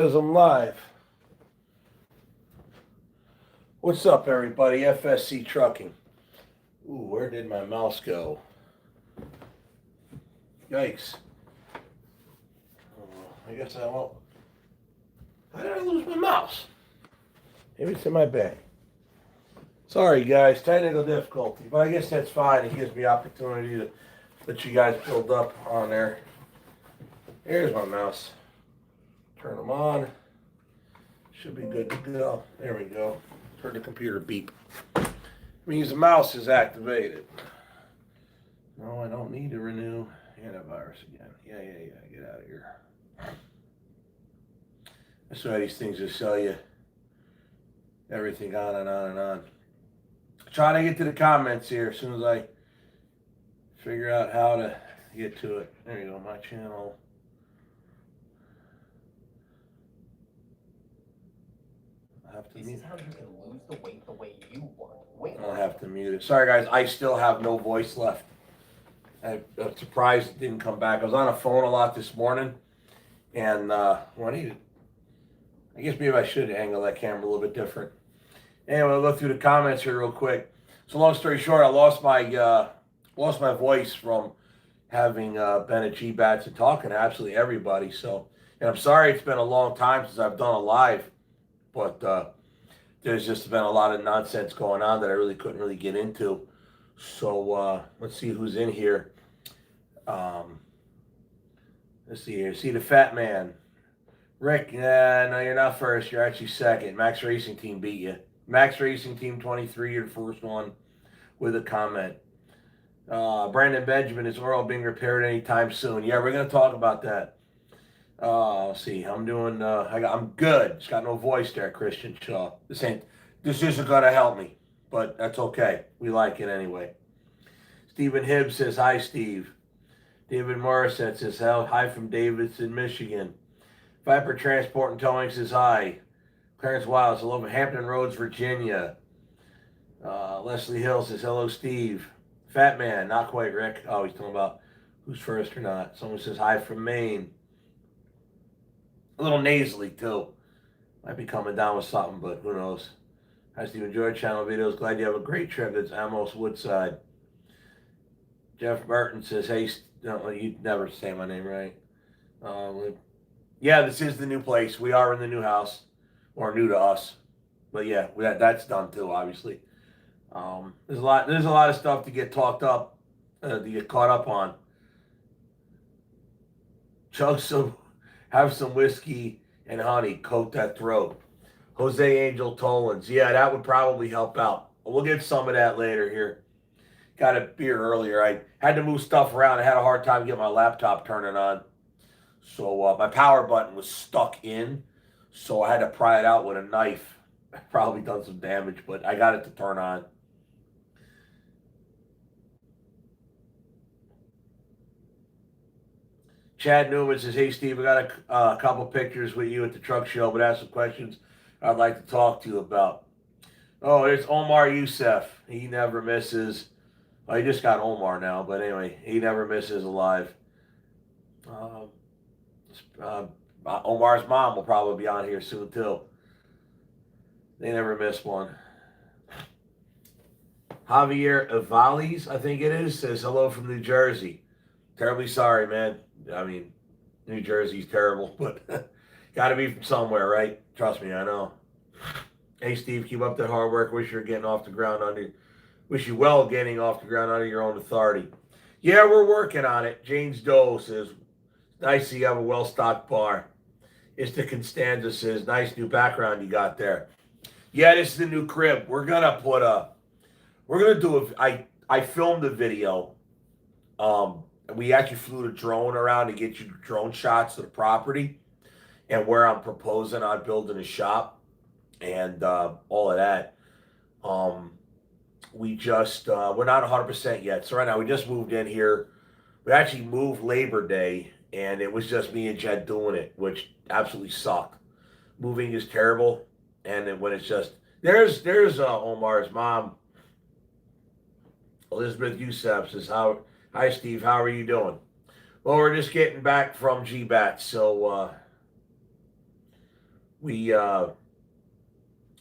Because I'm live. What's up, everybody? FSC Trucking. Ooh, where did my mouse go? Yikes. I guess I won't. How did I lose my mouse? Maybe it's in my bag. Sorry, guys. Technical difficulty. But I guess that's fine. It gives me opportunity to let you guys build up on there. Here's my mouse. Turn them on. Should be good to go. There we go. Heard the computer beep. Means the mouse is activated. No, I don't need to renew antivirus again. Yeah. Get out of here. That's why these things just sell you everything on and on and on. Trying to get to the comments here as soon as I figure out how to get to it. There you go, my channel. This is how you can lose the weight the way you want. I'll have to mute it. Sorry, guys. I still have no voice left. I'm surprised it didn't come back. I was on a phone a lot this morning, and well, I guess maybe I should angle that camera a little bit different. Anyway, I'll go through the comments here real quick. So, long story short, I lost my voice from having been at Gbats and talking to absolutely everybody. So, and I'm sorry it's been a long time since I've done a live, but there's just been a lot of nonsense going on that I really couldn't really get into. So let's see who's in here. Let's see here. See the fat man. Rick, no, you're not first. You're actually second. Max Racing Team beat you. Max Racing Team 23, you're the first one with a comment. Brandon Benjamin, is Orwell being repaired anytime soon? Yeah, we're going to talk about that. Let's see. I'm doing. I'm good. Just got no voice there, Christian Shaw. This isn't gonna help me, but that's okay. We like it anyway. Stephen Hibbs says hi, Steve. David Morissette says hi from Davidson, Michigan. Viper Transport and Towing says hi. Clarence Wiles, hello from Hampton Roads, Virginia. Leslie Hill says hello, Steve. Fat Man, not quite Rick. Oh, he's talking about who's first or not. Someone says hi from Maine. A little nasally, too. Might be coming down with something, but who knows. Hi, Steve. Enjoy your channel videos. Glad you have a great trip. It's Amos Woodside. Jeff Burton says, hey, no, you never say my name right. Yeah, this is the new place. We are in the new house. Or new to us. But yeah, that's done, too, obviously. There's a lot of stuff to get caught up on. Have some whiskey and honey, coat that throat. Jose Angel Tollins. Yeah, that would probably help out. We'll get some of that later here. Got a beer earlier. I had to move stuff around. I had a hard time getting my laptop turning on. So my power button was stuck in. So I had to pry it out with a knife. I've probably done some damage, but I got it to turn on. Chad Newman says, hey, Steve, I got a couple pictures with you at the truck show, but I have some questions I'd like to talk to you about. Oh, there's Omar Youssef. He never misses. Well, he just got Omar now, but anyway, he never misses alive. Omar's mom will probably be on here soon, too. They never miss one. Javier Avales, I think it is, says hello from New Jersey. Terribly sorry, man. I mean, New Jersey's terrible, but got to be from somewhere, right? Trust me, I know. Hey, Steve, keep up that hard work. Wish you well getting off the ground under your own authority. Yeah, we're working on it. James Doe says, nice you have a well-stocked bar. Mr. Constanza says, nice new background you got there. Yeah, this is the new crib. I filmed a video. We actually flew the drone around to get you drone shots of the property and where I'm proposing on building a shop and all of that. We're not 100% yet. So right now we just moved in here. We actually moved Labor Day and it was just me and Jed doing it, which absolutely sucked. Moving is terrible. And then when it's just, there's Omar's mom, Elizabeth Youssef says, hi, Steve. How are you doing? Well, we're just getting back from Gbats, so we're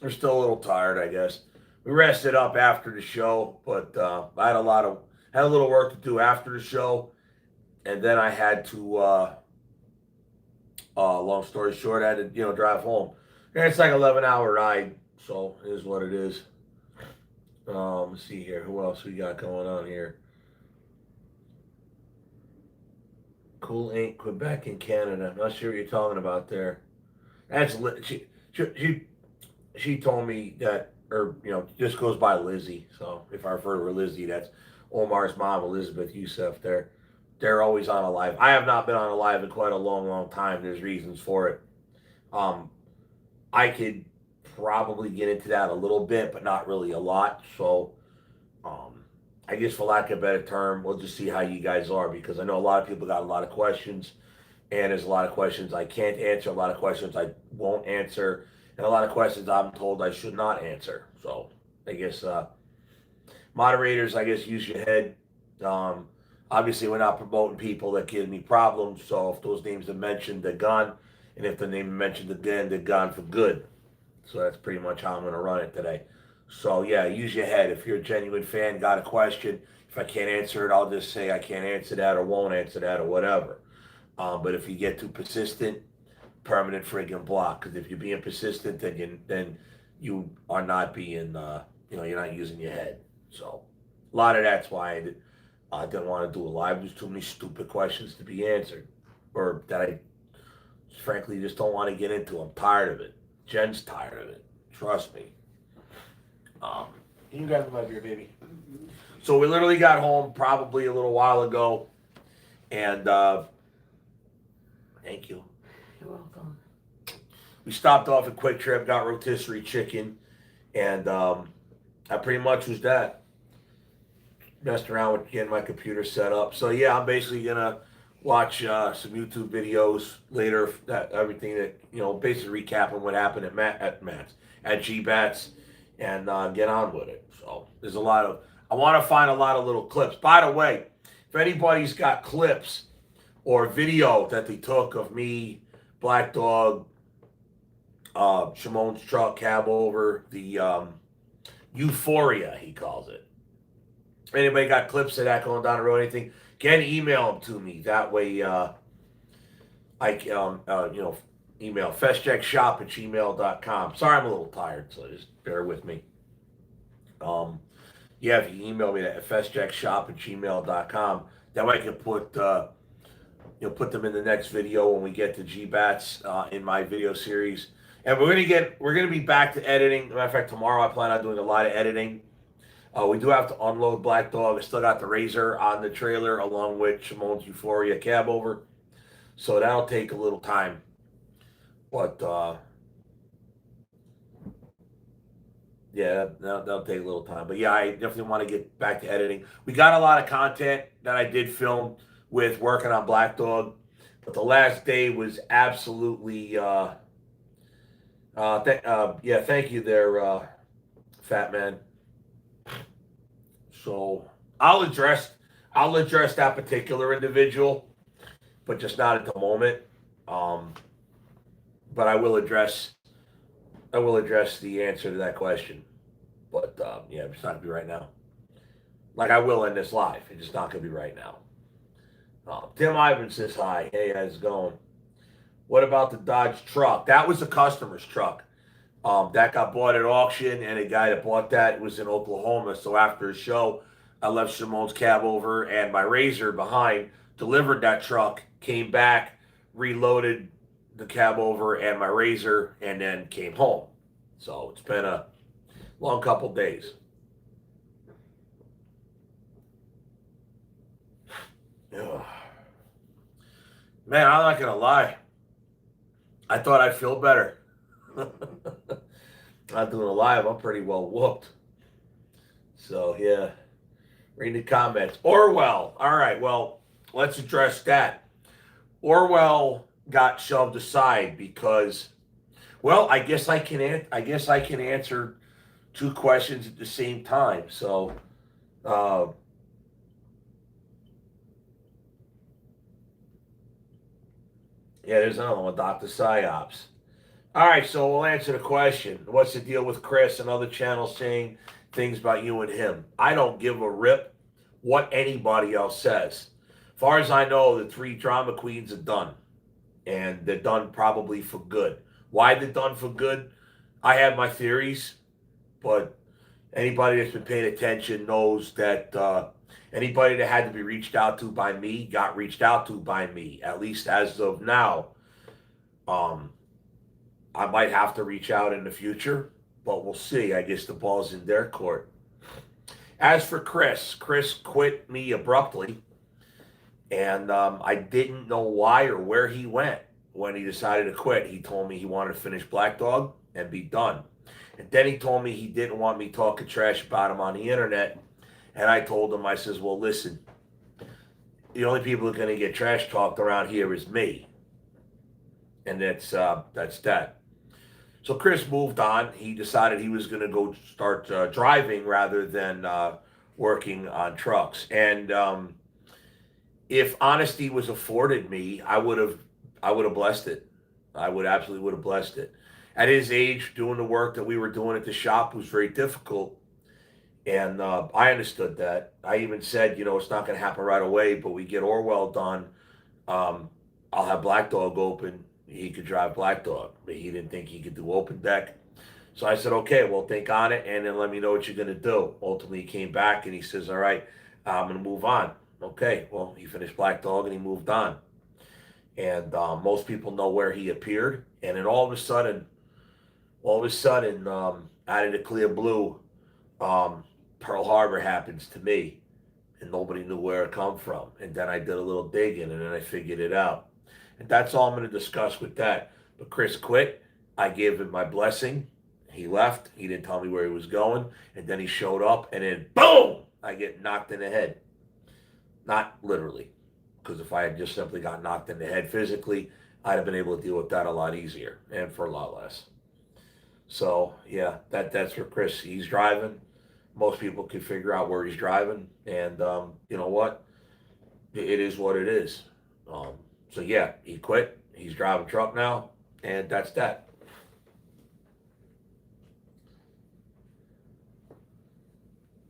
still a little tired, I guess. We rested up after the show, but I had a little work to do after the show, and then I had to. Long story short, I had to drive home. And it's like 11-hour ride, so it is what it is. Let's see here. Who else we got going on here? Cool Inc. Quebec in Canada. I'm not sure what you're talking about there. That's she told me that, or just goes by Lizzie. So if I refer to her Lizzie, that's Omar's mom, Elizabeth Youssef. They're always on a live. I have not been on a live in quite a long time. There's reasons for it. I could probably get into that a little bit, but not really a lot. So, I guess for lack of a better term, we'll just see how you guys are, because I know a lot of people got a lot of questions, and there's a lot of questions I can't answer, a lot of questions I won't answer, and a lot of questions I'm told I should not answer. So, I guess moderators, I guess, use your head. Obviously, we're not promoting people that give me problems, so if those names are mentioned, they're gone. And if the name is mentioned again, they're gone for good. So that's pretty much how I'm going to run it today. So, yeah, use your head. If you're a genuine fan, got a question, if I can't answer it, I'll just say I can't answer that or won't answer that or whatever. But if you get too persistent, permanent friggin' block. Because if you're being persistent, then you are not being, you're not using your head. So, a lot of that's why I didn't want to do a live. There's too many stupid questions to be answered, or that I frankly just don't want to get into. I'm tired of it. Jen's tired of it. Trust me. You guys my beer, baby. So we literally got home probably a little while ago, and thank you. You're welcome. We stopped off at Quick Trip, got rotisserie chicken, and that pretty much was that. Messed around with getting my computer set up. So yeah, I'm basically gonna watch some YouTube videos later. That everything that basically recapping what happened at Gbats, and get on with it. So there's a lot of. I want to find a lot of little clips. By the way, if anybody's got clips or video that they took of me, Black Dog, Shimon's truck, cab over, the Euphoria, he calls it. Anybody got clips of that going down the road, anything, can email them to me. That way, I can, email festcheckshop@gmail.com. Sorry, I'm a little tired, so just bear with me. Yeah, if you email me at festcheckshop@gmail.com, that way I can put them in the next video when we get to Gbats in my video series. And we're gonna be back to editing. Matter of fact, tomorrow I plan on doing a lot of editing. We do have to unload Black Dog. I still got the Razor on the trailer along with Shimon's Euphoria cab over. So that'll take a little time. But, yeah, that'll take a little time. But, yeah, I definitely want to get back to editing. We got a lot of content that I did film with working on Black Dog. But the last day was absolutely, thank you there, Fat Man. So I'll address that particular individual, but just not at the moment. But I will address the answer to that question. But yeah, it's not gonna be right now. Like I will in this live, it's just not gonna be right now. Tim Ivan says hi. Hey, how's it going? What about the Dodge truck? That was a customer's truck. That got bought at auction, and a guy that bought that was in Oklahoma. So after a show, I left Shimon's cab over and my Razor behind, delivered that truck, came back, reloaded the cab over and my Razor, and then came home. So it's been a long couple days. Ugh. Man, I'm not going to lie. I thought I'd feel better. Not doing a live, I'm pretty well whooped. So yeah, read the comments. Orwell. All right, well, let's address that. Orwell got shoved aside because, well, I guess I can answer two questions at the same time. So, yeah, there's another one, Dr. Psyops. All right, so we'll answer the question. What's the deal with Chris and other channels saying things about you and him? I don't give a rip what anybody else says. As far as I know, the three drama queens are done. And they're done probably for good. Why they're done for good? I have my theories, but anybody that's been paying attention knows that anybody that had to be reached out to by me got reached out to by me, at least as of now. Um, I might have to reach out in the future, but we'll see. I guess the ball's in their court. As for Chris quit me abruptly, and I didn't know why or where he went when he decided to quit. He told me he wanted to finish Black Dog and be done. And then he told me he didn't want me talking trash about him on the internet. And I told him, I says, well, listen, the only people who are going to get trash talked around here is me. And that's that. So Chris moved on. He decided he was going to go start driving rather than working on trucks. And if honesty was afforded me, I would have blessed it. I would absolutely would have blessed it. At his age, doing the work that we were doing at the shop was very difficult. And I understood that. I even said, it's not going to happen right away, but we get Orwell done. I'll have Black Dog open. He could drive Black Dog, but he didn't think he could do open deck. So I said, okay, well, think on it, and then let me know what you're going to do. Ultimately, he came back, and he says, all right, I'm going to move on. Okay, well, he finished Black Dog, and he moved on. And most people know where he appeared. And then all of a sudden, out of the clear blue, Pearl Harbor happens to me, and nobody knew where it come from. And then I did a little digging, and then I figured it out. And that's all I'm going to discuss with that. But Chris quit. I gave him my blessing. He left. He didn't tell me where he was going. And then he showed up, and then boom, I get knocked in the head. Not literally, because if I had just simply got knocked in the head physically, I'd have been able to deal with that a lot easier and for a lot less. So yeah, that's for Chris. He's driving. Most people can figure out where he's driving, and you know what? It is what it is. So yeah, he quit. He's driving a truck now, and that's that.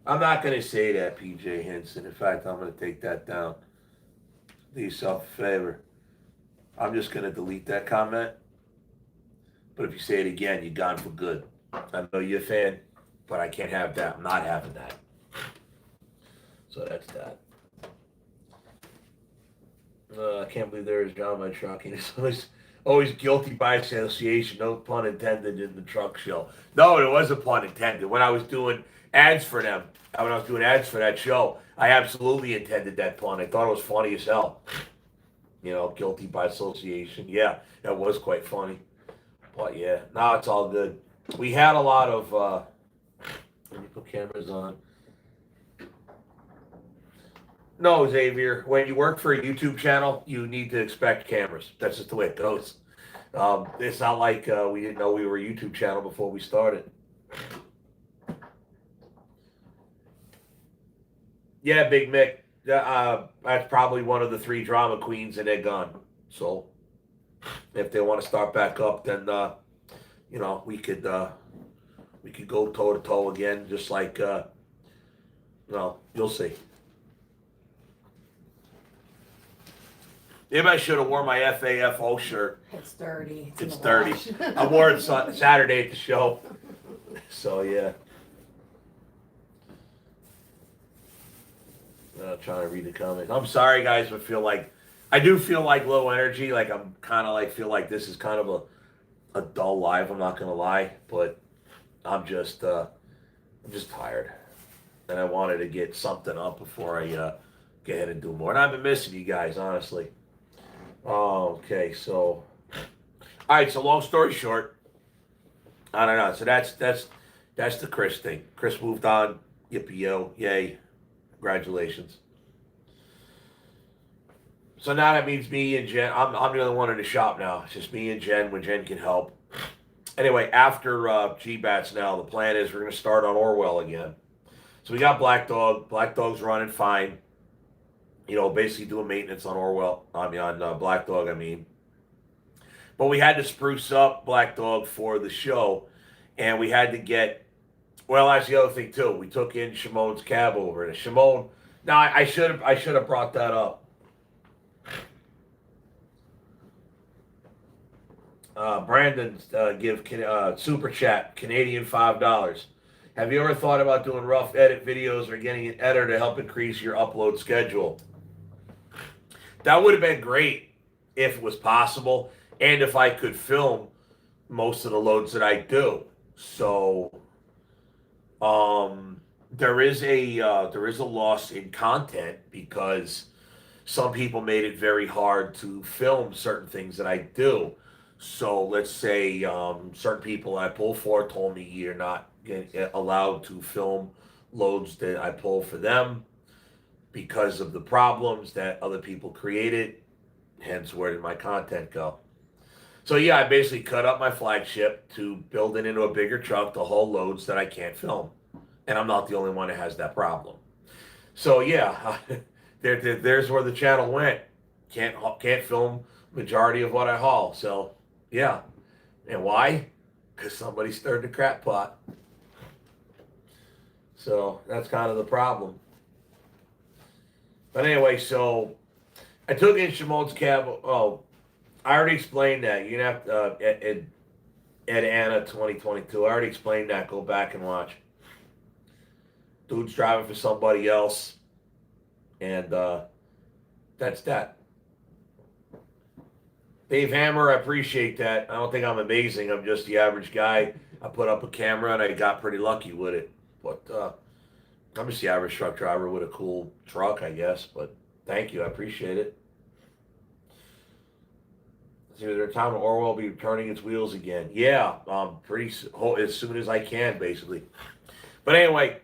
I'm not going to say that, PJ Henson. In fact, I'm going to take that down. Do yourself a favor. I'm just going to delete that comment. But if you say it again, you're gone for good. I know you're a fan, but I can't have that. I'm not having that. So that's that. I can't believe there is drama in trucking. It's always guilty by association. No pun intended in the truck show. No, there was a pun intended. When I was doing ads for them, when I was doing ads for that show, I absolutely intended that pun. I thought it was funny as hell. Guilty by association. Yeah, that was quite funny. But yeah, now it's all good. We had a lot of, let me put cameras on. No, Xavier, when you work for a YouTube channel, you need to expect cameras. That's just the way it goes. It's not like we didn't know we were a YouTube channel before we started. Yeah, Big Mick, that's probably one of the three drama queens, and they're gone. So if they want to start back up, then we could go toe to toe again, just like you'll see. Maybe I should have worn my FAFO shirt. It's dirty. It's dirty. I wore it Saturday at the show. So yeah. Trying to read the comments. I'm sorry, guys, but I do feel like low energy. Like I'm kind of feel like this is kind of a dull live. I'm not gonna lie, but I'm just tired, and I wanted to get something up before I get ahead and do more. And I've been missing you guys, honestly. Okay, so all right. So long story short, I don't know. So that's the Chris thing. Chris moved on. Yippee yo, yay! Congratulations. So now that means me and Jen. I'm the only one in the shop now. It's just me and Jen when Jen can help. Anyway, after Gbats now, the plan is we're going to start on Orwell again. So we got Black Dog. Black Dog's running fine. Basically doing maintenance on Orwell. On Black Dog, But we had to spruce up Black Dog for the show, and we had to get. Well, that's the other thing too. We took in Shimon's cab over it. Shimon. Now I should have brought that up. Brandon give super chat Canadian $5. Have you ever thought about doing rough edit videos or getting an editor to help increase your upload schedule? That would have been great if it was possible, and if I could film most of the loads that I do. So, there is a loss in content because some people made it very hard to film certain things that I do. So let's say certain people I pull for told me you're not allowed to film loads that I pull for them because of the problems that other people created. Hence, where did my content go? So yeah, I basically cut up my flagship to build it into a bigger truck to haul loads that I can't film, and I'm not the only one that has that problem. So yeah, there's where the channel went. Can't film majority of what I haul. So yeah, and why? Because somebody stirred the crap pot. So that's kind of the problem. But anyway, so I took in Shimon's cab. Oh, I already explained that. You have to at Anna 2022. I already explained that. Go back and watch. Dude's driving for somebody else, and that's that. Dave Hammer, I appreciate that. I don't think I'm amazing. I'm just the average guy. I put up a camera and I got pretty lucky with it. But I'm just the average truck driver with a cool truck, I guess. But thank you. I appreciate it. Is there a time when Orwell will be turning its wheels again? Yeah, as soon as I can, basically. But anyway,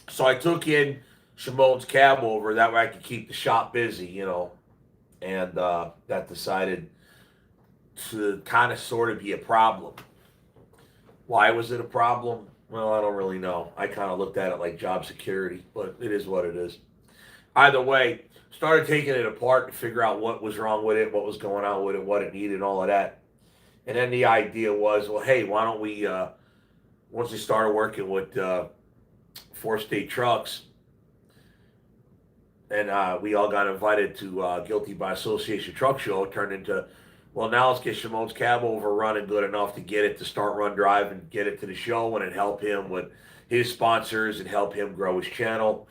so I took in Shimon's cab over. That way I could keep the shop busy, and that decided to kind of sort of be a problem. Why was it a problem? Well, I don't really know. I kind of looked at it like job security, but it is what it is. Either way, started taking it apart to figure out what was wrong with it, what was going on with it, what it needed, all of that. And then the idea was, well, hey, why don't we, once we started working with 4-state trucks, and we all got invited to Guilty by Association Truck Show. It turned into, well, now let's get Shimon's cab over running good enough to get it to start, run, drive, and get it to the show, and it help him with his sponsors and help him grow his channel.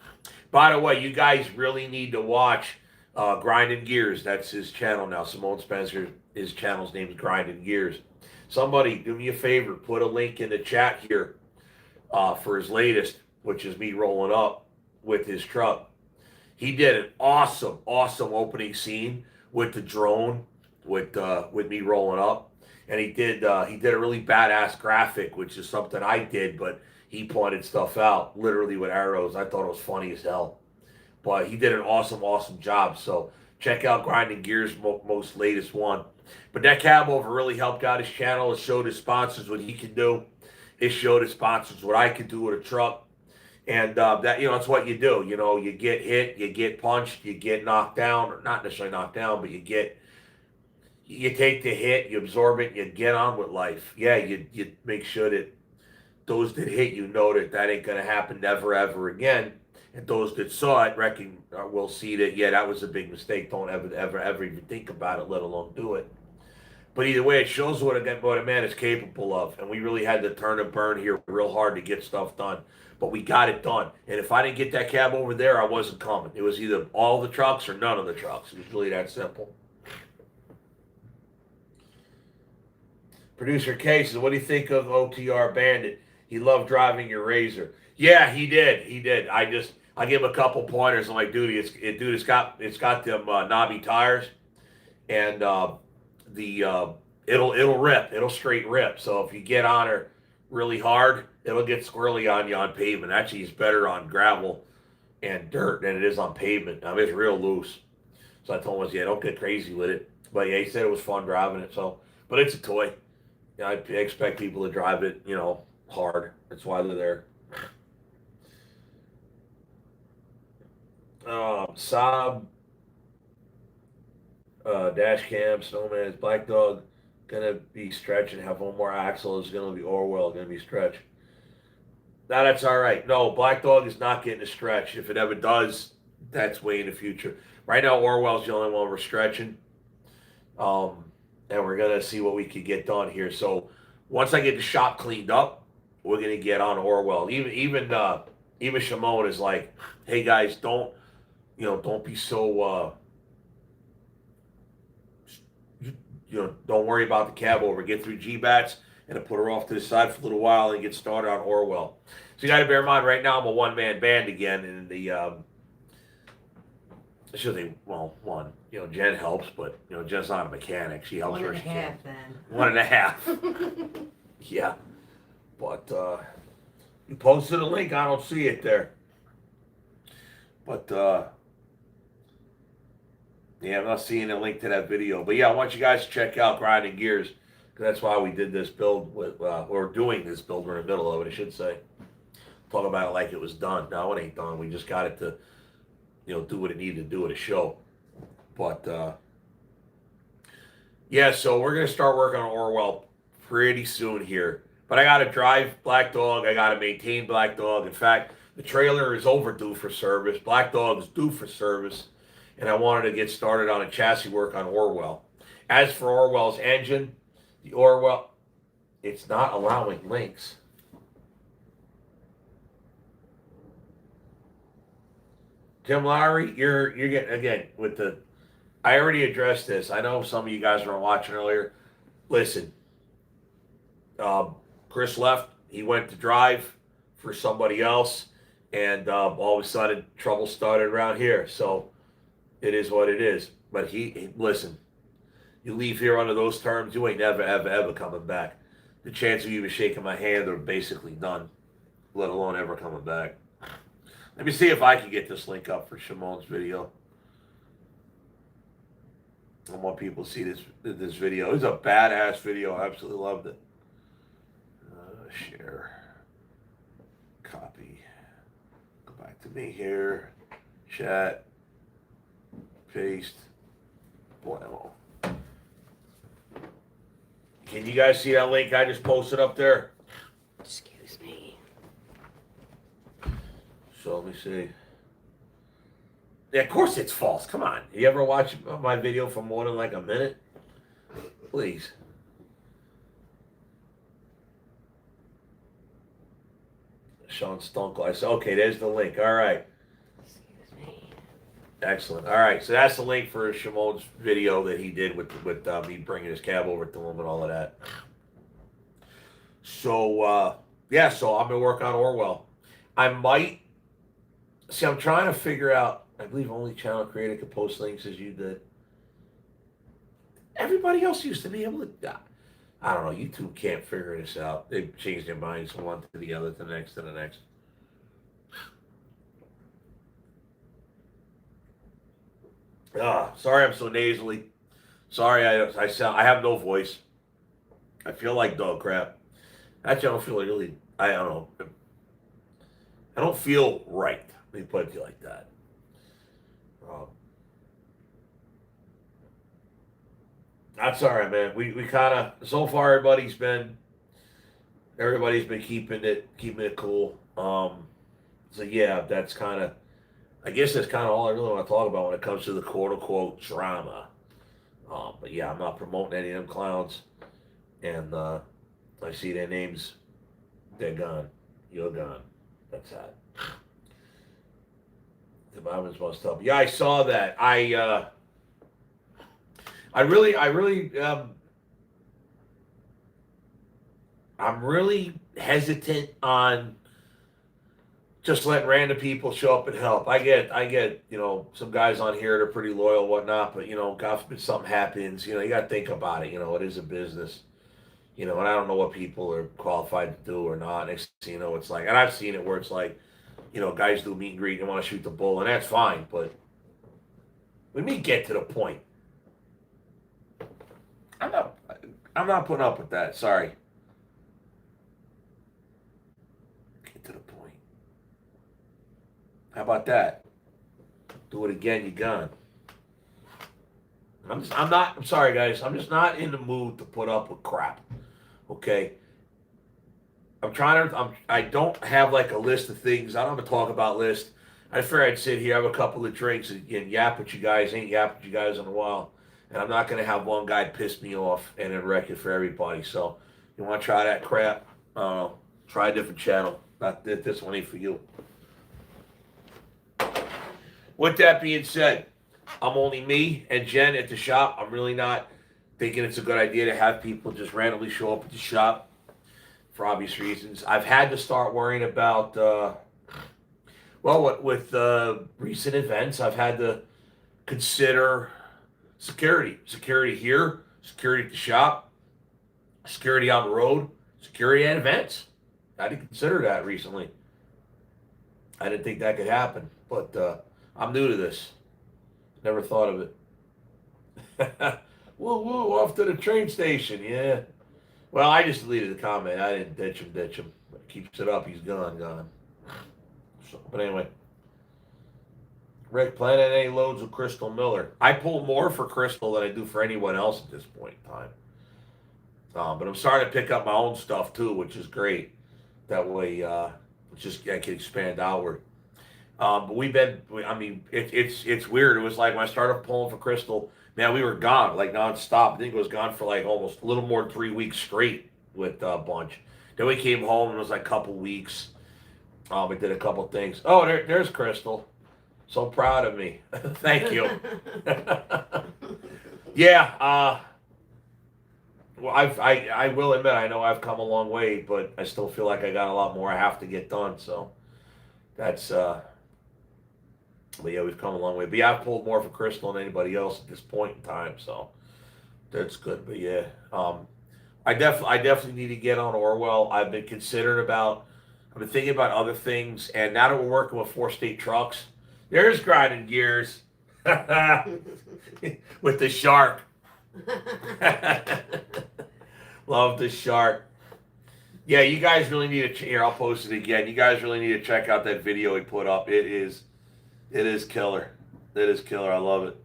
By the way, you guys really need to watch Grinding Gears. That's his channel now. Simone Spencer, his channel's name is Grinding Gears. Somebody, do me a favor, put a link in the chat here for his latest, which is me rolling up with his truck. He did an awesome opening scene with the drone, with me rolling up, and he did a really badass graphic, which is something I did, but he pointed stuff out literally with arrows. I thought it was funny as hell, but he did an awesome job. So check out Grinding Gears' most latest one. But that cab over really helped out his channel. It showed his sponsors what he can do. It showed his sponsors what I could do with a truck. And that, that's what you do. You get hit, you get punched, you get knocked down, or not necessarily knocked down, but you take the hit, you absorb it, you get on with life. Yeah, you make sure that those that hit you know that ain't going to happen never, ever again. And those that saw it will see that, yeah, that was a big mistake. Don't ever even think about it, let alone do it. But either way, it shows what a man is capable of. And we really had to turn and burn here real hard to get stuff done. But we got it done. And if I didn't get that cab over there, I wasn't coming. It was either all the trucks or none of the trucks. It was really that simple. Producer K says, what do you think of OTR Bandit? He loved driving your Razor. Yeah, he did. I give him a couple pointers. I'm like, it's got them knobby tires, and it'll rip. It'll straight rip. So if you get on her really hard, it'll get squirrely on you on pavement. Actually, it's better on gravel and dirt than it is on pavement. I mean, it's real loose. So I told him, yeah, don't get crazy with it. But yeah, he said it was fun driving it. So, but it's a toy. I expect people to drive it, hard. That's why they're there. Saab, dash cam, snowman, Black Dog. gonna be stretch and have one more axle. Is gonna be Orwell gonna be stretch. Now that's all right. No, Black Dog is not getting a stretch. If it ever does, that's way in the future. Right now, Orwell's the only one we're stretching, and we're gonna see what we can get done here. So once I get the shop cleaned up, we're gonna get on Orwell. Even Shimon is like, hey guys, don't be so don't worry about the cab over. Get through Gbats and put her off to the side for a little while and get started on Orwell. So you got to bear in mind, right now I'm a one-man band again, and one. Jen helps, but Jen's not a mechanic. She helps where she can. 1.5. Yeah, but you posted a link. I don't see it there, but yeah, I'm not seeing a link to that video. But yeah, I want you guys to check out Grinding Gears, because that's why we did this build with, or doing this build. We're in the middle of it, I should say. Talk about it like it was done. No, it ain't done. We just got it to, do what it needed to do at a show. But yeah, so we're gonna start working on Orwell pretty soon here. But I gotta drive Black Dog. I gotta maintain Black Dog. In fact, the trailer is overdue for service. Black Dog is due for service. And I wanted to get started on a chassis work on Orwell. As for Orwell's engine, the Orwell, it's not allowing links. Tim Lowry, you're getting, again, with the, I already addressed this. I know some of you guys were watching earlier. Listen, Chris left. He went to drive for somebody else. And all of a sudden, trouble started around here. So it is what it is. But listen, you leave here under those terms, you ain't never, ever, ever coming back. The chance of you even shaking my hand are basically none, let alone ever coming back. Let me see if I can get this link up for Shimon's video. I want people to see this video. It was a badass video. I absolutely loved it. Share. Copy. Go back to me here. Chat. Paste. Blammo. Can you guys see that link I just posted up there? Excuse me. So let me see. Yeah, of course it's false. Come on. You ever watch my video for more than like a minute? Please. Sean Stunkel. I said, okay, there's the link. All right. Excellent. All right, so that's the link for Shimon's video that he did with me bringing his cab over to him and all of that. So yeah, so I'm gonna work on Orwell. I might see. I'm trying to figure out. I believe only channel creator could post links as you did. Everybody else used to be able to. I don't know. YouTube can't figure this out. They've changed their minds from one to the other, to the next, to the next. Sorry I'm so nasally. Sorry I have no voice. I feel like dog crap. Actually, I don't feel really, I don't know. I don't feel right. Let me put it to you like that. That's all right, man. We kind of, so far everybody's been keeping it cool. So yeah, that's kind of, I guess that's kind of all I really want to talk about when it comes to the quote-unquote drama. But yeah, I'm not promoting any of them clowns. And I see their names. They're gone. You're gone. That's that. The Bibles must help. Yeah, I saw that. I'm really hesitant on just letting random people show up and help. I get, some guys on here that are pretty loyal and whatnot, but, God forbid something happens, you got to think about it. It is a business, and I don't know what people are qualified to do or not. Next thing you know, it's like, and I've seen it where it's like, guys do meet and greet and want to shoot the bull, and that's fine, but when we get to the point, I'm not putting up with that. Sorry. Get to the point. How about that? Do it again, you're gone. I'm sorry, guys. I'm just not in the mood to put up with crap. Okay. I don't have like a list of things. I don't have a talk about list. I figured I'd sit here, have a couple of drinks, and yap at you guys. Ain't yapped at you guys in a while. And I'm not going to have one guy piss me off and then wreck it for everybody. So, you want to try that crap? Try a different channel. Not this one ain't for you. With that being said, I'm only me and Jen at the shop. I'm really not thinking it's a good idea to have people just randomly show up at the shop for obvious reasons. I've had to start worrying about, with recent events, I've had to consider security. Security here, security at the shop, security on the road, security at events. I had to consider that recently. I didn't think that could happen, but I'm new to this. Never thought of it. Woo woo, off to the train station, yeah. Well, I just deleted the comment. I didn't ditch him. Keeps it up, he's gone. So, but anyway. Rick, planning any loads with Crystal Miller. I pull more for Crystal than I do for anyone else at this point in time. But I'm starting to pick up my own stuff too, which is great. That way, I can expand outward. But it's weird. It was like when I started pulling for Crystal, man, we were gone, like nonstop. I think it was gone for like almost a little more than 3 weeks straight with a bunch. Then we came home and it was like a couple weeks. We did a couple things. Oh, there's Crystal. So proud of me. Thank you. Yeah. Well, I will admit, I know I've come a long way, but I still feel like I got a lot more I have to get done. So that's, but yeah, we've come a long way. But yeah, I've pulled more for Crystal than anybody else at this point in time. So that's good. But yeah, I definitely need to get on Orwell. I've been thinking about other things. And now that we're working with 4-state trucks, there's grinding gears with the shark. Love the shark. Yeah, you guys really need to. Here, I'll post it again. You guys really need to check out that video he put up. It is killer. It is killer. I love it.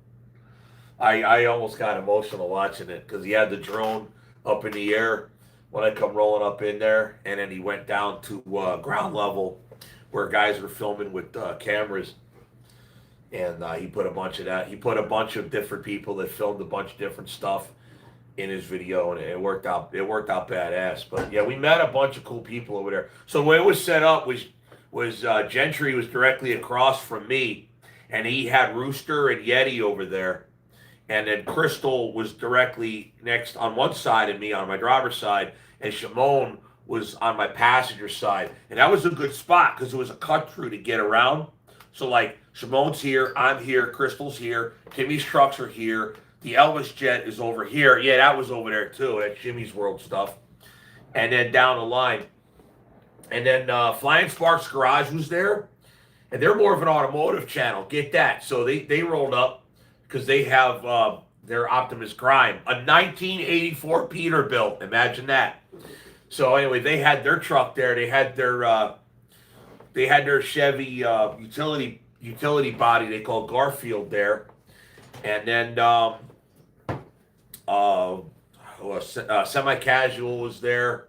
I almost got emotional watching it because he had the drone up in the air when I come rolling up in there, and then he went down to ground level where guys were filming with cameras. And he put a bunch of that. He put a bunch of different people that filmed a bunch of different stuff in his video, and it worked out. It worked out badass. But yeah, we met a bunch of cool people over there. So the way it was set up was Gentry was directly across from me, and he had Rooster and Yeti over there, and then Crystal was directly next on one side of me on my driver's side, and Shimon was on my passenger side, and that was a good spot because it was a cut through to get around. So like Shimon's here, I'm here, Crystal's here, Timmy's trucks are here, the Elvis jet is over here. Yeah, that was over there too. That's Jimmy's World stuff. And then down the line. And then Flying Sparks Garage was there. And they're more of an automotive channel. Get that. So they rolled up because they have their Optimus Prime. A 1984 Peterbilt. Imagine that. So anyway, they had their truck there. They had their Chevy utility body they call Garfield there, and then semi-casual was there.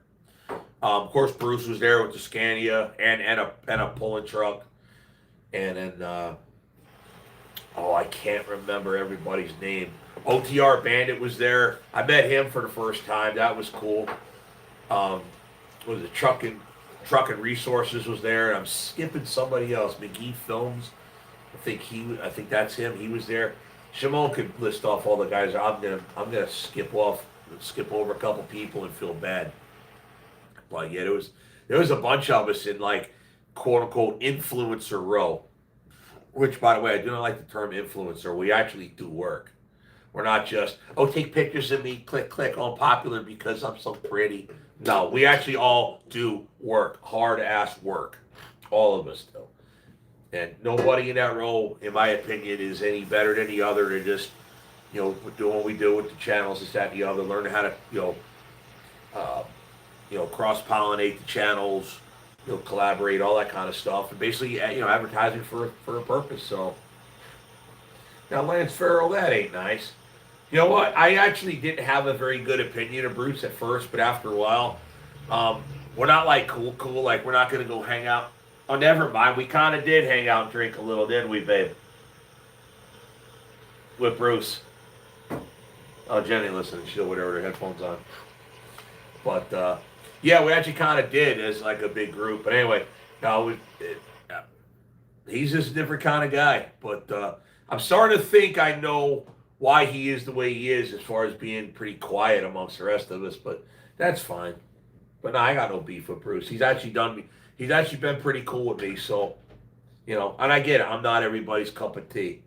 Of course, Bruce was there with the Scania and a pulling truck, and then I can't remember everybody's name. OTR Bandit was there. I met him for the first time. That was cool. Was it Trucking Resources was there, and I'm skipping somebody else. McGee Films, I think that's him. He was there. Shimon could list off all the guys. I'm gonna skip over a couple people and feel bad. But yeah, there was a bunch of us in like quote unquote influencer row. Which, by the way, I do not like the term influencer. We actually do work. We're not just take pictures of me, click on popular because I'm so pretty. No, we actually all do work, hard ass work. All of us do. And nobody in that role, in my opinion, is any better than the other. They're just, doing what we do with the channels, this, that, and the other, learning how to, cross-pollinate the channels, collaborate, all that kind of stuff. And basically, advertising for a purpose. So, now Lance Farrell, that ain't nice. You know what? I actually didn't have a very good opinion of Bruce at first, but after a while, we're not like cool. Like we're not gonna go hang out. Oh, never mind. We kind of did hang out and drink a little, didn't we, babe? With Bruce. Oh, Jenny, listen, she'll whatever her headphones on. But yeah, we actually kind of did as like a big group. But anyway, no, he's just a different kind of guy. But I'm starting to think I know why he is the way he is, as far as being pretty quiet amongst the rest of us. But that's fine. But no, I got no beef with Bruce. He's actually done me. He's actually been pretty cool with me. So, you know, and I get it. I'm not everybody's cup of tea,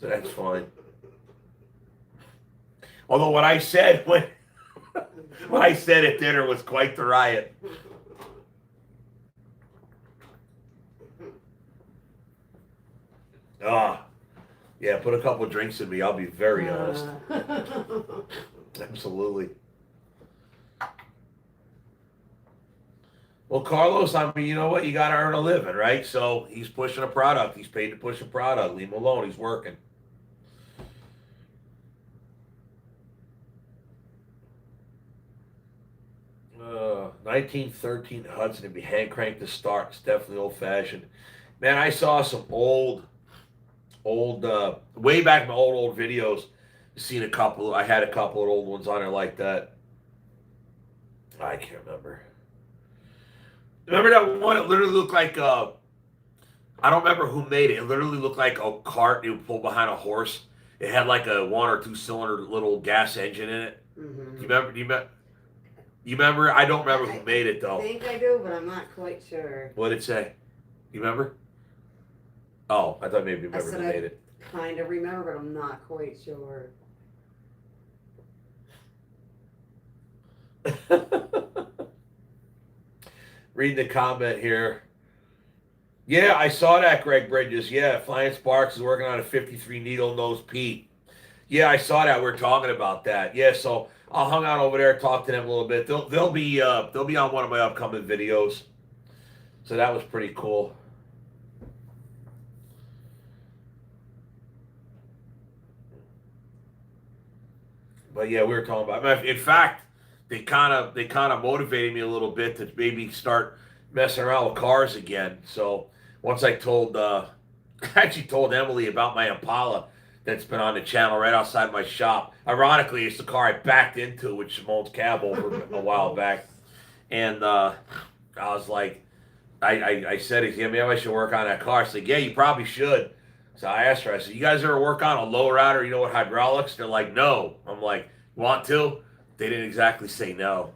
so that's fine. Although what I said when what I said at dinner was quite the riot. Ah, yeah. Put a couple of drinks in me. I'll be very honest. Absolutely. Well, Carlos, I mean, you know what? You got to earn a living, right? So he's pushing a product. He's paid to push a product. Leave him alone. He's working. 1913 Hudson to be hand cranked to start. It's definitely old fashioned. Man, I saw some old, way back in my old videos. Seen a couple. I had a couple of old ones on there like that. I can't remember. Remember that one? It literally looked like I don't remember who made it. It literally looked like a cart you pulled behind a horse. It had like a 1 or 2 cylinder little gas engine in it. Mm-hmm. Do you remember? I don't remember who made it though. I think I do, but I'm not quite sure. What did it say? You remember? Oh, I thought maybe you remember who I made it. kind of remember, but I'm not quite sure. Reading the comment here. Yeah, I saw that, Greg Bridges. Yeah, Flying Sparks is working on a 53 needle nose Pete. Yeah, I saw that. We were talking about that. Yeah, so I'll hang out over there, talk to them a little bit. They'll be on one of my upcoming videos. So that was pretty cool. But yeah, we were talking about. In fact, they kind of motivated me a little bit to maybe start messing around with cars again. So once I actually told Emily about my Impala that's been on the channel right outside my shop. Ironically, it's the car I backed into with Simone's cab over a while back, and I was like, I said, yeah, maybe I should work on that car. She's like, yeah, you probably should. So I asked her, I said, you guys ever work on a low rider, you know, with hydraulics? They're like, no. I'm like, want to? They didn't exactly say no.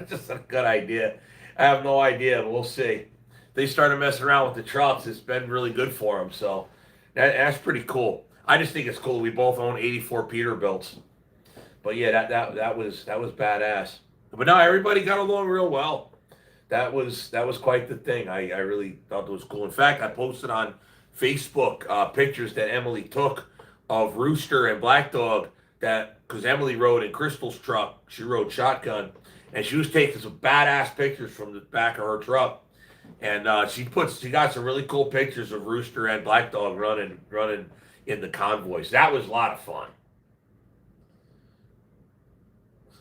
Just a good idea. I have no idea, but we'll see. They started messing around with the trucks. It's been really good for them, so that's pretty cool. I just think it's cool. We both own 84 Peterbilts. But yeah, that was badass. But no, everybody got along real well. That was quite the thing. I really thought it was cool. In fact, I posted on Facebook pictures that Emily took of Rooster and Black Dog, that because Emily rode in Crystal's truck. She rode shotgun, and she was taking some badass pictures from the back of her truck. And she got some really cool pictures of Rooster and Black Dog running in the convoys. That was a lot of fun.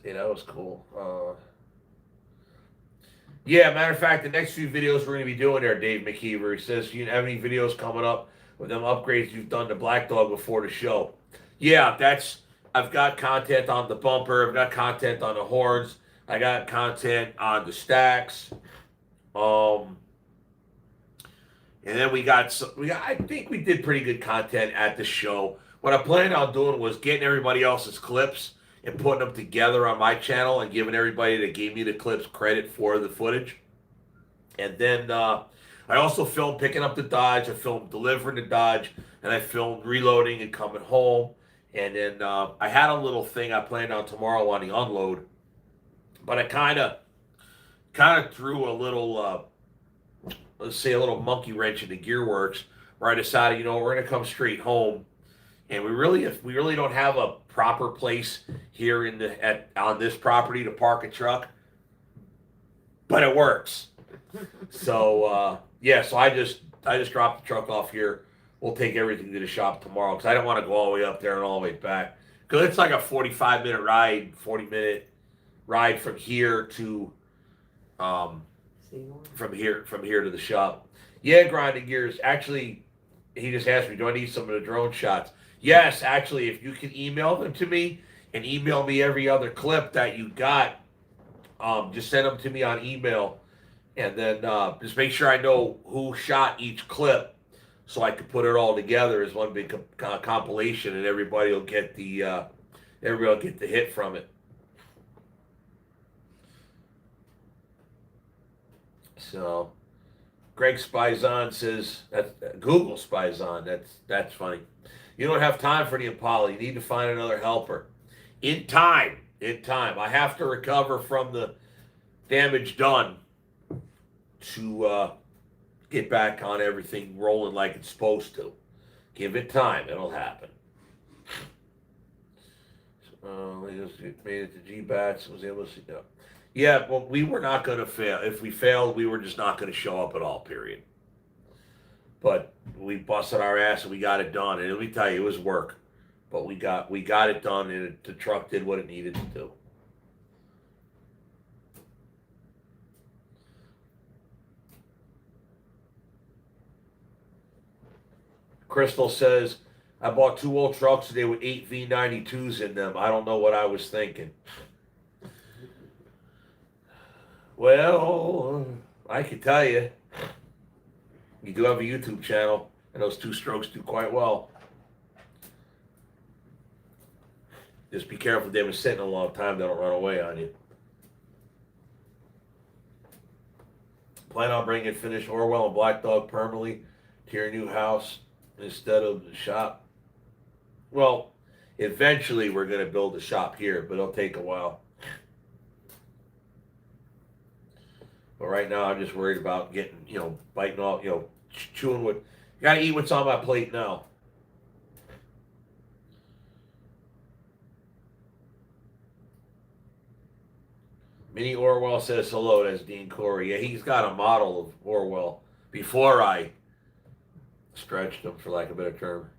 Yeah, that was cool. Yeah, matter of fact, the next few videos we're going to be doing there, Dave McKeever, he says, you have any videos coming up with them upgrades you've done to Black Dog before the show? Yeah, I've got content on the bumper. I've got content on the horns. I got content on the stacks. And then I think we did pretty good content at the show. What I planned on doing was getting everybody else's clips and putting them together on my channel and giving everybody that gave me the clips credit for the footage. And then I also filmed picking up the Dodge. I filmed delivering the Dodge, and I filmed reloading and coming home. And then I had a little thing I planned on tomorrow on the unload, but I kind of threw a little, let's say, a little monkey wrench in the gearworks, where I decided, we're gonna come straight home, and we really don't have a proper place here on this property to park a truck, but it works. So so I just dropped the truck off here. We'll take everything to the shop tomorrow because I don't want to go all the way up there and all the way back. Because it's like a 45-minute ride, 40-minute ride from here to Seymour. from here to the shop. Yeah, grinding gears. Actually, he just asked me, do I need some of the drone shots? Yes, actually, if you can email them to me and email me every other clip that you got, just send them to me on email, and then just make sure I know who shot each clip, so I can put it all together as one big compilation, and everybody will get the hit from it. So, Greg Spizon says that Google Spizon. That's funny. You don't have time for the Impala. You need to find another helper. In time. In time. I have to recover from the damage done to get back on everything rolling like it's supposed to. Give it time. It'll happen. We just made it to Gbats. Was able to see. Yeah, well, we were not going to fail. If we failed, we were just not going to show up at all, period. But we busted our ass and we got it done. And let me tell you, it was work. But we got it done, and the truck did what it needed to do. Crystal says, I bought 2 old trucks today with 8 V92s in them. I don't know what I was thinking. Well, I can tell you, you do have a YouTube channel, and those 2 strokes do quite well. Just be careful, they've been sitting a long time, they don't run away on you. Plan on bringing finished Orwell and Black Dog permanently to your new house instead of the shop. Well, eventually we're going to build a shop here, but it'll take a while. But right now I'm just worried about getting, biting off, chewing what, you got to eat what's on my plate now. Mini Orwell says hello, that's Dean Corey. Yeah, he's got a model of Orwell before I stretched him, for lack of a better term.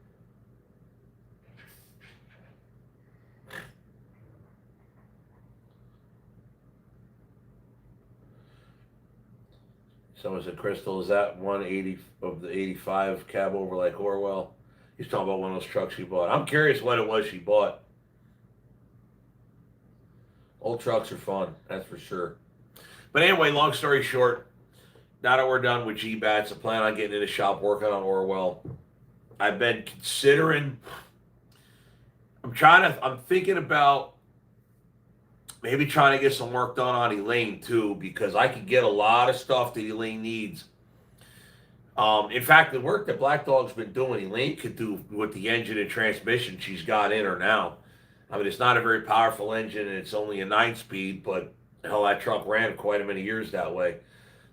Someone said, Crystal, is that 180 of the 85 cab over like Orwell? He's talking about one of those trucks she bought. I'm curious what it was she bought. Old trucks are fun, that's for sure. But anyway, long story short, now that we're done with Gbats, I plan on getting in the shop working on Orwell. I've been considering, I'm thinking about maybe trying to get some work done on Elaine too, because I could get a lot of stuff that Elaine needs. In fact, the work that Black Dog's been doing, Elaine could do with the engine and transmission she's got in her now. I mean, it's not a very powerful engine, and it's only a 9-speed, but hell, that truck ran quite many years that way.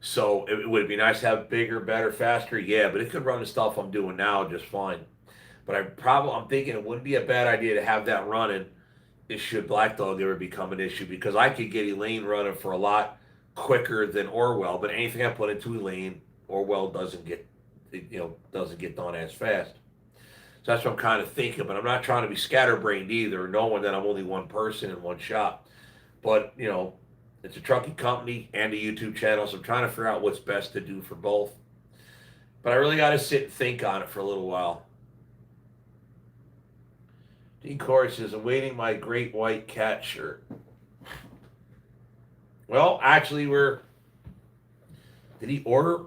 So it would be nice to have bigger, better, faster. Yeah, but it could run the stuff I'm doing now just fine. But I'm thinking it wouldn't be a bad idea to have that running. It should Black Dog ever become an issue, because I could get Elaine running for a lot quicker than Orwell. But anything I put into Elaine, Orwell doesn't get done as fast. So that's what I'm kind of thinking, but I'm not trying to be scatterbrained either, knowing that I'm only one person in one shop. But, it's a trucking company and a YouTube channel, so I'm trying to figure out what's best to do for both. But I really got to sit and think on it for a little while. Dean Corey says, awaiting my great white cat shirt. Well, actually, did he order?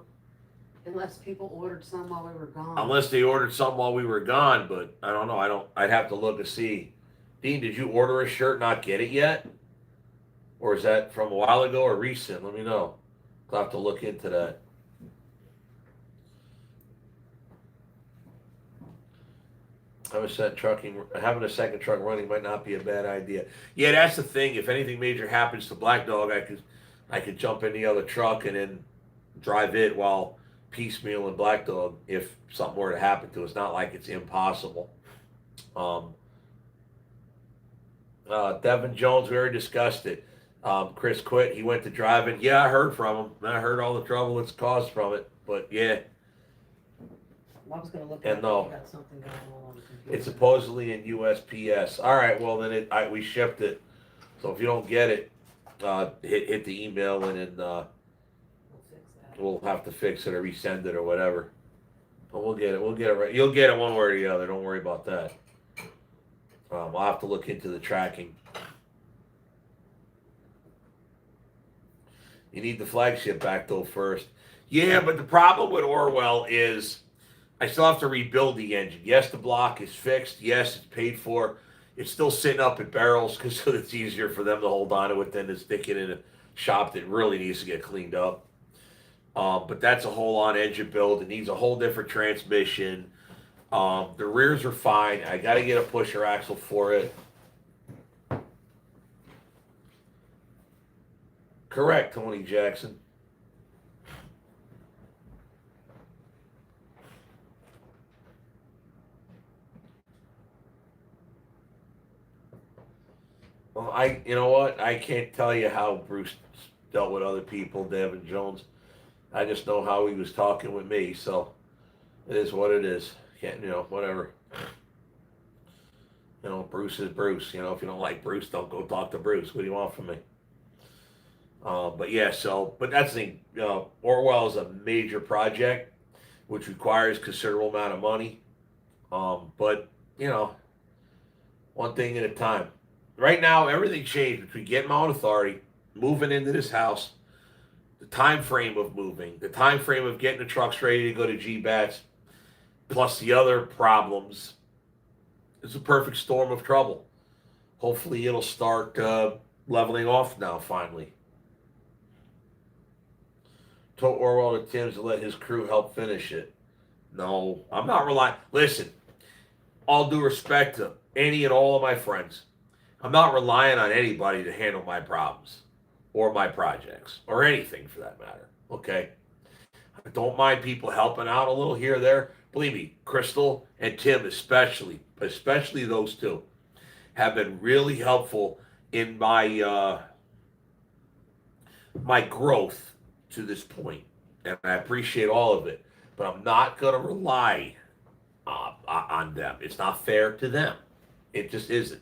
Unless people ordered some while we were gone. Unless they ordered some while we were gone, but I don't know. I'd have to look to see. Dean, did you order a shirt, not get it yet? Or is that from a while ago or recent? Let me know. I'll have to look into that. Having a second truck running might not be a bad idea. Yeah, that's the thing. If anything major happens to Black Dog, I could jump in the other truck and then drive it while piecemeal and Black Dog if something were to happen to us. Not like it's impossible. Devin Jones, we already discussed it. Chris quit. He went to driving. Yeah, I heard from him. I heard all the trouble it's caused from it. But yeah, I was gonna look And at it. no. You got something going on the computer. It's supposedly in USPS. All right, well then we shipped it. So if you don't get it, hit the email and then We'll fix that. we'll have to fix it or resend it or whatever. But we'll get it. We'll get it right. You'll get it one way or the other. Don't worry about that. I'll have to look into the tracking. You need the flagship back though first. Yeah, but the problem with Orwell is I still have to rebuild the engine. Yes, the block is fixed. Yes, it's paid for. It's still sitting up at barrels because it's easier for them to hold on to it than to stick it in a shop that really needs to get cleaned up. But that's a whole on engine build. It needs a whole different transmission. The rears are fine. I got to get a pusher axle for it. Correct, Tony Jackson. Well, you know what? I can't tell you how Bruce dealt with other people, Devin Jones. I just know how he was talking with me, so it is what it is. Can't, whatever. Bruce is Bruce. If you don't like Bruce, don't go talk to Bruce. What do you want from me? But yeah, but that's the thing. Orwell is a major project, which requires considerable amount of money. But one thing at a time. Right now, everything changed between getting my own authority, moving into this house, the time frame of moving, the time frame of getting the trucks ready to go to Gbats, plus the other problems. It's a perfect storm of trouble. Hopefully, it'll start leveling off now, finally. Told Orwell to Tim's to let his crew help finish it. No, I'm not relying. Listen, all due respect to any and all of my friends, I'm not relying on anybody to handle my problems or my projects or anything for that matter. Okay? I don't mind people helping out a little here or there. Believe me, Crystal and Tim especially those two, have been really helpful in my my growth to this point, and I appreciate all of it. But I'm not going to rely on them. It's not fair to them. It just isn't.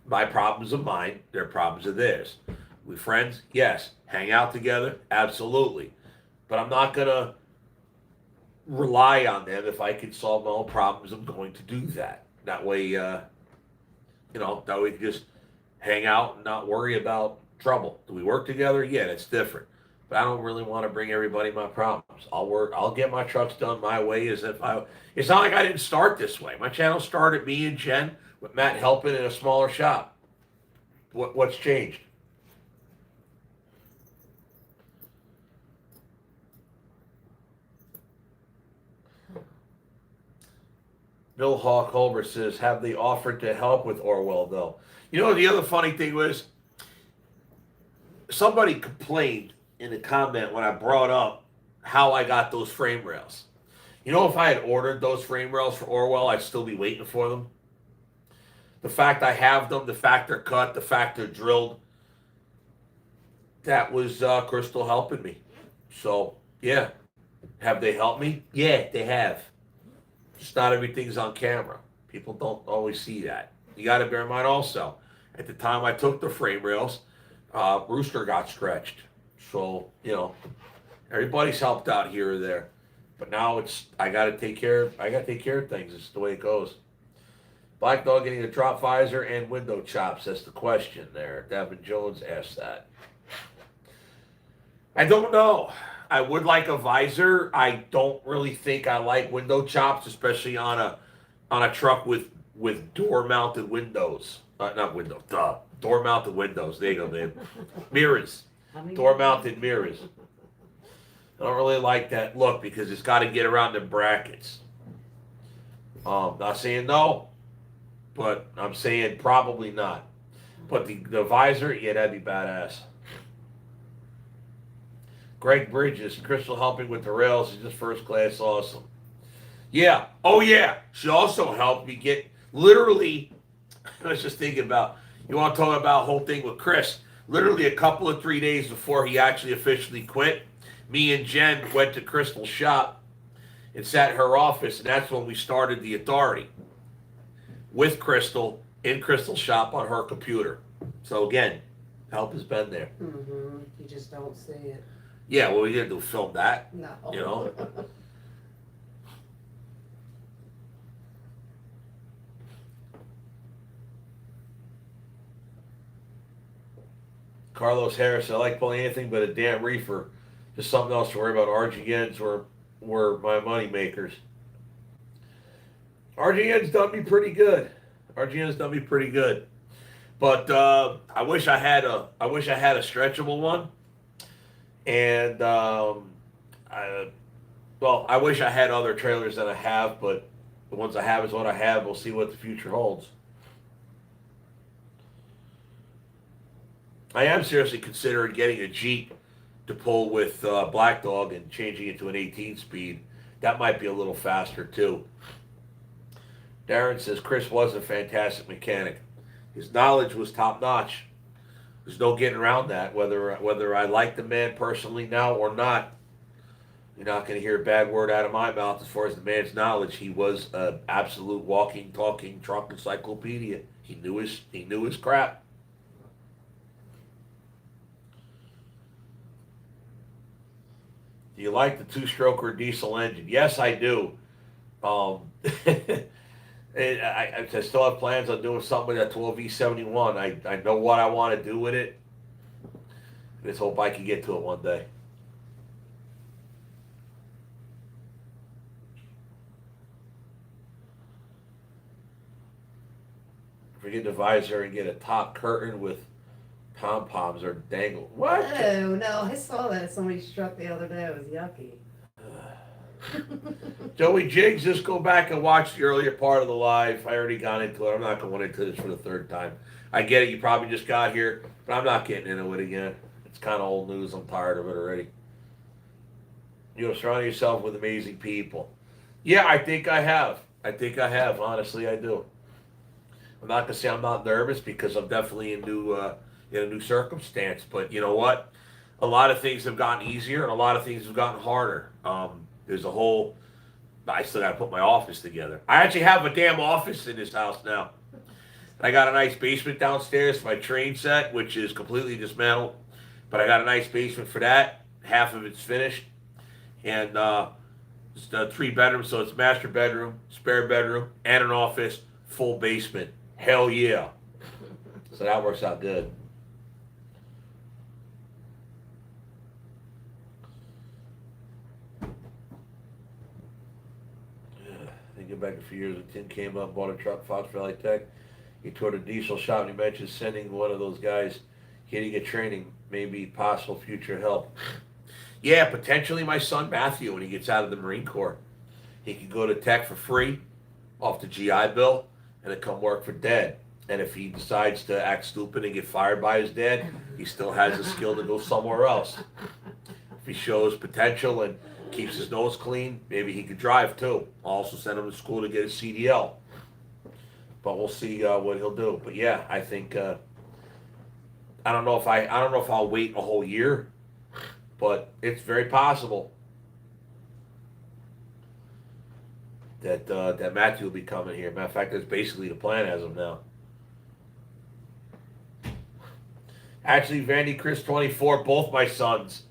My problems are mine. Their problems are theirs. We friends? Yes. Hang out together? Absolutely. But I'm not going to rely on them. If I can solve my own problems, I'm going to do that. That way, that way we can just hang out and not worry about trouble. Do we work together? Yeah, that's different. But I don't really want to bring everybody my problems. I'll get my trucks done my way it's not like I didn't start this way. My channel started me and Jen with Matt helping in a smaller shop. What's changed? Bill Hawk Holber says, have they offered to help with Orwell though? The other funny thing was somebody complained in the comment when I brought up how I got those frame rails. If I had ordered those frame rails for Orwell, I'd still be waiting for them. The fact I have them, the fact they're cut, the fact they're drilled, that was Crystal helping me. So, yeah. Have they helped me? Yeah, they have. Just not everything's on camera. People don't always see that. You got to bear in mind also, at the time I took the frame rails, Rooster got stretched. So, everybody's helped out here or there. But now I got to take care of things. It's the way it goes. Black Dog getting a drop visor and window chops. That's the question there. Devin Jones asked that. I don't know. I would like a visor. I don't really think I like window chops, especially on a truck with door-mounted windows. Door-mounted windows. There you go, babe. Mirrors. Door-mounted mirrors. I don't really like that look because it's got to get around the brackets. Not saying no, but I'm saying probably not. But the visor, yeah, that'd be badass. Greg Bridges, Crystal helping with the rails is just first class awesome. Yeah. Oh, yeah. She also helped me get, literally, I was just thinking about, you want to talk about the whole thing with Chris. Literally a couple of 3 days before he actually officially quit, me and Jen went to Crystal's shop, and sat in her office, and that's when we started the Authority with Crystal in Crystal's shop on her computer. So again, help has been there. You just don't see it. Yeah, what we gonna do? Film that? No. You know. Carlos Harris, I like pulling anything but a damn reefer. Just something else to worry about. RGNs were my money makers. RGN's done me pretty good. RGN's done me pretty good. But I wish I had a stretchable one. And I wish I had other trailers than I have, but the ones I have is what I have. We'll see what the future holds. I am seriously considering getting a Jeep to pull with Black Dog and changing it to an 18-speed. That might be a little faster too. Darren says Chris was a fantastic mechanic. His knowledge was top-notch. There's no getting around that. Whether I like the man personally now or not, you're not going to hear a bad word out of my mouth as far as the man's knowledge. He was an absolute walking, talking truck encyclopedia. He knew his crap. Do you like the two-stroker diesel engine? Yes, I do. I still have plans on doing something with that 12V71. I know what I want to do with it. I just hope I can get to it one day. Forget the visor and get a top curtain with pom-poms or dangle. What? Oh, no, I saw that somebody struck the other day. It was yucky. Joey Jiggs, just go back and watch the earlier part of the live. I already got into it. I'm not going into this for the third time. I get it. You probably just got here, but I'm not getting into it again. It's kind of old news. I'm tired of it already. You know, surround yourself with amazing people. Yeah, I think I have. Honestly, I do. I'm not going to say I'm not nervous because I'm definitely in a new circumstance. But you know what? A lot of things have gotten easier and a lot of things have gotten harder. There's a whole... I still got to put my office together. I actually have a damn office in this house now. I got a nice basement downstairs for my train set, which is completely dismantled. But I got a nice basement for that. Half of it's finished. And it's a 3-bedroom, so it's master bedroom, spare bedroom, and an office, full basement. Hell yeah. So that works out good. Get back a few years when Tim came up, bought a truck, Fox Valley Tech. He toured a diesel shop and he mentioned sending one of those guys here to get training, maybe possible future help. Yeah, potentially my son Matthew when he gets out of the Marine Corps. He could go to Tech for free off the GI Bill and then come work for Dad. And if he decides to act stupid and get fired by his dad, he still has the skill to go somewhere else. If he shows potential and keeps his nose clean, maybe he could drive too. I'll also send him to school to get his CDL. But we'll see what he'll do. But yeah, I think I don't know if I'll wait a whole year, but it's very possible that that Matthew will be coming here. Matter of fact, that's basically the plan as of now. Actually, Vandy, Chris, 24, both my sons.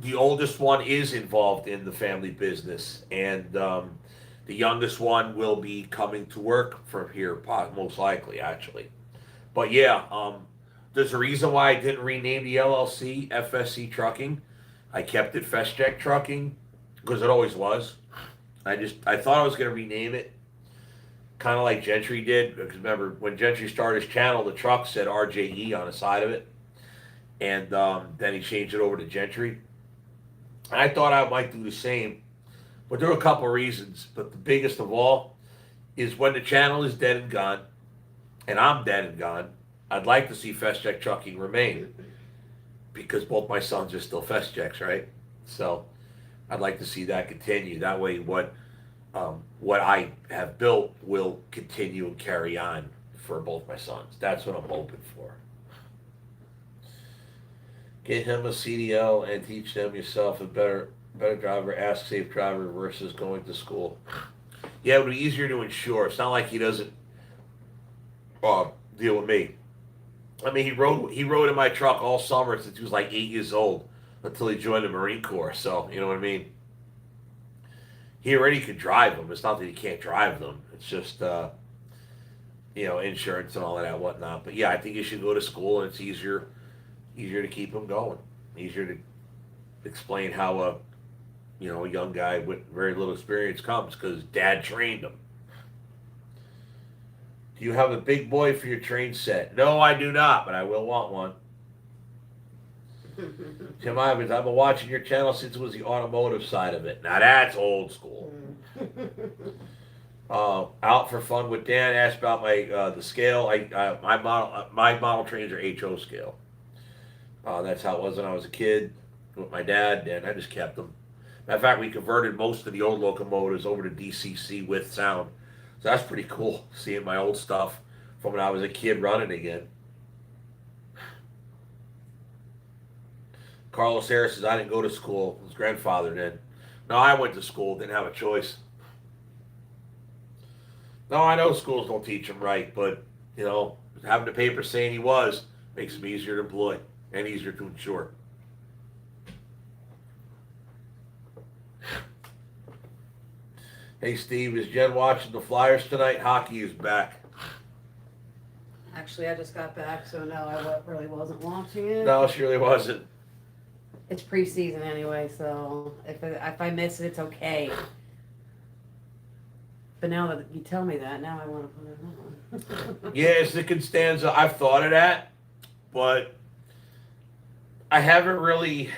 The oldest one is involved in the family business, and the youngest one will be coming to work from here, most likely, actually. But yeah, there's a reason why I didn't rename the LLC FSC Trucking. I kept it FestJack Trucking because it always was. I thought I was going to rename it, kind of like Gentry did. Because remember, when Gentry started his channel, the truck said RJE on the side of it, and then he changed it over to Gentry. I thought I might do the same, but there are a couple of reasons. But the biggest of all is when the channel is dead and gone, and I'm dead and gone, I'd like to see FestJack Trucking remain because both my sons are still FestJacks, right? So I'd like to see that continue. That way, what I have built will continue and carry on for both my sons. That's what I'm hoping for. Get him a CDL and teach them yourself a better Better driver, ask safe driver versus going to school. Yeah, it would be easier to insure. It's not like he doesn't deal with me. I mean, he rode in my truck all summer since he was like 8 years old until he joined the Marine Corps. So you know what I mean. He already could drive them. It's not that he can't drive them. It's just insurance and all of that whatnot. But yeah, I think you should go to school, and it's easier to keep him going. Easier to explain how a young guy with very little experience comes because dad trained him. Do you have a big boy for your train set? No, I do not, but I will want one. Tim Ivins, I've been watching your channel since it was the automotive side of it. Now that's old school. Out for fun with Dan. Asked about the scale. My model trains are HO scale. That's how it was when I was a kid with my dad, and I just kept them. Matter of fact, we converted most of the old locomotives over to DCC with sound. So that's pretty cool, seeing my old stuff from when I was a kid running again. Carlos Harris says, I didn't go to school. His grandfather did. No, I went to school, didn't have a choice. No, I know schools don't teach him right, but, having the paper saying he was makes him easier to employ and easier to insure. Hey, Steve, is Jen watching the Flyers tonight? Hockey is back. Actually, I just got back, so no, I really wasn't watching it. No, she really wasn't. It's preseason anyway, so if I miss it, it's okay. But now that you tell me that, now I want to put it on. Yeah, it's the Constanza. I've thought of that, but I haven't really.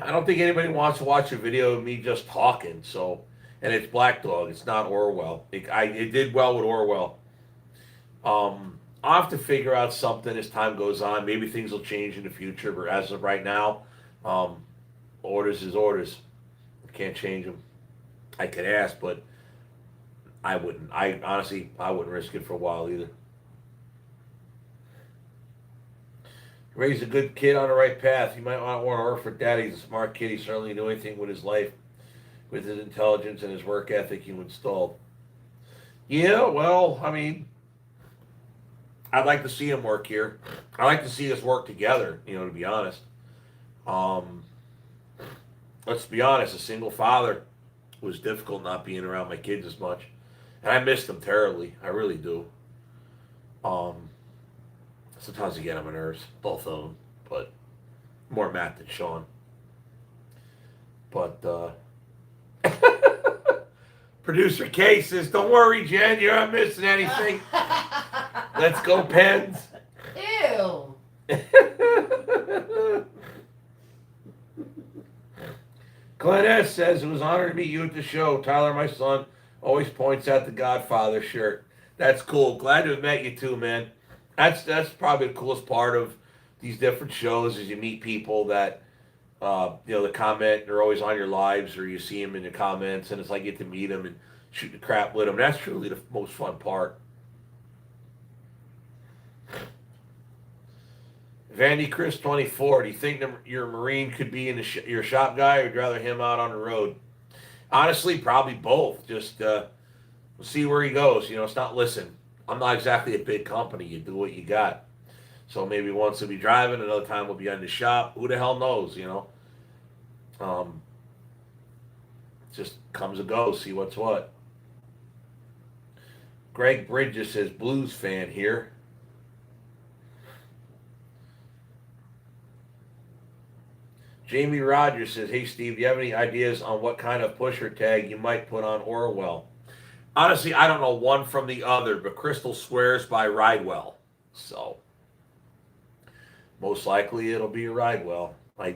I don't think anybody wants to watch a video of me just talking. So, and it's Black Dog. It's not Orwell. It did well with Orwell. I'll have to figure out something as time goes on. Maybe things will change in the future, but as of right now, orders is orders. I can't change them. I could ask, but I wouldn't. I wouldn't risk it for a while either. Raised a good kid on the right path. You might not want to work for dad. He's a smart kid. He certainly knew anything with his life, with his intelligence and his work ethic you installed. Yeah, well, I mean, I'd like to see him work here. I'd like to see us work together, to be honest. Let's be honest, a single father was difficult not being around my kids as much. And I miss them terribly. I really do. Sometimes I get on my nerves, both of them, but more Matt than Sean. But producer Kay says, "Don't worry, Jen, you're not missing anything. Let's go, Pens." Ew. Glenn S. says, "It was an honor to meet you at the show. Tyler, my son, always points out the Godfather shirt." That's cool. Glad to have met you too, man. That's probably the coolest part of these different shows is you meet people that, the comment, they're always on your lives, or you see them in the comments, and it's like you get to meet them and shoot the crap with them. That's truly the most fun part. Vandy Chris 24, do you think your Marine could be in your shop guy, or would you rather him out on the road? Honestly, probably both. Just we'll see where he goes. It's not, listen, I'm not exactly a big company. You do what you got. So maybe once he'll be driving, another time we'll be in the shop. Who the hell knows, just comes and goes, see what's what. Greg Bridges says, Blues fan here. Jamie Rogers says, hey Steve, do you have any ideas on what kind of pusher tag you might put on Orwell? Honestly, I don't know one from the other, but Crystal swears by Ridewell. So, most likely it'll be a Ridewell. I'm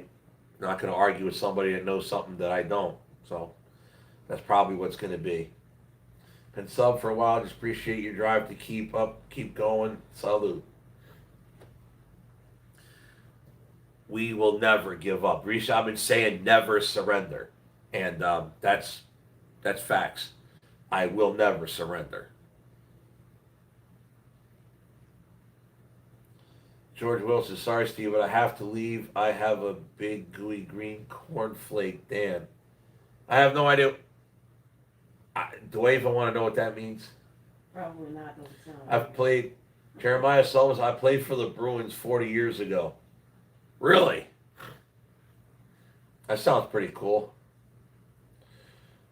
not going to argue with somebody that knows something that I don't. So, that's probably what's going to be. Been sub for a while. Just appreciate your drive to keep going. Salute. We will never give up. Risha, I've been saying never surrender. And that's facts. I will never surrender. George Wilson, sorry, Steve, but I have to leave. I have a big gooey green cornflake. Dan, I have no idea. Do I even want to know what that means? Probably not. Doesn't sound I've played Jeremiah Summers. I played for the Bruins 40 years ago. Really? That sounds pretty cool.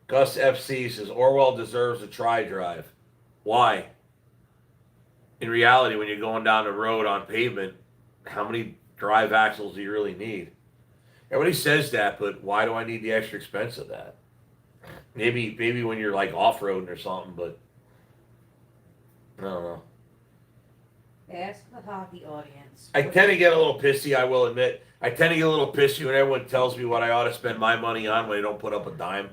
Gus FC says Orwell deserves a try drive. Why? In reality, when you're going down the road on pavement, how many drive axles do you really need? Everybody says that, but why do I need the extra expense of that? Maybe when you're like off-roading or something, but I don't know. Ask the hockey audience. I tend to get a little pissy, I will admit. I tend to get a little pissy when everyone tells me what I ought to spend my money on when they don't put up a dime.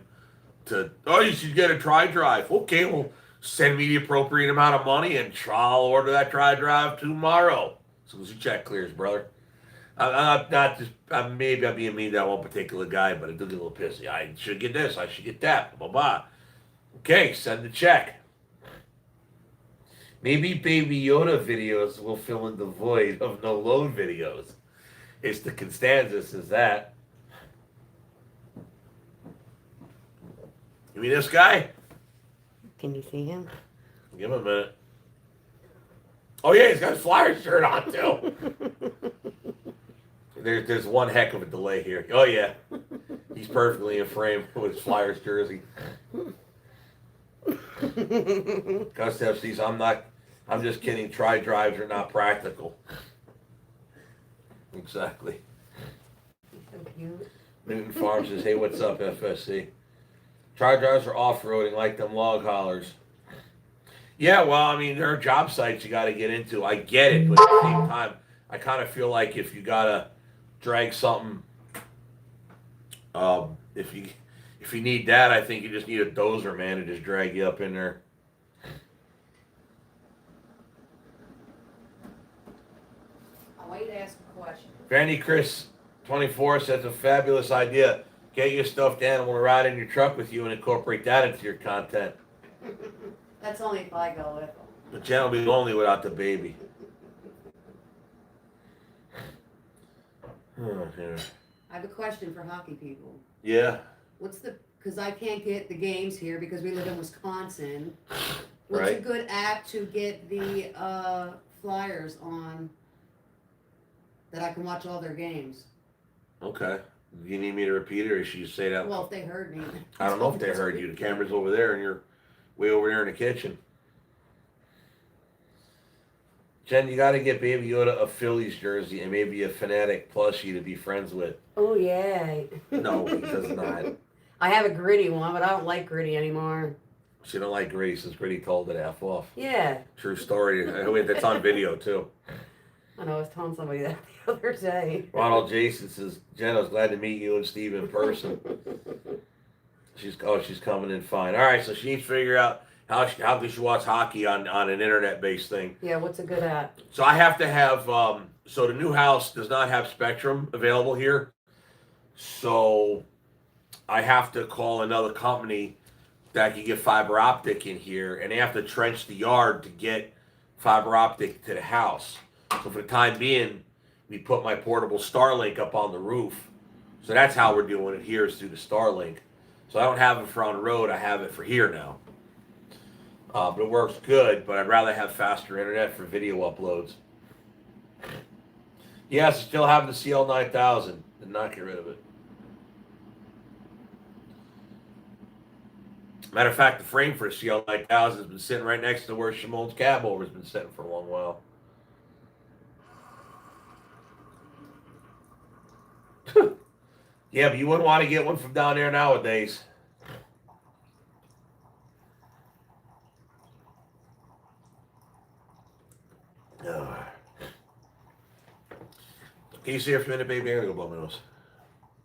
You should get a try drive. Okay, well, send me the appropriate amount of money and I'll order that try drive tomorrow. As soon as your check clears, brother. Maybe I'm being mean to that one particular guy, but I do get a little pissy. I should get this, I should get that, blah, blah. Okay, send the check. Maybe Baby Yoda videos will fill in the void of no load videos. It's the Constanza says that. You mean this guy? Can you see him? Give him a minute. Oh yeah, he's got his Flyers shirt on too. There's one heck of a delay here. Oh yeah, he's perfectly in frame with his Flyers jersey. Gus FC's, I'm just kidding. Try drives are not practical. Exactly. He's so cute. Newton Farm says, hey, what's up, FSC? Try drives are off-roading like them log haulers. Yeah, well, I mean, there are job sites you got to get into. I get it, but at the same time, I kind of feel like if you got to drag something, if you need that, I think you just need a dozer, man, to just drag you up in there. I'll wait to ask a question. Vandy Chris 24 says a fabulous idea. Get your stuffed animal to ride in your truck with you and incorporate that into your content. That's only if I go with them. The channel will be lonely without the baby. Oh, dear. I have a question for hockey people. Yeah. Because I can't get the games here because we live in Wisconsin. What's Right. a good app to get the Flyers on that I can watch all their games? Okay. You need me to repeat it, or should you say that? Well, if they heard me. I don't know if they heard you. The camera's over there, and you're way over there in the kitchen. Jen, you got to get Baby Yoda a Phillies jersey and maybe a Fanatic plushie to be friends with. Oh, yeah. No, he does not. I have a Gritty one, but I don't like Gritty anymore. She don't like Gritty since Gritty told her to F off. Yeah. True story. That's on video, too. I know, I was telling somebody that the other day. Ronald Jason says, Jen, I was glad to meet you and Steve in person. She's coming in fine. All right, so she needs to figure out how can she watch hockey on an internet-based thing. Yeah, what's a good app? So I have to have, so the new house does not have Spectrum available here. So I have to call another company that can get fiber optic in here, and they have to trench the yard to get fiber optic to the house. So for the time being, we put my portable Starlink up on the roof. So that's how we're doing it here, is through the Starlink. So I don't have it for on the road, I have it for here now. But it works good, but I'd rather have faster internet for video uploads. Yes, still have the CL9000. Did not get rid of it. Matter of fact, the frame for the CL9000 has been sitting right next to where Shimon's cab over has been sitting for a long while. Yeah, but you wouldn't want to get one from down there nowadays. Can you see her for a minute, baby? I'm gonna go blow my nose.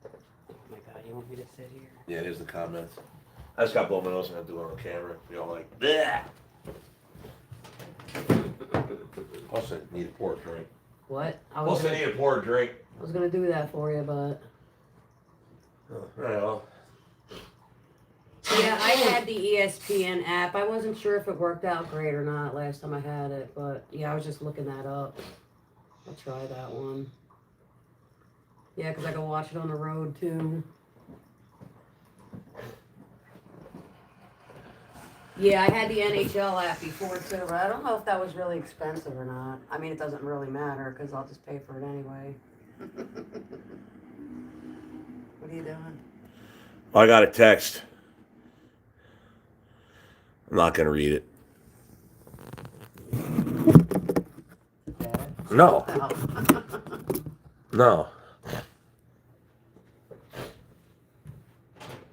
Oh my god, you want me to sit here? Yeah, it is the comments. I just got to blow my nose and I do it on camera. We all like, bleh. Plus, I need a pour drink. What? Plus, I need a pour drink. I was gonna do that for you, but Oh, well. yeah, I had the ESPN app. I wasn't sure if it worked out great or not last time I had it, but yeah, I was just looking that up. I'll try that one. Yeah, because I can watch it on the road too. Yeah, I had the NHL app before too, but I don't know if that was really expensive or not. I mean, it doesn't really matter because I'll just pay for it anyway. What are you doing? I got a text. I'm not going to read it. Dad? No. Oh. No.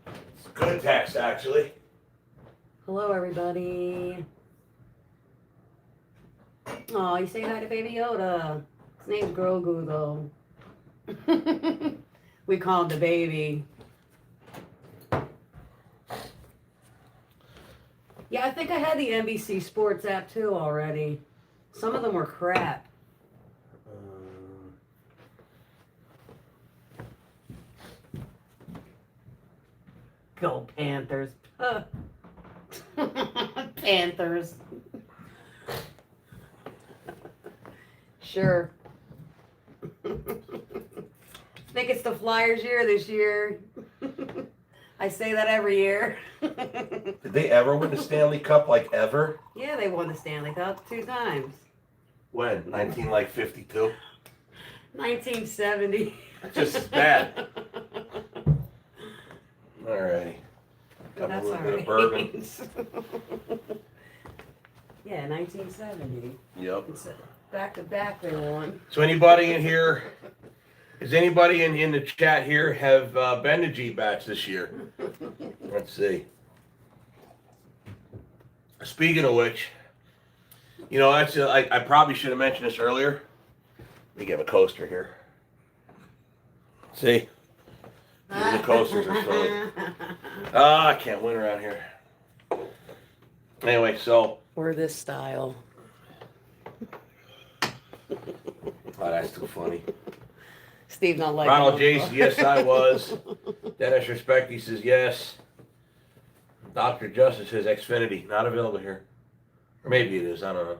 It's a good text, actually. Hello, everybody. Oh, you say hi to Baby Yoda. His name's Grogu, though. We call him the baby. Yeah, I think I had the NBC Sports app too already. Some of them were crap. Go Panthers. Panthers. Sure. Think it's the Flyers' year this year. I say that every year. Did they ever win the Stanley Cup, like, ever? Yeah, they won the Stanley Cup 2 times. When? 1952? 1970. Just as bad. Alrighty. Got a That's little all bit right. of bourbon. Yeah, 1970. Yep. It's back to back they won. So anybody in here, does anybody in the chat here have been to Gbats this year? Let's see. Speaking of which, you know, that's I probably should have mentioned this earlier. Let me get a coaster here. See? Even the coasters are fun. I can't win around here. Anyway, so. Or this style. Oh, that's too funny. Steve not like Ronald Jason, yes, I was. Dennis Respect, he says yes. Dr. Justice says Xfinity, not available here. Or maybe it is, I don't know.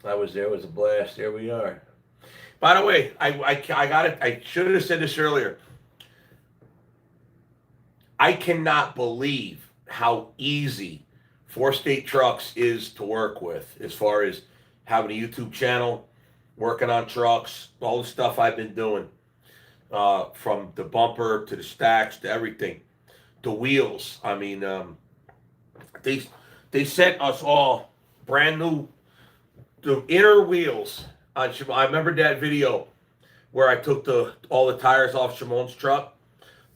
I was there, it was a blast. There we are. By the way, I got it. I should have said this earlier. I cannot believe how easy 4-State Trucks is to work with as far as having a YouTube channel, working on trucks, all the stuff I've been doing, from the bumper to the stacks to everything. The wheels, I mean, they sent us all brand new, the inner wheels. I remember that video where I took all the tires off Shimon's truck.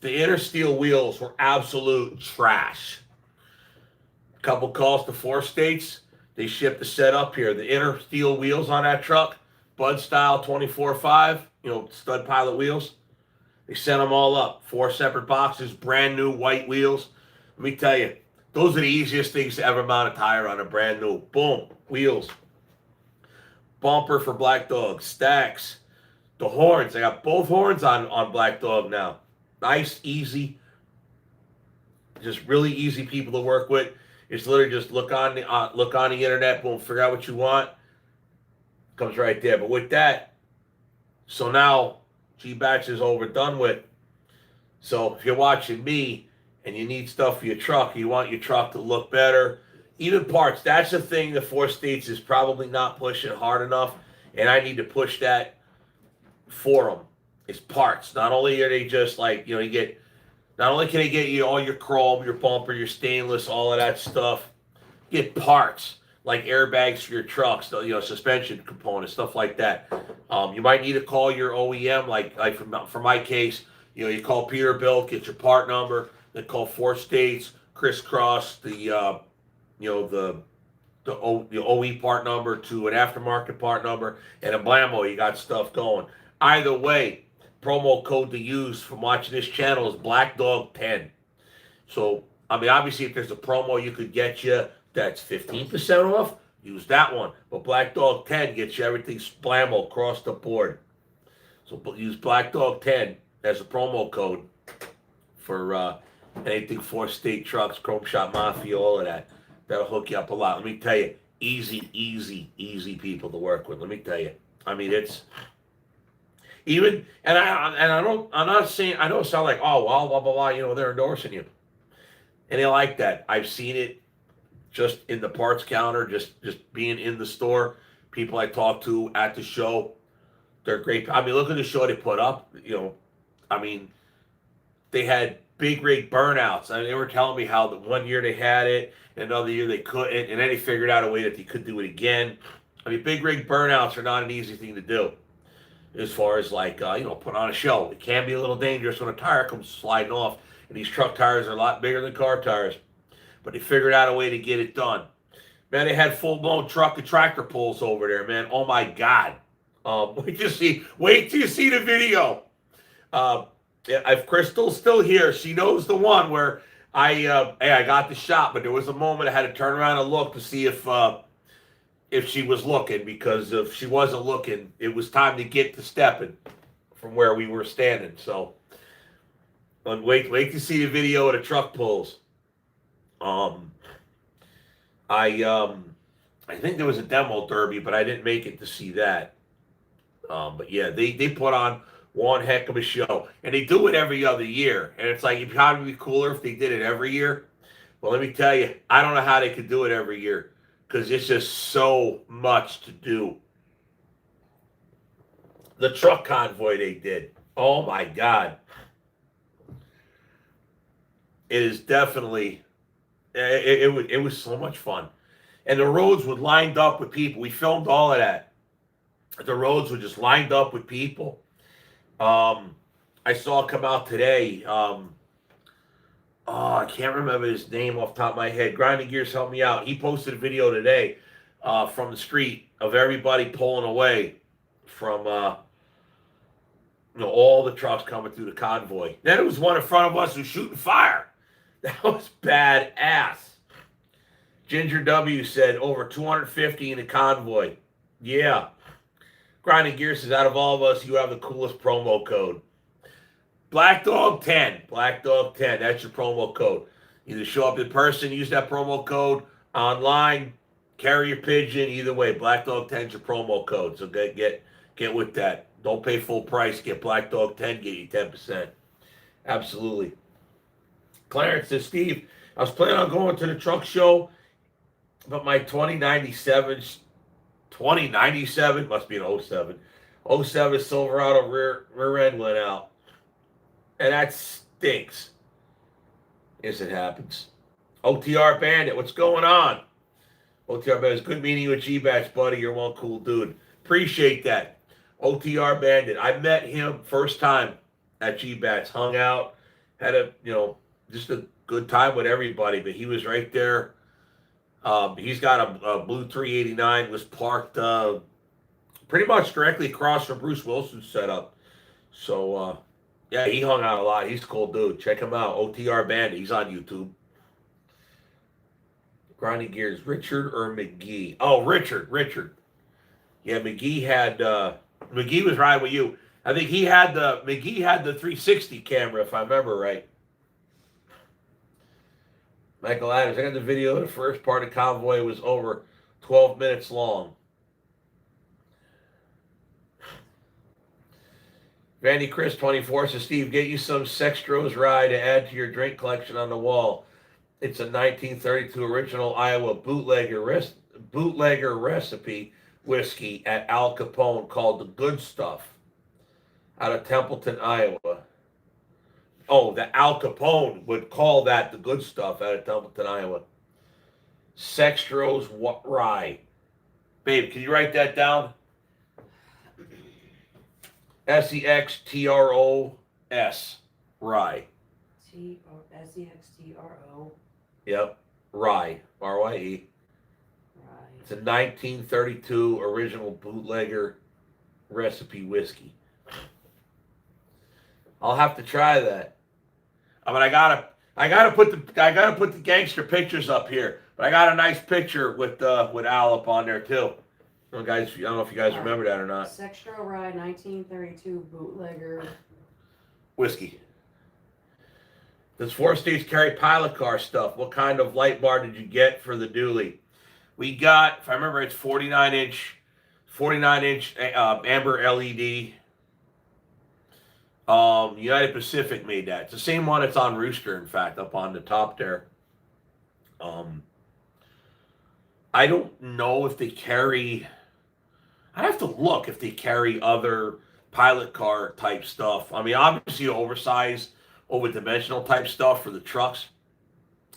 The inner steel wheels were absolute trash. A couple calls to 4-States. They shipped the set up here. The inner steel wheels on that truck, Bud style 24.5, you know, stud pilot wheels. They sent them all up. 4 separate boxes, brand new white wheels. Let me tell you, those are the easiest things to ever mount a tire on a brand new. Boom, wheels. Bumper for Black Dog, stacks. The horns, I got both horns on Black Dog now. Nice, easy, just really easy people to work with. It's literally just look on the internet, boom, figure out what you want. Comes right there. But with that, so now Gbats is overdone with. So if you're watching me and you need stuff for your truck, you want your truck to look better, even parts. That's the thing the 4-States is probably not pushing hard enough, and I need to push that for them. It's parts. Not only are they just like, you know, not only can they get you all your chrome, your bumper, your stainless, all of that stuff, get parts like airbags for your trucks, you know, suspension components, stuff like that. You might need to call your OEM, like for my case, you know, you call Peterbilt, get your part number, then call 4-States, crisscross the OE part number to an aftermarket part number, and a blammo, you got stuff going. Either way, promo code to use from watching this channel is Black Dog 10. So, I mean, obviously, if there's a promo you could get you that's 15% off, use that one. But Black Dog 10 gets you everything blammo across the board. So use Black Dog 10 as a promo code for anything 4-State Trucks, Chrome Shop Mafia, all of that. That'll hook you up a lot. Let me tell you, easy people to work with. Let me tell you. I mean, it's even, I'm not saying, I know it sounds like, oh, well, blah, blah, blah, you know, they're endorsing you. And they like that. I've seen it just in the parts counter, just being in the store. People I talk to at the show, they're great. I mean, look at the show they put up. You know, I mean, they had big rig burnouts. I mean, they were telling me how the one year they had it, and another year they couldn't, and then they figured out a way that they could do it again. I mean, big rig burnouts are not an easy thing to do. As far as like, you know, put on a show. It can be a little dangerous when a tire comes sliding off, and these truck tires are a lot bigger than car tires. But they figured out a way to get it done. Man, they had full-blown truck and tractor pulls over there, man. Oh my God! Wait till you see the video. If Crystal's still here, she knows the one where I got the shot, but there was a moment I had to turn around and look to see if she was looking, because if she wasn't looking, it was time to get to stepping from where we were standing. So, wait to see the video of the truck pulls. I think there was a demo derby, but I didn't make it to see that. But yeah, they put on one heck of a show, and they do it every other year. And it's like, it'd probably be cooler if they did it every year. But let me tell you, I don't know how they could do it every year, because it's just so much to do. The truck convoy they did, oh my God. It is definitely, it was so much fun. And the roads were lined up with people. We filmed all of that. The roads were just lined up with people. I saw it come out today. I can't remember his name off the top of my head. Grinding Gears helped me out. He posted a video today from the street of everybody pulling away from all the trucks coming through the convoy. Then it was one in front of us who was shooting fire. That was badass. Ginger W said over 250 in the convoy. Yeah. Grinding Gear says, out of all of us, you have the coolest promo code. Black Dog 10. Black Dog 10. That's your promo code. Either show up in person, use that promo code, online, carrier pigeon, either way. Black Dog 10 is your promo code. So get with that. Don't pay full price. Get Black Dog 10, get you 10%. Absolutely. Clarence says, Steve, I was planning on going to the truck show, but my 2097 must be an 07. 07 Silverado rear end went out. And that stinks. Yes, it happens. OTR Bandit, what's going on? OTR Bandit, it's good meeting you at Gbats, buddy. You're one cool dude. Appreciate that. OTR Bandit. I met him first time at Gbats. Hung out. Had just a good time with everybody. But he was right there. He's got a blue 389. Was parked pretty much directly across from Bruce Wilson's setup. So, yeah, he hung out a lot. He's a cool dude. Check him out. OTR Bandit. He's on YouTube. Grinding Gears. Richard or McGee? Oh, Richard. Yeah, McGee had... McGee was riding with you. I think McGee had the 360 camera, if I remember right. Michael Adams. I got the video. The first part of convoy was over 12 minutes long. Vandy Chris 24 says, Steve, get you some Sextros rye to add to your drink collection on the wall. It's a 1932 original Iowa bootlegger recipe whiskey at Al Capone called the Good Stuff out of Templeton, Iowa. Oh, the Al Capone would call that the Good Stuff out of Templeton, Iowa. Sextros rye. Babe, can you write that down? SEXTROS, rye. SEXTRO. Yep, rye, RYE. Right. It's a 1932 original bootlegger recipe whiskey. I'll have to try that. I mean, I gotta put the gangster pictures up here, but I got a nice picture with Al up on there too. Guys, I don't know if you guys remember that or not. Sextro Rye 1932 bootlegger Whiskey. Does 4 states carry pilot car stuff? What kind of light bar did you get for the dually? We got, if I remember, it's 49-inch 49-inch amber LED. United Pacific made that. It's the same one that's on Rooster, in fact, up on the top there. I don't know if they carry. I have to look if they carry other pilot car type stuff. I mean, obviously oversized, over-dimensional type stuff for the trucks.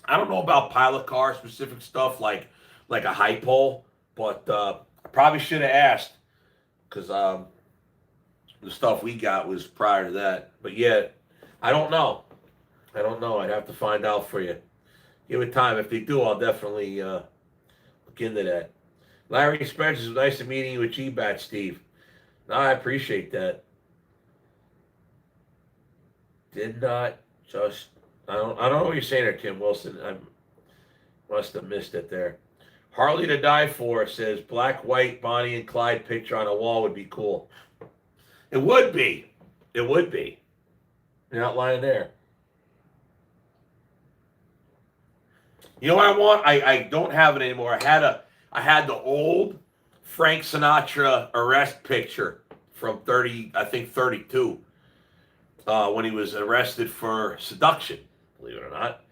I don't know about pilot car specific stuff like a high pole, but I probably should have asked because the stuff we got was prior to that. But yeah, I don't know. I'd have to find out for you. Give it time. If they do, I'll definitely look into that. Larry Spencer, it was nice to meeting you at Gbats, Steve. No, I appreciate that. Did not just. I don't know what you're saying there, Tim Wilson. I must have missed it there. Harley to Die For says black, white, Bonnie and Clyde picture on a wall would be cool. It would be. It would be. You're not lying there. You know what I want? I don't have it anymore. I had the old Frank Sinatra arrest picture from 32, when he was arrested for seduction, believe it or not.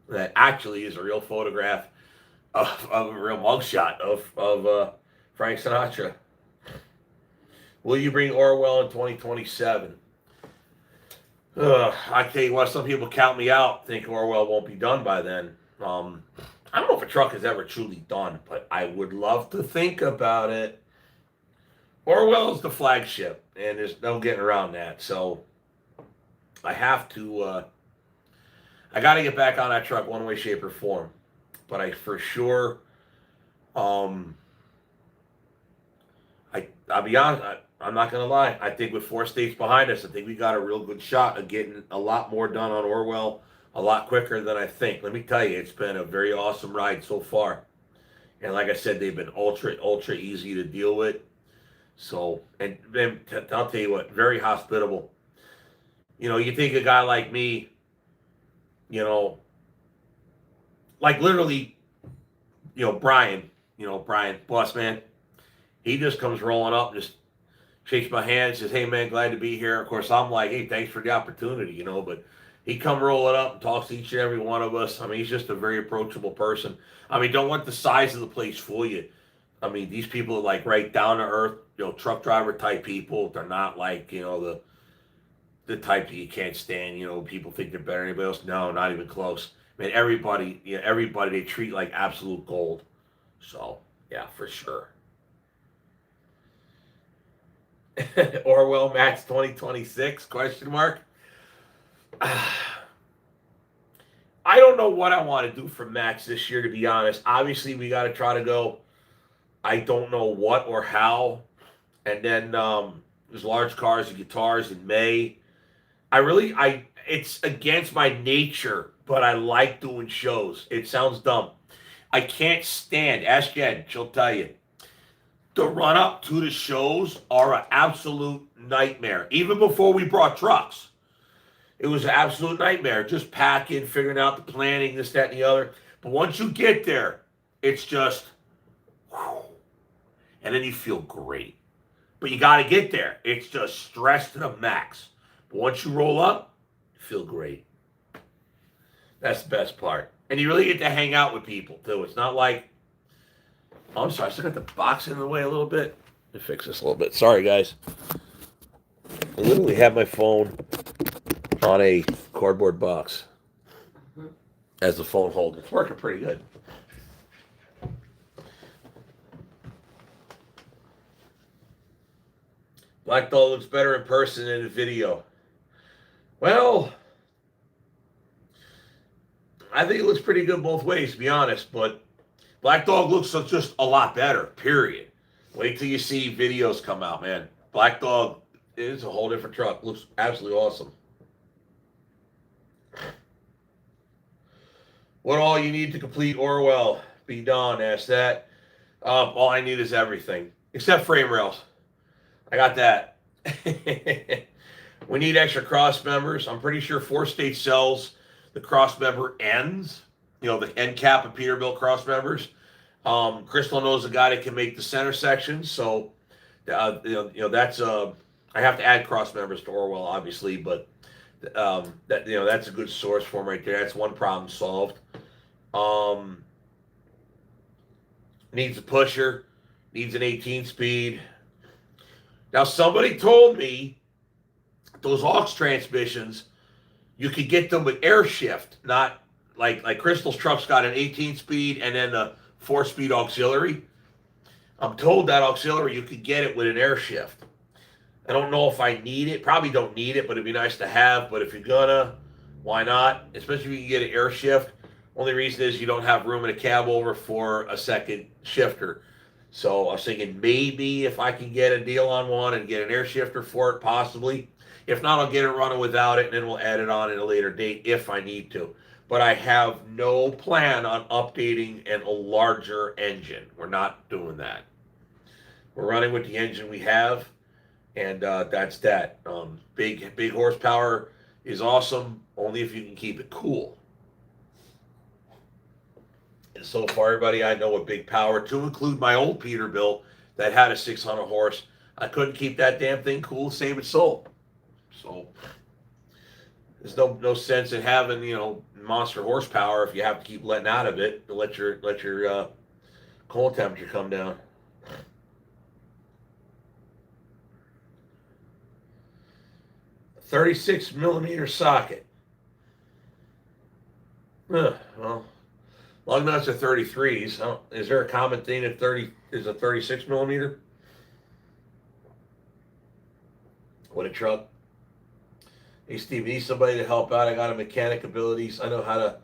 That actually is a real photograph of a real mugshot of Frank Sinatra. Will you bring Orwell in 2027? I tell you what, some people count me out, think Orwell won't be done by then. I don't know if a truck is ever truly done, but I would love to think about it. Orwell's the flagship, and there's no getting around that. So I have to, I got to get back on that truck one way, shape, or form. But I for sure, I'll be honest, I'm not going to lie. I think with 4 states behind us, I think we got a real good shot of getting a lot more done on Orwell a lot quicker than I think. Let me tell you, it's been a very awesome ride so far. And like I said, they've been ultra easy to deal with. So, and I'll tell you what, very hospitable. You know, you think a guy like me, you know, like literally, Brian, boss man, he just comes rolling up, just shakes my hand, says, hey man, glad to be here. Of course, I'm like, hey, thanks for the opportunity, but he come rolling up and talks to each and every one of us. I mean, he's just a very approachable person. I mean, don't let the size of the place fool you. I mean, these people are like right down to earth, truck driver type people. They're not like, the type that you can't stand, people think they're better than anybody else. No, not even close. I mean, everybody they treat like absolute gold. So, yeah, for sure. Orwell Max 2026, question mark. I don't know what I want to do for Max this year, to be honest. Obviously, we got to try to go, I don't know what or how. And then there's large cars and guitars in May. It's against my nature, but I like doing shows. It sounds dumb. I can't stand, ask Jen, she'll tell you. The run up to the shows are an absolute nightmare. Even before we brought trucks. It was an absolute nightmare. Just packing, figuring out the planning, this, that, and the other. But once you get there, it's just, whew, and then you feel great. But you got to get there. It's just stress to the max. But once you roll up, you feel great. That's the best part. And you really get to hang out with people, too. It's not like, oh, I'm sorry, I still got the box in the way a little bit. Let me fix this a little bit. Sorry, guys. I literally have my phone on a cardboard box as a phone holder. It's working pretty good. Black Dog looks better in person than in video. Well, I think it looks pretty good both ways, to be honest, but Black Dog looks just a lot better, period. Wait till you see videos come out, man. Black Dog is a whole different truck. Looks absolutely awesome. What all you need to complete Orwell? Be done. Ask that. All I need is everything except frame rails. I got that. We need extra cross members. I'm pretty sure 4 State sells the cross member ends. The end cap of Peterbilt cross members. Crystal knows a guy that can make the center section, so That's I have to add cross members to Orwell, obviously, but that's a good source for him right there. That's one problem solved. Um, Needs a pusher, needs an 18 speed. Now somebody told me those aux transmissions, you could get them with air shift, not like Crystal's truck's got an 18 speed and then a 4-speed auxiliary. I'm told that auxiliary you could get it with an air shift. I don't know if I need it. Probably don't need it, but it'd be nice to have. But if you're gonna, why not? Especially if you can get an air shift. Only reason is you don't have room in a cab over for a second shifter. So I was thinking maybe if I can get a deal on one and get an air shifter for it, possibly. If not, I'll get it running without it, and then we'll add it on at a later date if I need to. But I have no plan on updating a larger engine. We're not doing that. We're running with the engine we have, and that's that. Big horsepower is awesome, only if you can keep it cool. And so far, everybody I know with big power, to include my old Peterbilt that had a 600 horse, I couldn't keep that damn thing cool, save its soul. So there's no sense in having monster horsepower if you have to keep letting out of it to let your cold temperature come down. .36 millimeter socket. Well, lug nuts are 33s. Is there a common thing that 30 is a 36 millimeter? What a truck. Hey Steve, need somebody to help out. I got a mechanic abilities. I know how to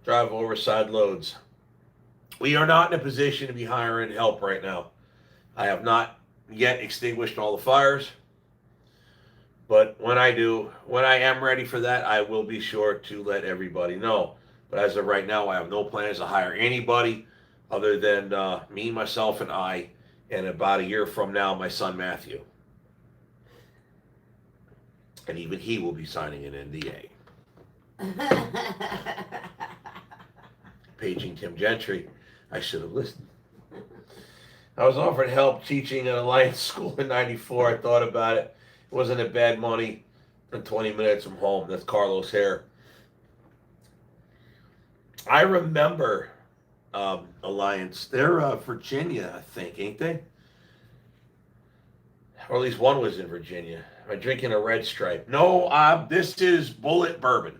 drive oversized loads. We are not in a position to be hiring help right now. I have not yet extinguished all the fires. But when I am ready for that, I will be sure to let everybody know. But as of right now, I have no plans to hire anybody other than me, myself, and I, and about a year from now, my son Matthew. And even he will be signing an NDA. Paging Tim Gentry. I should have listened. I was offered help teaching at Alliance School in '94. I thought about it. It wasn't a bad money and 20 minutes from home. That's Carlos Hare. I remember Alliance. They're Virginia, I think, ain't they? Or at least one was in Virginia. Am I drinking a Red Stripe? No, this is Bullet Bourbon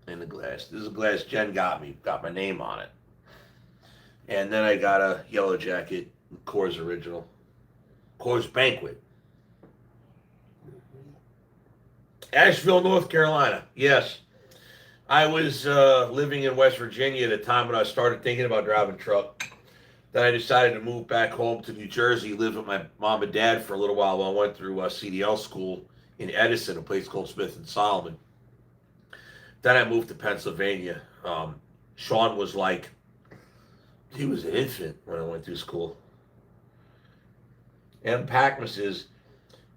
in the glass. This is a glass Jen got me. Got my name on it. And then I got a Yellow Jacket, Coors Original. Coors Banquet. Asheville, North Carolina. Yes. I was living in West Virginia at a time when I started thinking about driving truck. Then I decided to move back home to New Jersey, live with my mom and dad for a little while I went through CDL school in Edison, a place called Smith and Solomon. Then I moved to Pennsylvania. Sean was he was an infant when I went through school. M. Packman says,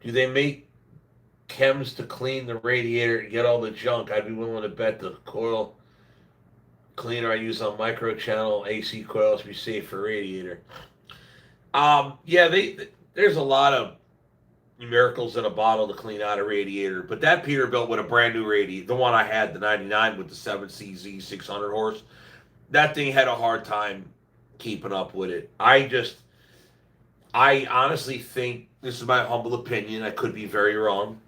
do they make chems to clean the radiator and get all the junk? I'd be willing to bet the coil cleaner I use on micro-channel AC coils be safe for radiator. Yeah, there's a lot of miracles in a bottle to clean out a radiator, but that Peterbilt with a brand new radiator, the one I had, the 99 with the 7CZ 600 horse, that thing had a hard time keeping up with it. I honestly think, this is my humble opinion, I could be very wrong,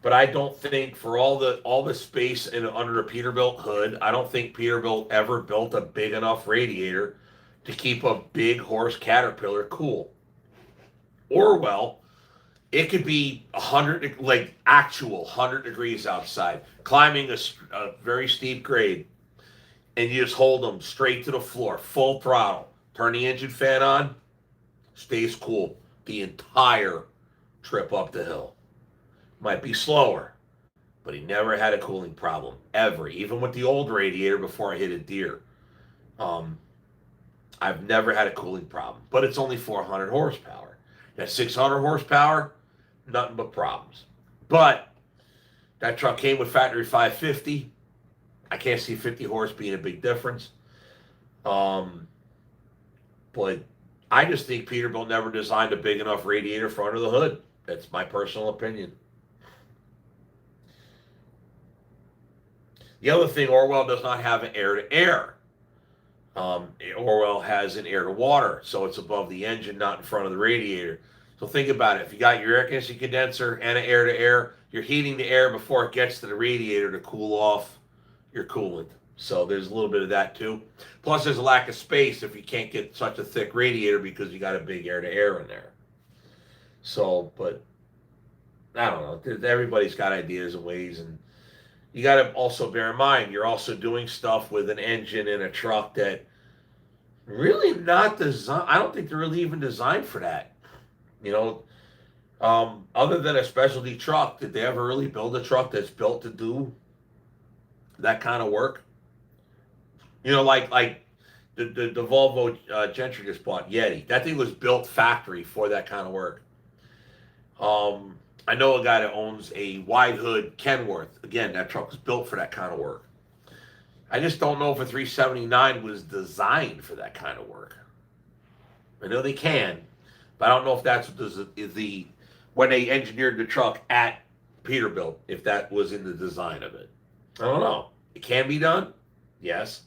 but I don't think for all the space under a Peterbilt hood, I don't think Peterbilt ever built a big enough radiator to keep a big horse Caterpillar cool. Orwell, it could be 100, actual 100 degrees outside, climbing a very steep grade, and you just hold them straight to the floor, full throttle, turn the engine fan on, stays cool the entire trip up the hill. Might be slower, but he never had a cooling problem, ever. Even with the old radiator before I hit a deer. I've never had a cooling problem, but it's only 400 horsepower. That 600 horsepower, nothing but problems. But that truck came with factory 550. I can't see 50 horse being a big difference. But I just think Peterbilt never designed a big enough radiator front of the hood. That's my personal opinion. The other thing, Orwell does not have an air-to-air. Orwell has an air-to-water, so it's above the engine, not in front of the radiator. So think about it. If you got your air conditioning condenser and an air-to-air, you're heating the air before it gets to the radiator to cool off your coolant. So there's a little bit of that too. Plus, there's a lack of space if you can't get such a thick radiator because you got a big air-to-air in there. So, but I don't know. Everybody's got ideas and ways, and you got to also bear in mind you're also doing stuff with an engine in a truck that really not designed. I don't think they're really even designed for that. You know, other than a specialty truck, did they ever really build a truck that's built to do that kind of work? You know, like the Volvo Gentry just bought Yeti. That thing was built factory for that kind of work. I know a guy that owns a wide hood Kenworth. Again, that truck was built for that kind of work. I just don't know if a 379 was designed for that kind of work. I know they can, but I don't know if that's the when they engineered the truck at Peterbilt, if that was in the design of it. I don't know. It can be done, yes.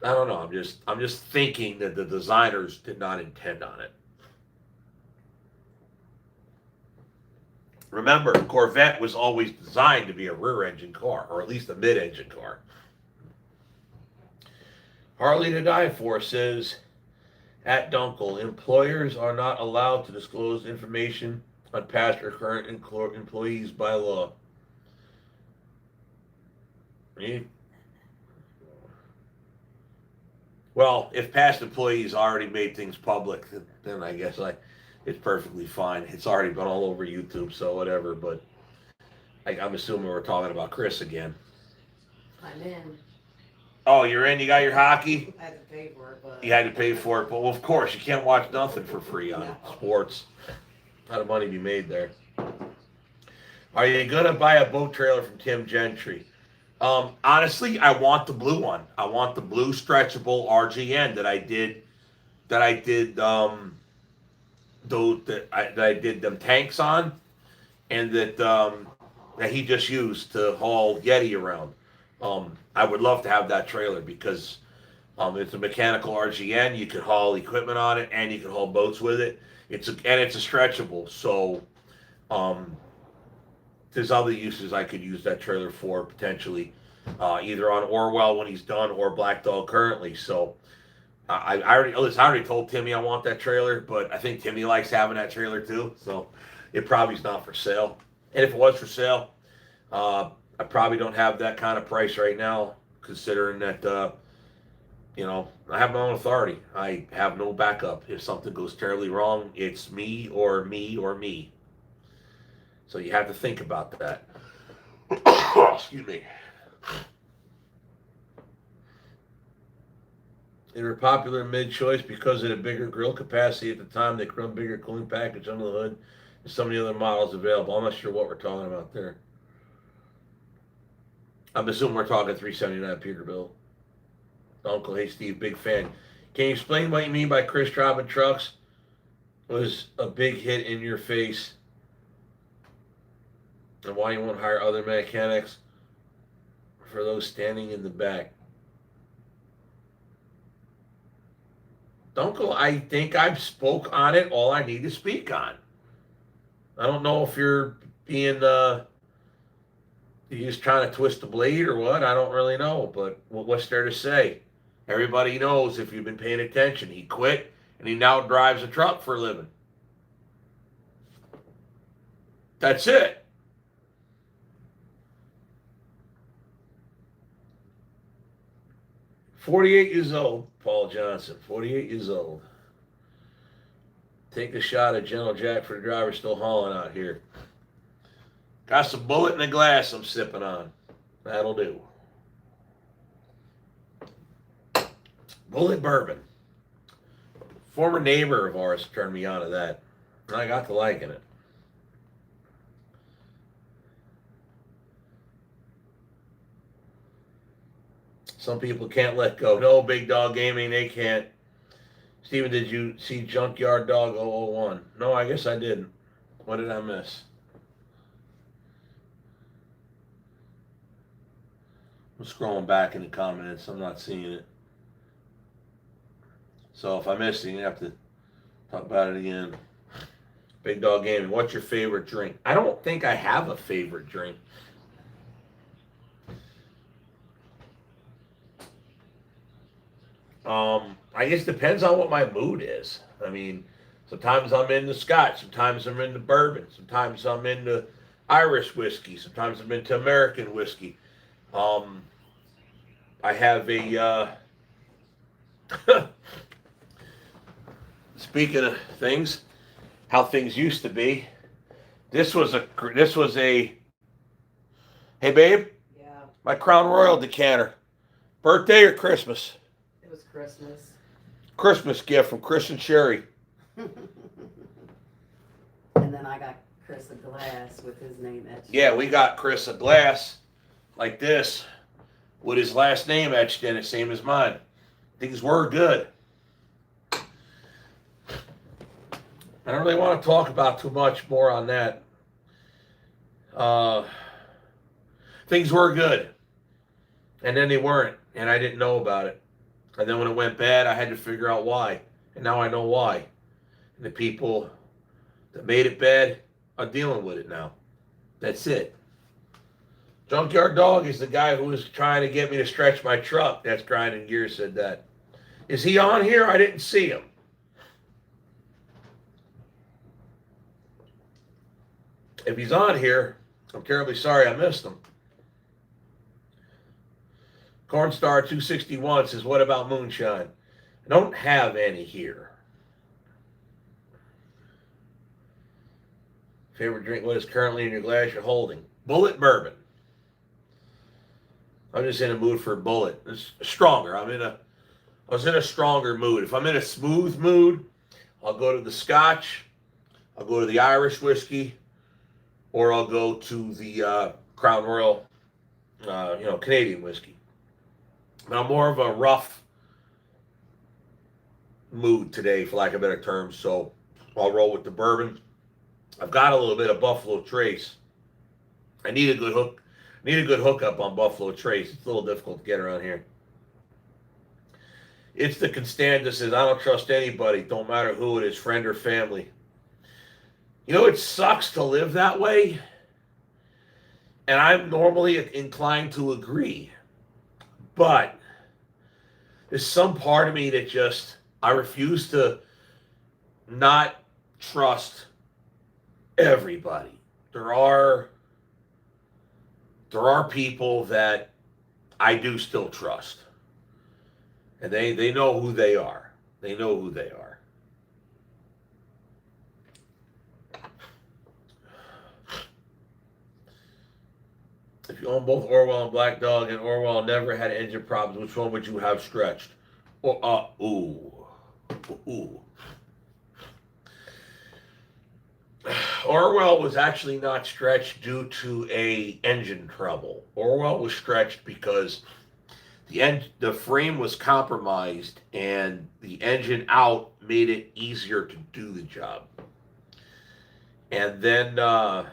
I don't know. I'm just thinking that the designers did not intend on it. Remember, Corvette was always designed to be a rear-engine car, or at least a mid-engine car. Harley to Die For says, at Dunkel, employers are not allowed to disclose information on past or current employees by law. Well, if past employees already made things public, then I guess it's perfectly fine. It's already been all over YouTube, so whatever. But I'm assuming we're talking about Chris again. I'm in. Oh, you're in? You got your hockey? I had to pay for it, but... You had to pay for it. But well, of course, you can't watch nothing for free on sports. How of money be made there? Are you going to buy a boat trailer from Tim Gentry? Honestly, I want the blue one. I want the blue stretchable RGN that I did that I did them tanks on, and that he just used to haul Yeti around. I would love to have that trailer because it's a mechanical RGN. You could haul equipment on it, and you can haul boats with it. It's a stretchable. So there's other uses I could use that trailer for potentially, either on Orwell when he's done or Black Dog currently. So I already told Timmy I want that trailer, but I think Timmy likes having that trailer too. So it probably is not for sale. And if it was for sale, I probably don't have that kind of price right now, considering that, I have my own authority. I have no backup. If something goes terribly wrong, it's me or me or me. So you have to think about that. Excuse me. They were popular mid-choice because of the bigger grill capacity at the time. They run bigger cooling package under the hood and some of the other models available. I'm not sure what we're talking about there. I'm assuming we're talking 379 Peterbilt. Uncle, hey Steve, big fan. Can you explain what you mean by Chris dropping trucks was a big hit in your face, and why you won't hire other mechanics for those standing in the back? Uncle, I think I've spoke on it all I need to speak on. I don't know if you're being you're just trying to twist the blade or what. I don't really know, but what's there to say? Everybody knows, if you've been paying attention, he quit and he now drives a truck for a living. That's it. "48 years old, Paul Johnson. 48 years old. Take a shot at General Jack for the driver still hauling out here. Got some bullet in the glass I'm sipping on. That'll do. Bullet bourbon. Former neighbor of ours turned me on to that. And I got to liking it. Some people can't let go. No, Big Dog Gaming, they can't. Steven, did you see Junkyard Dog 001? No, I guess I didn't. What did I miss? I'm scrolling back in the comments. I'm not seeing it. So if I missed it, you have to talk about it again. Big Dog Gaming. What's your favorite drink? I don't think I have a favorite drink. I guess it depends on what my mood is. I mean, sometimes I'm into Scotch, sometimes I'm into bourbon, sometimes I'm into Irish whiskey, sometimes I'm into American whiskey. I have a speaking of things, how things used to be. This was a hey babe, Yeah, my Crown Royal decanter. Birthday or Christmas? it was Christmas. Christmas gift from Chris and Sherry. And then I got Chris a glass with his name etched. Yeah, we got Chris a glass like this with his last name etched in it, same as mine. Things were good. I don't really want to talk about too much more on that. Things were good. And then they weren't, and I didn't know about it. And then when it went bad, I had to figure out why. And now I know why. And the people that made it bad are dealing with it now. That's it. Junkyard Dog is the guy who was trying to get me to stretch my truck. That's Grinding Gears said that. Is he on here? I didn't see him. If he's on here, I'm terribly sorry I missed him. Cornstar 261 says, what about moonshine? I don't have any here. Favorite drink, what is currently in your glass you're holding? Bullet bourbon. I'm just in a mood for a bullet. It's stronger. I was in a stronger mood. If I'm in a smooth mood, I'll go to the Scotch, I'll go to the Irish whiskey, or I'll go to the Crown Royal, Canadian whiskey. But I'm more of a rough mood today, for lack of a better term, so I'll roll with the bourbon. I've got a little bit of Buffalo Trace. I need a good hookup on Buffalo Trace. It's a little difficult to get around here. It's the Constanda says, I don't trust anybody, don't matter who it is, friend or family. You know, it sucks to live that way, and I'm normally inclined to agree. But there's some part of me that I refuse to not trust everybody. There are people that I do still trust. And they know who they are. They know who they are. If you own both Orwell and Black Dog, and Orwell never had engine problems, which one would you have stretched? Ooh. Orwell was actually not stretched due to a engine trouble. Orwell was stretched because the frame was compromised and the engine out made it easier to do the job. And then I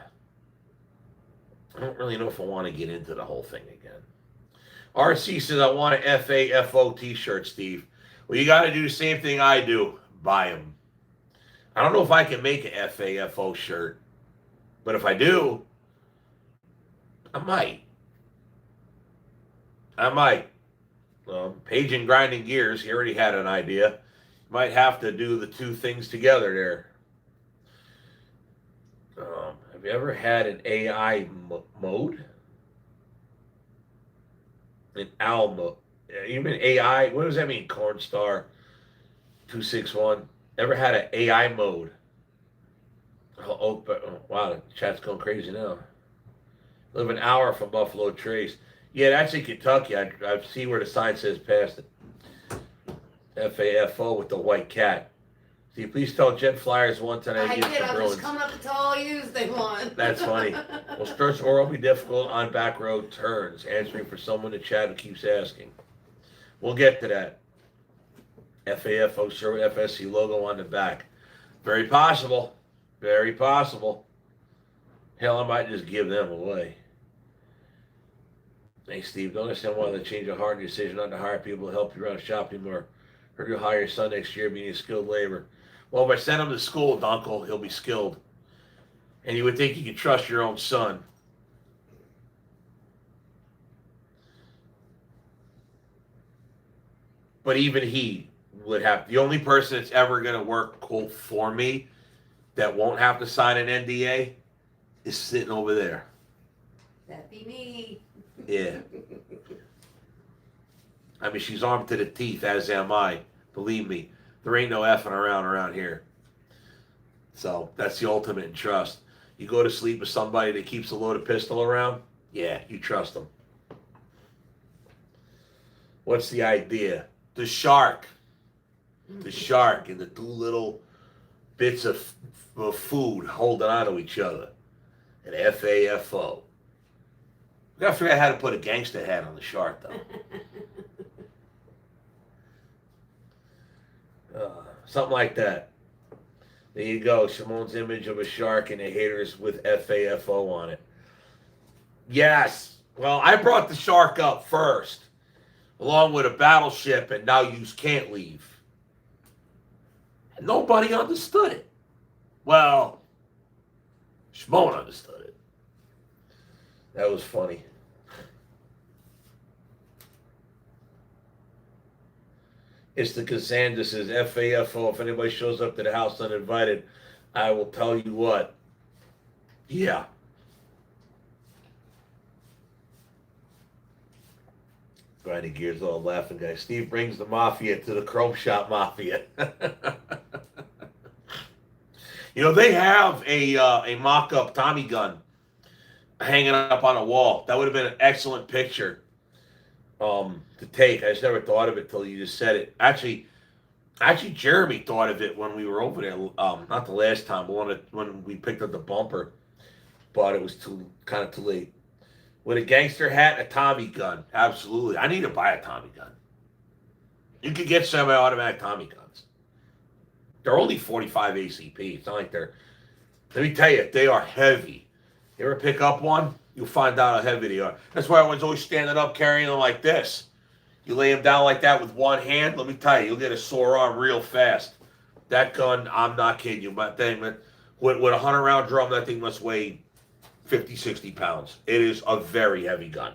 don't really know if I want to get into the whole thing again. RC says, I want a FAFO t-shirt, Steve. Well, you got to do the same thing I do. Buy them. I don't know if I can make a FAFO shirt, but if I do, I might. Page and Grinding Gears, he already had an idea. Might have to do the two things together there. Have you ever had an AI mode? An owl mode? You mean AI? What does that mean? Cornstar 261. Ever had an AI mode? Wow, the chat's going crazy now. Live an hour from Buffalo Trace. Yeah, that's in Kentucky. I see where the sign says past it. FAFO with the white cat. See, please tell Jet Flyers one time I did. the I'm Bruins. just coming up to tell all yous they won. That's funny. Well, stretch or will be difficult on back road turns. Answering for someone in the chat who keeps asking. We'll get to that. FAFO shirt with FSC logo on the back. Very possible. Very possible. Hell, I might just give them away. Hey, Steve, don't understand why they change a hard decision not to hire people to help you around shopping more. Or to hire your son next year being skilled labor. Well, if I send him to school, Dunkel, he'll be skilled. And you would think you could trust your own son. But even he would have, the only person that's ever going to work, quote, for me that won't have to sign an NDA is sitting over there. That'd be me. Yeah. I mean, she's armed to the teeth, as am I. Believe me, there ain't no effing around here. So that's the ultimate in trust. You go to sleep with somebody that keeps a loaded pistol around, yeah, you trust them. What's the idea? The shark and the two little bits of food holding on to each other. And FAFO. We gotta figure out how to put a gangster hat on the shark, though. Something like that. There you go. Simone's image of a shark and the haters with FAFO on it. Yes. Well, I brought the shark up first, along with a battleship, and now you can't leave. And nobody understood it. Well, Shimon understood it. That was funny. It's the Cassandra says, FAFO, if anybody shows up to the house uninvited, I will tell you what. Yeah. Grinding gears, all laughing guys. Steve brings the mafia to the Chrome Shop Mafia. You know, they have a mock-up Tommy gun hanging up on a wall. That would have been an excellent picture to take. I just never thought of it till you just said it. Actually, Jeremy thought of it when we were over there. Not the last time, but when we picked up the bumper, but it was too late. With a gangster hat and a Tommy gun, absolutely. I need to buy a Tommy gun. You could get semi-automatic Tommy guns. They're only 45 ACP. It's not like they're. Let me tell you, they are heavy. You ever pick up one? You'll find out how heavy they are. That's why everyone's always standing up carrying them like this. You lay them down like that with one hand, let me tell you, you'll get a sore arm real fast. That gun, I'm not kidding you, but with a 100-round drum, that thing must weigh 50, 60 pounds. It is a very heavy gun.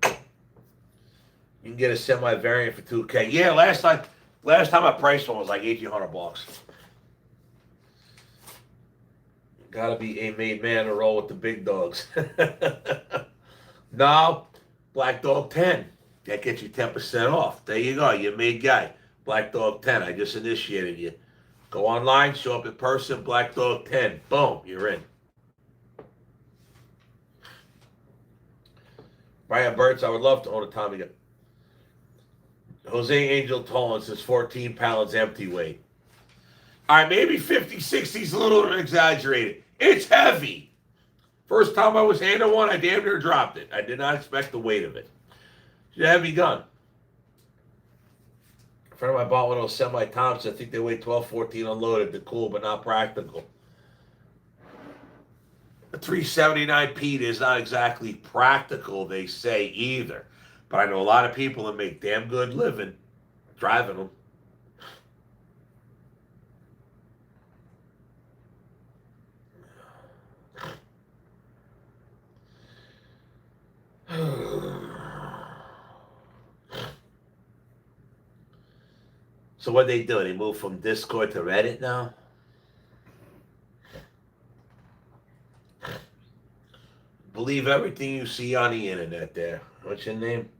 You can get a semi-variant for $2K. Yeah, last time I priced one was like $1,800. Gotta be a made man to roll with the big dogs. No, Black Dog 10. That gets you 10% off. There you go. You're a made guy. Black Dog 10. I just initiated you. Go online, show up in person, Black Dog 10. Boom, you're in. Brian Burtz, I would love to own a Tommy gun. Jose Angel Tollins is 14 pounds empty weight. All right, maybe 50, 60 is a little exaggerated. It's heavy. First time I was handed one, I damn near dropped it. I did not expect the weight of it. It's a heavy gun. A friend of mine bought one of those semi-toms. I think they weigh 12, 14 unloaded. They're cool, but not practical. The 379 Pete is not exactly practical, they say, either. But I know a lot of people that make damn good living driving them. So what they do? They move from Discord to Reddit now? Believe everything you see on the internet there. What's your name?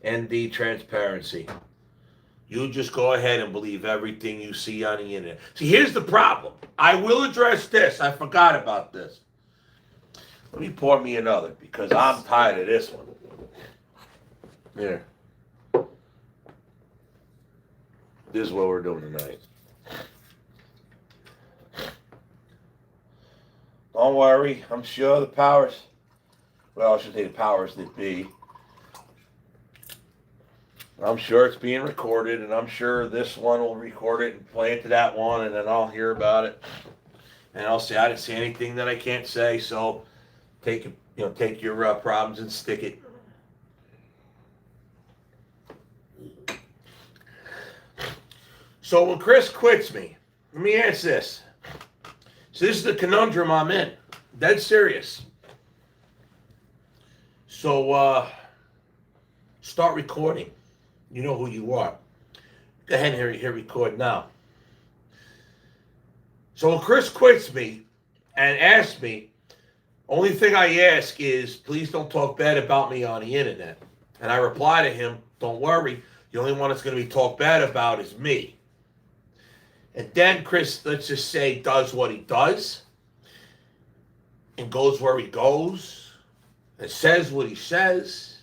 ND Transparency. You just go ahead and believe everything you see on the internet. See, here's the problem. I will address this. I forgot about this. Let me pour me another because I'm tired of this one. Here. This is what we're doing tonight. Don't worry. I'm sure the powers, well, I should say the powers that be, I'm sure it's being recorded, and I'm sure this one will record it and play it to that one, and then I'll hear about it, and I'll say I didn't say anything that I can't say. So take take your problems and stick it. So when Chris quits me, let me ask this. So this is the conundrum I'm in. Dead serious. So start recording. You know who you are. Go ahead and hit record now. So when Chris quits me and asks me, only thing I ask is, please don't talk bad about me on the internet. And I reply to him, don't worry, the only one that's going to be talked bad about is me. And then Chris, let's just say, does what he does and goes where he goes and says what he says.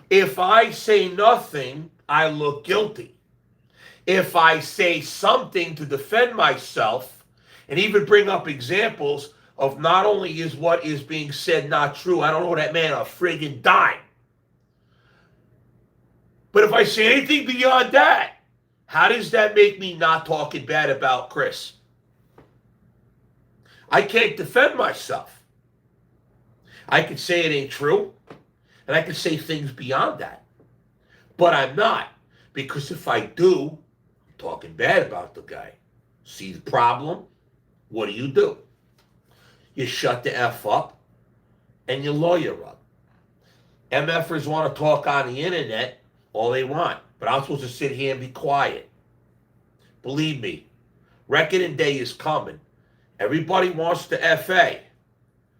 If I say nothing, I look guilty. If I say something to defend myself and even bring up examples of not only is what is being said not true, I don't owe that man a friggin' dime. But if I say anything beyond that, how does that make me not talking bad about Chris? I can't defend myself. I could say it ain't true, and I could say things beyond that. But I'm not, because if I do, I'm talking bad about the guy. See the problem? What do? You shut the F up, and you lawyer up. MFers want to talk on the internet all they want, but I'm supposed to sit here and be quiet. Believe me, reckoning day is coming. Everybody wants the FA.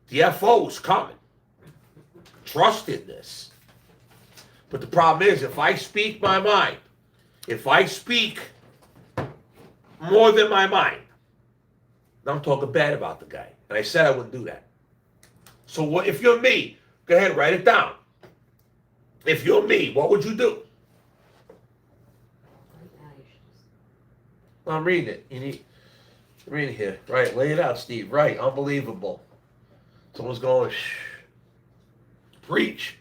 The FO is coming. Trust in this. But the problem is, if I speak my mind, if I speak more than my mind, I'm talking bad about the guy. And I said I wouldn't do that. So what, if you're me, go ahead, write it down. If you're me, what would you do? I'm reading it. You need read it here. Right, lay it out, Steve. Right, unbelievable. Someone's going, shh. Preach.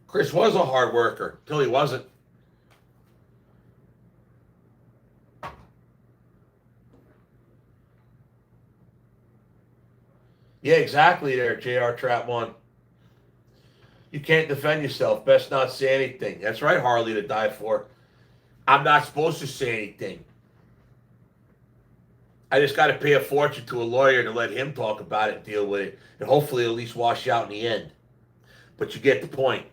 Chris was a hard worker until he wasn't. Yeah, exactly there, JR Trap 1. You can't defend yourself. Best not say anything. That's right, Harley to die for. I'm not supposed to say anything. I just got to pay a fortune to a lawyer to let him talk about it and deal with it. And hopefully it'll at least wash out in the end. But you get the point.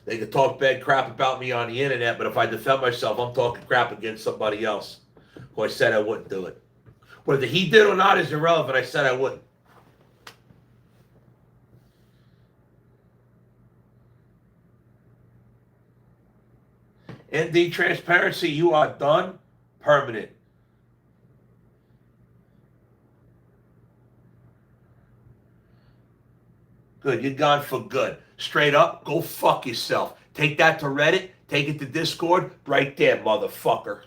They can talk bad crap about me on the internet, but if I defend myself, I'm talking crap against somebody else who I said I wouldn't do it. Whether he did or not is irrelevant. I said I wouldn't. ND transparency, you are done. Permanent. Good, you're gone for good. Straight up, go fuck yourself. Take that to Reddit, take it to Discord, right there, motherfucker.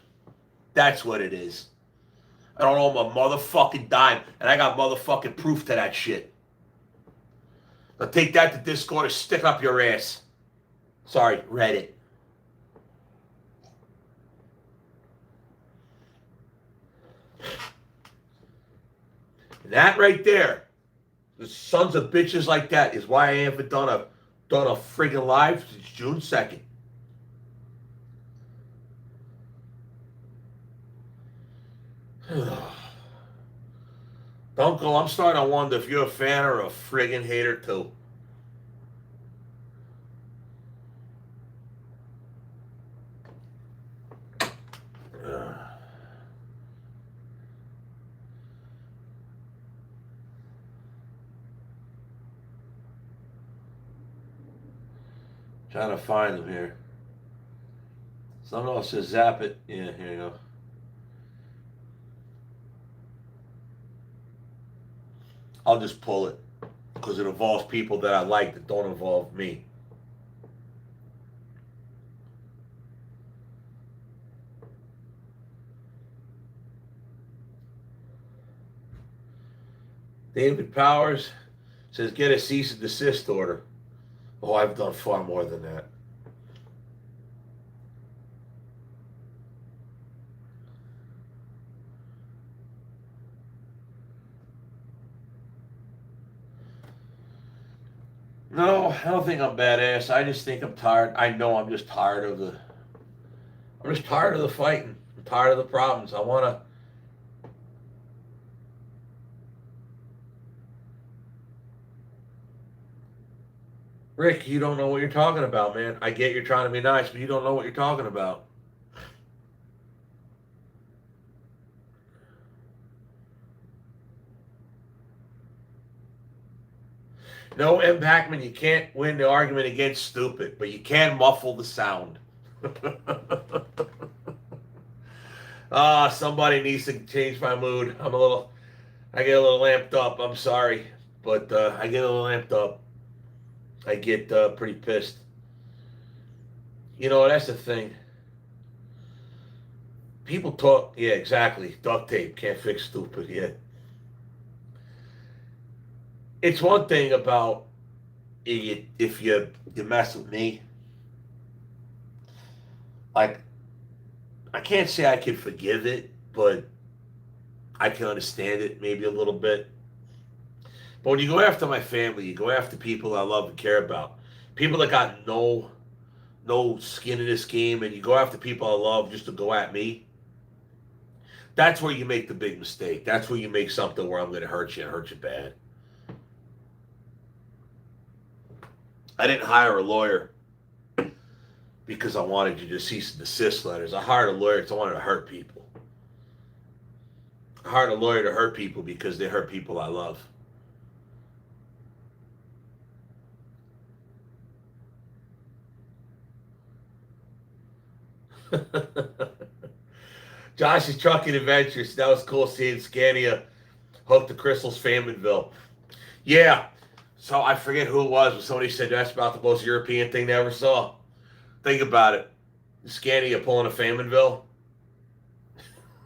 That's what it is. I don't owe him a motherfucking dime, and I got motherfucking proof to that shit. Now take that to Discord and stick up your ass. Sorry, Reddit. And that right there, the sons of bitches like that is why I haven't done a friggin' live since June 2nd. Uncle, I'm starting to wonder if you're a fan or a friggin' hater too. Trying to find them here. Someone else says zap it. Yeah, here you go. I'll just pull it because it involves people that I like that don't involve me. David Powers, Says get a cease and desist order. Oh, I've done far more than that. No, I don't think I'm badass. I just think I'm tired. I know I'm just tired of the. I'm just tired of the fighting. I'm tired of the problems. I want to. Rick, you don't know what you're talking about, man. I get you're trying to be nice, but you don't know what you're talking about. No, M. Packman, you can't win the argument against stupid, but you can muffle the sound. Somebody needs to change my mood. I get a little amped up. I'm sorry, but I get a little amped up. I get pretty pissed. You know, that's the thing. People talk, yeah, exactly. Duct tape can't fix stupid. Yeah, it's one thing about if you mess with me. Like, I can't say I can forgive it, but I can understand it maybe a little bit. But when you go after my family, you go after people I love and care about, people that got no skin in this game, and you go after people I love just to go at me. That's where you make the big mistake. That's where you make something where I'm going to hurt you and hurt you bad. I didn't hire a lawyer because I wanted you to cease and desist letters. I hired a lawyer because I wanted to hurt people. I hired a lawyer to hurt people because they hurt people I love. Josh's Trucking Adventures. That was cool seeing Scania hook the Crystals Fayetteville. Yeah. So I forget who it was, but somebody said that's about the most European thing they ever saw. Think about it. Scania pulling a Fayetteville.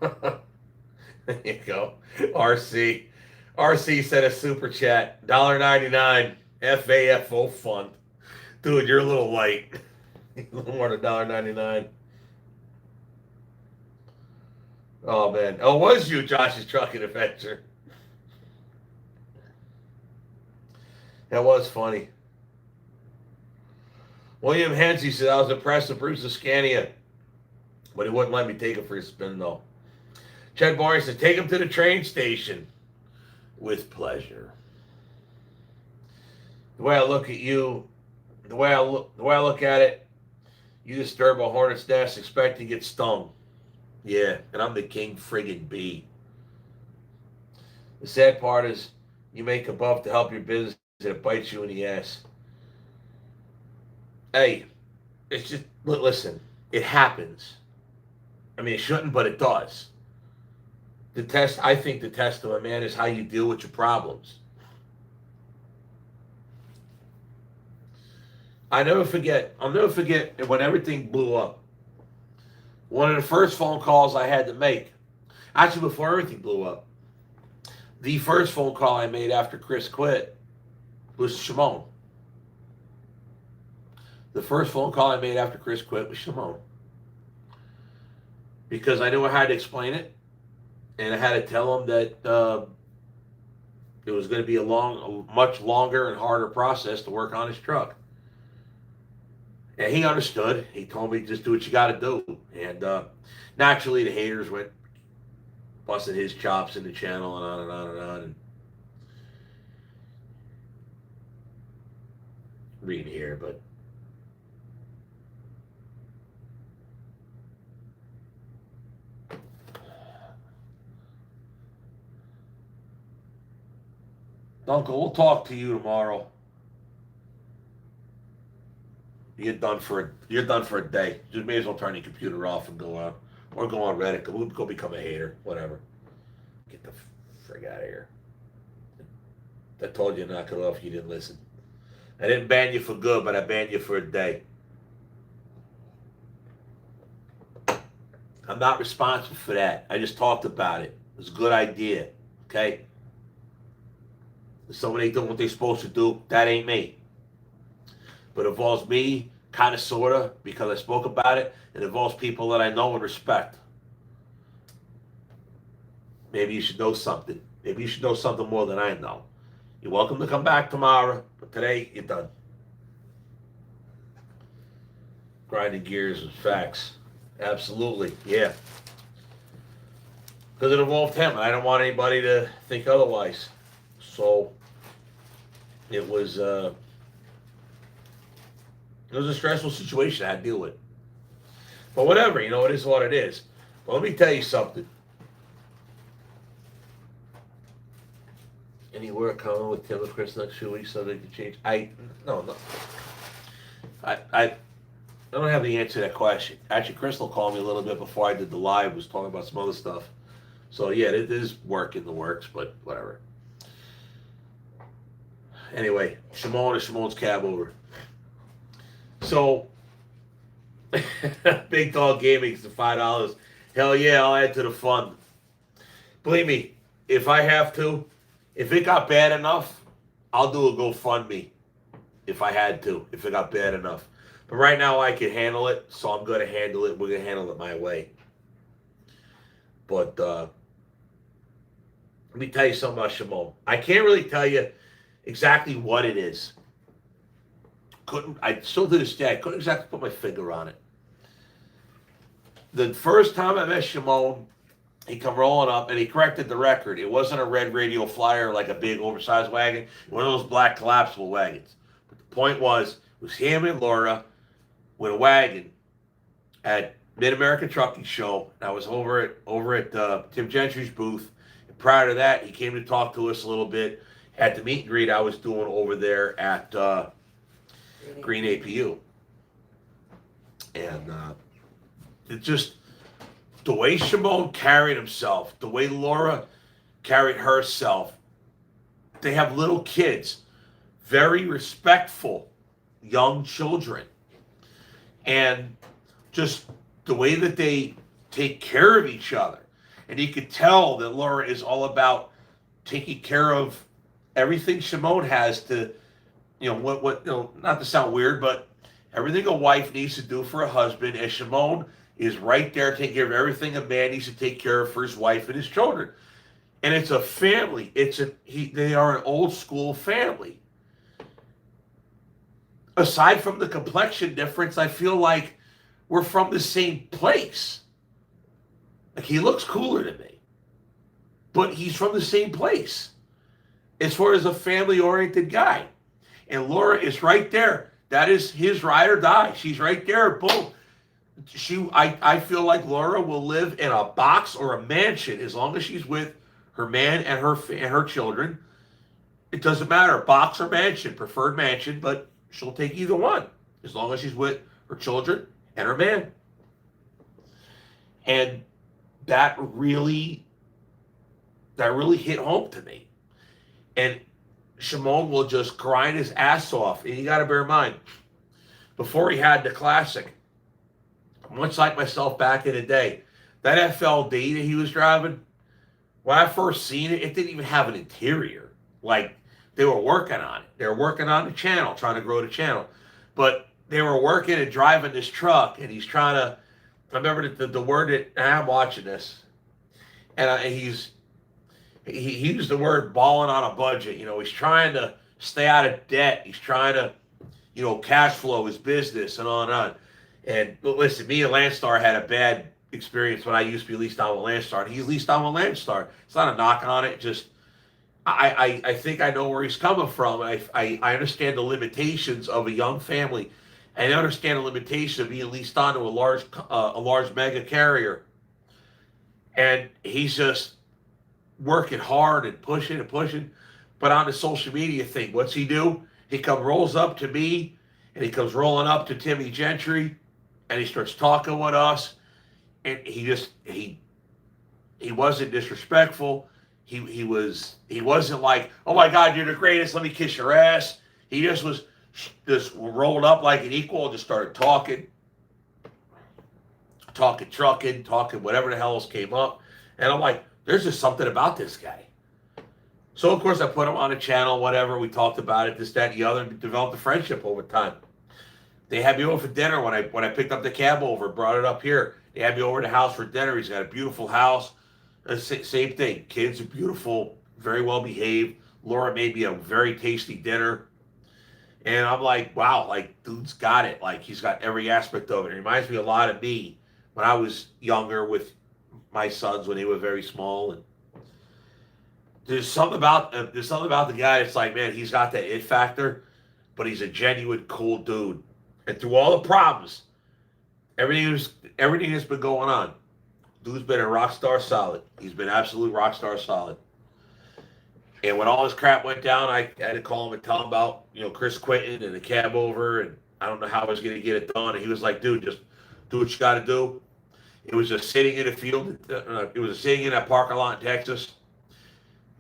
There you go. RC sent a super chat. $1.99. FAFO fund. Dude, you're a little light. A little more than $1.99. Oh, man. Oh, it was you, Josh's Trucking Adventure. That was funny. William Hensey said, I was impressed with Bruce's Scania, but he wouldn't let me take it for a spin, though. Chad Barnes said, take him to the train station. With pleasure. The way I look at you, the way I look at it, you disturb a hornet's nest, expect to get stung. Yeah, and I'm the king friggin' bee. The sad part is you make a buff to help your business and it bites you in the ass. Hey, it's just, listen, it happens. I mean, it shouldn't, but it does. I think the test of a man is how you deal with your problems. I'll never forget when everything blew up. One of the first phone calls I had to make, actually before everything blew up, the first phone call I made after Chris quit was Shimon. The first phone call I made after Chris quit was Shimon. Because I knew I had to explain it, and I had to tell him that it was going to be a much longer and harder process to work on his truck. And he understood. He told me, just do what you got to do. And naturally, the haters went busting his chops in the channel and on and on and on. And reading here, but Uncle, we'll talk to you tomorrow. You're done for a day. Just may as well turn your computer off and go out, or go on Reddit. Go become a hater. Whatever. Get the frig out of here. I told you to knock it off. You didn't listen. I didn't ban you for good, but I banned you for a day. I'm not responsible for that. I just talked about it. It was a good idea. Okay? If somebody ain't doing what they're supposed to do, that ain't me. But it involves me, kind of, sort of, because I spoke about it. It involves people that I know and respect. Maybe you should know something. Maybe you should know something more than I know. You're welcome to come back tomorrow, but today, you're done. Grinding gears and facts. Absolutely, yeah. Because it involved him, and I don't want anybody to think otherwise. So, it was a stressful situation I had to deal with. But whatever, it is what it is. But let me tell you something. Any work coming with Tim and Chris next few weeks so they can change? No. I don't have the answer to that question. Actually, Crystal called me a little bit before I did the live, was talking about some other stuff. So yeah, it is work in the works, but whatever. Anyway, Shimon's cab over. So, Big Dog Gaming's the $5. Hell yeah, I'll add to the fund. Believe me, if I have to, if it got bad enough, I'll do a GoFundMe. If I had to, if it got bad enough. But right now I can handle it, so I'm going to handle it. We're going to handle it my way. But let me tell you something about Shimon. I can't really tell you exactly what it is. I still to this day, I couldn't exactly put my finger on it. The first time I met Shimon, he come rolling up and he corrected the record. It wasn't a red radio flyer like a big oversized wagon. One of those black collapsible wagons. But the point was, it was him and Laura with a wagon at Mid-American Trucking Show. I was over at Tim Gentry's booth. And prior to that, he came to talk to us a little bit at the meet and greet I was doing over there at Green APU. And it just, the way Shimon carried himself, the way Laura carried herself, they have little kids, very respectful young children. And just the way that they take care of each other. And you could tell that Laura is all about taking care of everything Shimon has to, not to sound weird, but everything a wife needs to do for a husband, and Shimon is right there taking care of everything a man needs to take care of for his wife and his children. And it's a family. They are an old school family. Aside from the complexion difference, I feel like we're from the same place. Like, he looks cooler than me, but he's from the same place as far as a family-oriented guy. And Laura is right there. That is his ride or die. She's right there. Boom. I feel like Laura will live in a box or a mansion as long as she's with her man and her children. It doesn't matter, box or mansion, preferred mansion, but she'll take either one as long as she's with her children and her man. And that really hit home to me. And Shimon will just grind his ass off. And you got to bear in mind, before he had the Classic, much like myself back in the day, that FLD that he was driving, when I first seen it, it didn't even have an interior. Like, they were working on it. They were working on the channel, trying to grow the channel. But they were working and driving this truck, and he's trying to, I remember the word that, and I'm watching this, and he used the word balling on a budget. He's trying to stay out of debt. He's trying to, cash flow his business and on and on. And listen, me and Landstar had a bad experience when I used to be leased on with Landstar, and he's leased on with Landstar. It's not a knock on it. Just I think I know where he's coming from. I understand the limitations of a young family, and I understand the limitation of being leased on to a large mega carrier. And he's just working hard and pushing. But on the social media thing, what's he do? He rolls up to me, and he comes rolling up to Timmy Gentry, and he starts talking with us. And he wasn't disrespectful. He wasn't like, oh my God, you're the greatest, let me kiss your ass. He just rolled up like an equal and just started talking trucking, talking whatever the hell else came up. And I'm like, there's just something about this guy. So of course I put him on a channel, whatever. We talked about it, this, that, and the other, and developed a friendship over time. They had me over for dinner when I picked up the cab over, brought it up here. They had me over to the house for dinner. He's got a beautiful house. Same thing. Kids are beautiful, very well behaved. Laura made me a very tasty dinner. And I'm like, wow, like, dude's got it. Like, he's got every aspect of it. It reminds me a lot of me when I was younger with my sons when they were very small. And there's something about the guy that's like, man, he's got that it factor, but he's a genuine cool dude. And through all the problems, everything that's been going on, dude's been a rock star solid. He's been absolute rock star solid. And when all this crap went down, I had to call him and tell him about, Chris quitting and the cab over, and I don't know how I was going to get it done. And he was like, dude, just do what you got to do. It was just sitting in a field. It was sitting in that parking lot in Texas.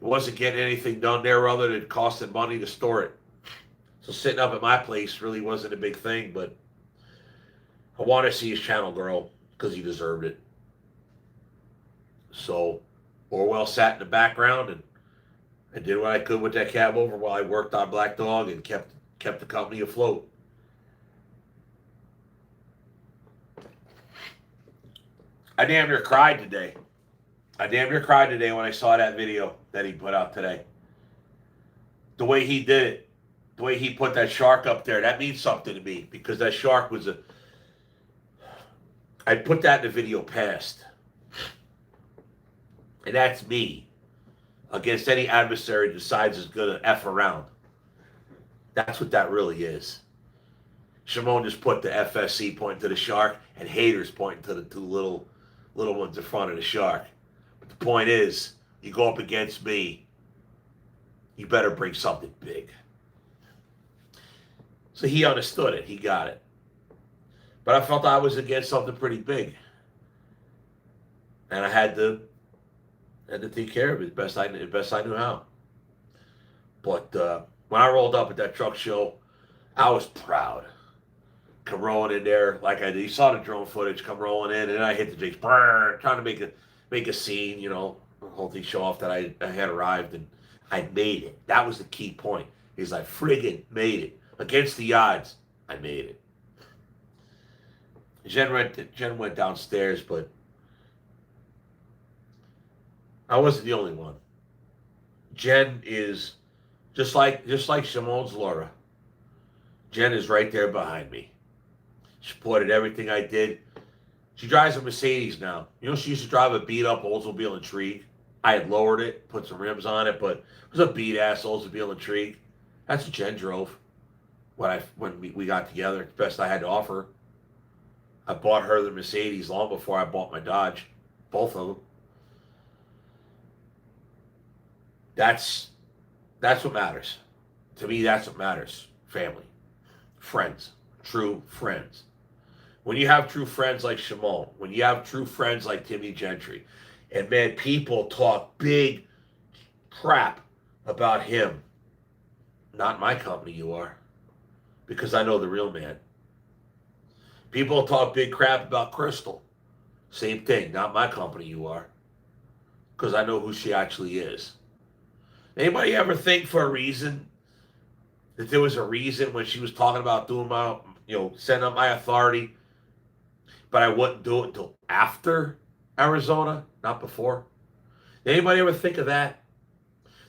It wasn't getting anything done there other than costing money to store it. So sitting up at my place really wasn't a big thing, but I want to see his channel grow because he deserved it. So Orwell sat in the background, and I did what I could with that cab over while I worked on Black Dog and kept the company afloat. I damn near cried today. When I saw that video that he put out today. The way he did it, the way he put that shark up there, that means something to me because that shark was I put that in the video past. And that's me against any adversary decides is going to F around. That's what that really is. Shimon just put the FSC pointing to the shark and haters pointing to the two little ones in front of the shark. But the point is, you go up against me, you better bring something big. So he understood it. He got it. But I felt I was against something pretty big. And I had to take care of it best I knew how. But when I rolled up at that truck show, I was proud. Come rolling in there like I did. You saw the drone footage come rolling in, and I hit the jigs, trying to make a scene, the whole thing show off that I had arrived, and I made it. That was the key point. Is I friggin' made it. Against the odds, I made it. Jen went downstairs, but I wasn't the only one. Jen is just like Shimon's Laura. Jen is right there behind me. She supported everything I did. She drives a Mercedes now. She used to drive a beat-up Oldsmobile Intrigue. I had lowered it, put some rims on it, but it was a beat-ass Oldsmobile Intrigue. That's what Jen drove when we got together. It's the best I had to offer. I bought her the Mercedes long before I bought my Dodge. Both of them. That's what matters. To me, that's what matters. Family. Friends. True friends. When you have true friends like Shimon, when you have true friends like Timmy Gentry, and man, people talk big crap about him. Not my company, you are. Because I know the real man. People talk big crap about Crystal. Same thing. Not my company, you are. Because I know who she actually is. Anybody ever think for a reason that there was a reason when she was talking about doing my, setting up my authority, but I wouldn't do it until after Arizona, not before? Anybody ever think of that?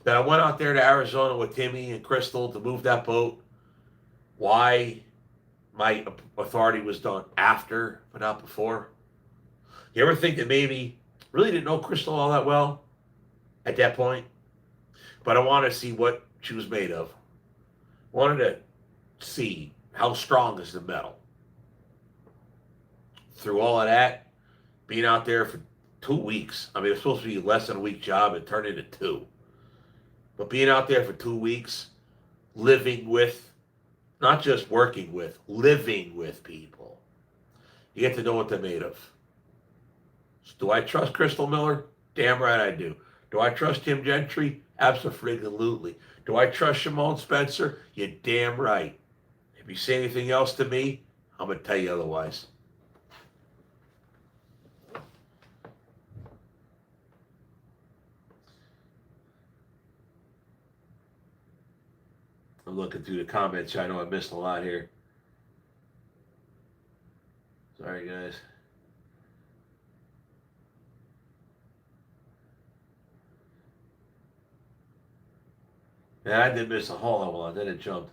That I went out there to Arizona with Timmy and Crystal to move that boat. Why my authority was done after, but not before? You ever think that maybe really didn't know Crystal all that well at that point? But I wanted to see what she was made of. Wanted to see how strong is the metal. Through all of that, being out there for 2 weeks. I mean, it was supposed to be less than a week job. It turned into 2. But being out there for 2 weeks, living with, not just working with, living with people, you get to know what they're made of. So do I trust Crystal Miller? Damn right I do. Do I trust Tim Gentry? Absolutely. Do I trust Shimon Spencer? You're damn right. If you say anything else to me, I'm going to tell you otherwise. I'm looking through the comments. I know I missed a lot here. Sorry, guys. Yeah, I did miss a whole lot. Then it jumped.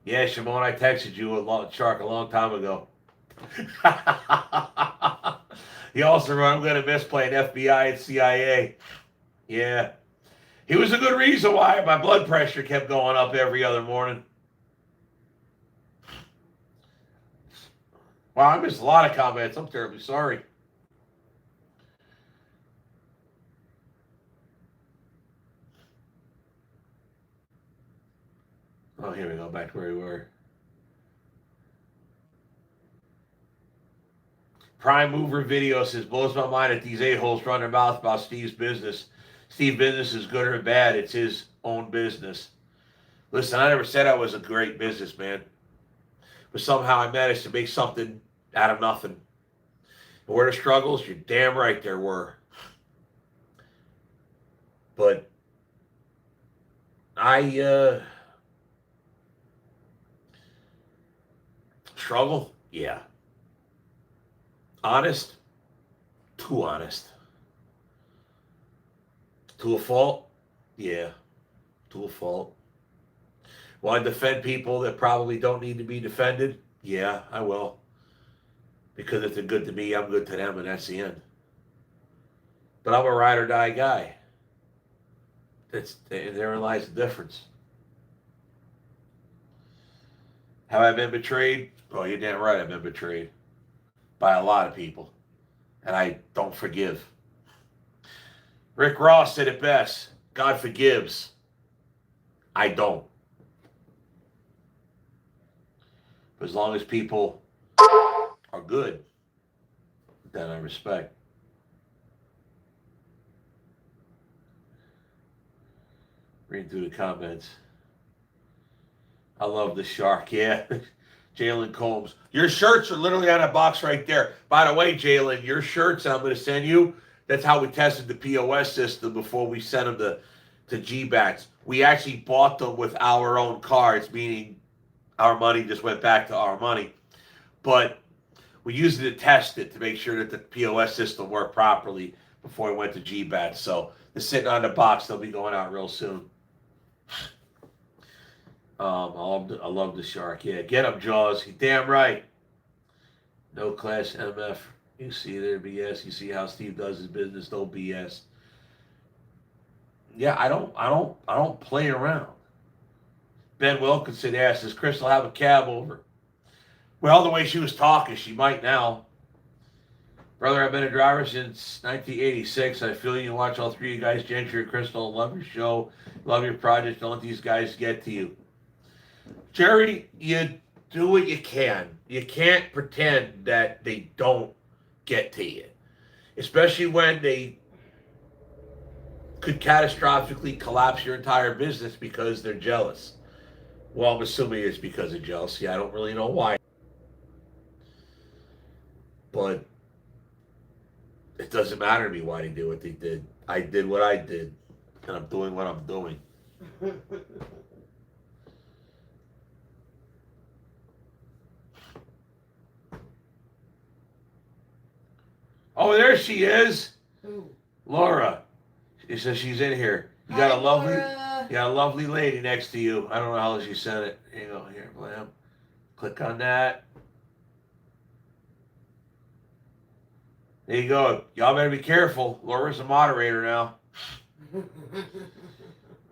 Yeah, Shimon, I texted you Shark a long time ago. He also wrote, I'm going to miss playing FBI and CIA. Yeah. He was a good reason why my blood pressure kept going up every other morning. Wow, I missed a lot of comments. I'm terribly sorry. Oh, here we go. Back to where we were. Prime Mover Video says, blows my mind that these a-holes run their mouth about Steve's business. Steve's business is good or bad. It's his own business. Listen, I never said I was a great businessman. But somehow I managed to make something out of nothing. And were there struggles? You're damn right there were. But I struggle? Yeah. Honest? Too honest. To a fault? Yeah. To a fault. Will I defend people that probably don't need to be defended? Yeah, I will. Because if they're good to me, I'm good to them, and that's the end. But I'm a ride or die guy. Therein lies the difference. Have I been betrayed? Oh, you're damn right I've been betrayed. By a lot of people. And I don't forgive. Rick Ross said it best. God forgives. I don't. But as long as people are good, then I respect. Read through the comments. I love the shark. Yeah. Jalen Combs. Your shirts are literally on a box right there. By the way, Jalen, your shirts I'm going to send you, that's how we tested the POS system before we sent them to Gbats. We actually bought them with our own cards, meaning our money just went back to our money. But we used it to test it to make sure that the POS system worked properly before we went to Gbats. So they're sitting on the box. They'll be going out real soon. I love the shark. Yeah, get him, Jaws. You're damn right. No class MF. You see there, BS. You see how Steve does his business. No BS. Yeah, I don't play around. Ben Wilkinson asked, does Crystal have a cab over? Well, the way she was talking, she might now. Brother, I've been a driver since 1986. I feel you watch all three of you guys, Gentry and Crystal. Love your show. Love your project. Don't let these guys get to you. Jerry, you do what you can. You can't pretend that they don't get to you. Especially when they could catastrophically collapse your entire business because they're jealous. Well, I'm assuming it's because of jealousy. I don't really know why. But it doesn't matter to me why they did what they did. I did what I did, and I'm doing what I'm doing. Oh, there she is. Who? Laura. She says she's in here. You got a lovely, Laura. you got a lovely lady next to you. I don't know how she said it. Here you go. Here, blam. Click on that. There you go. Y'all better be careful. Laura's a moderator now.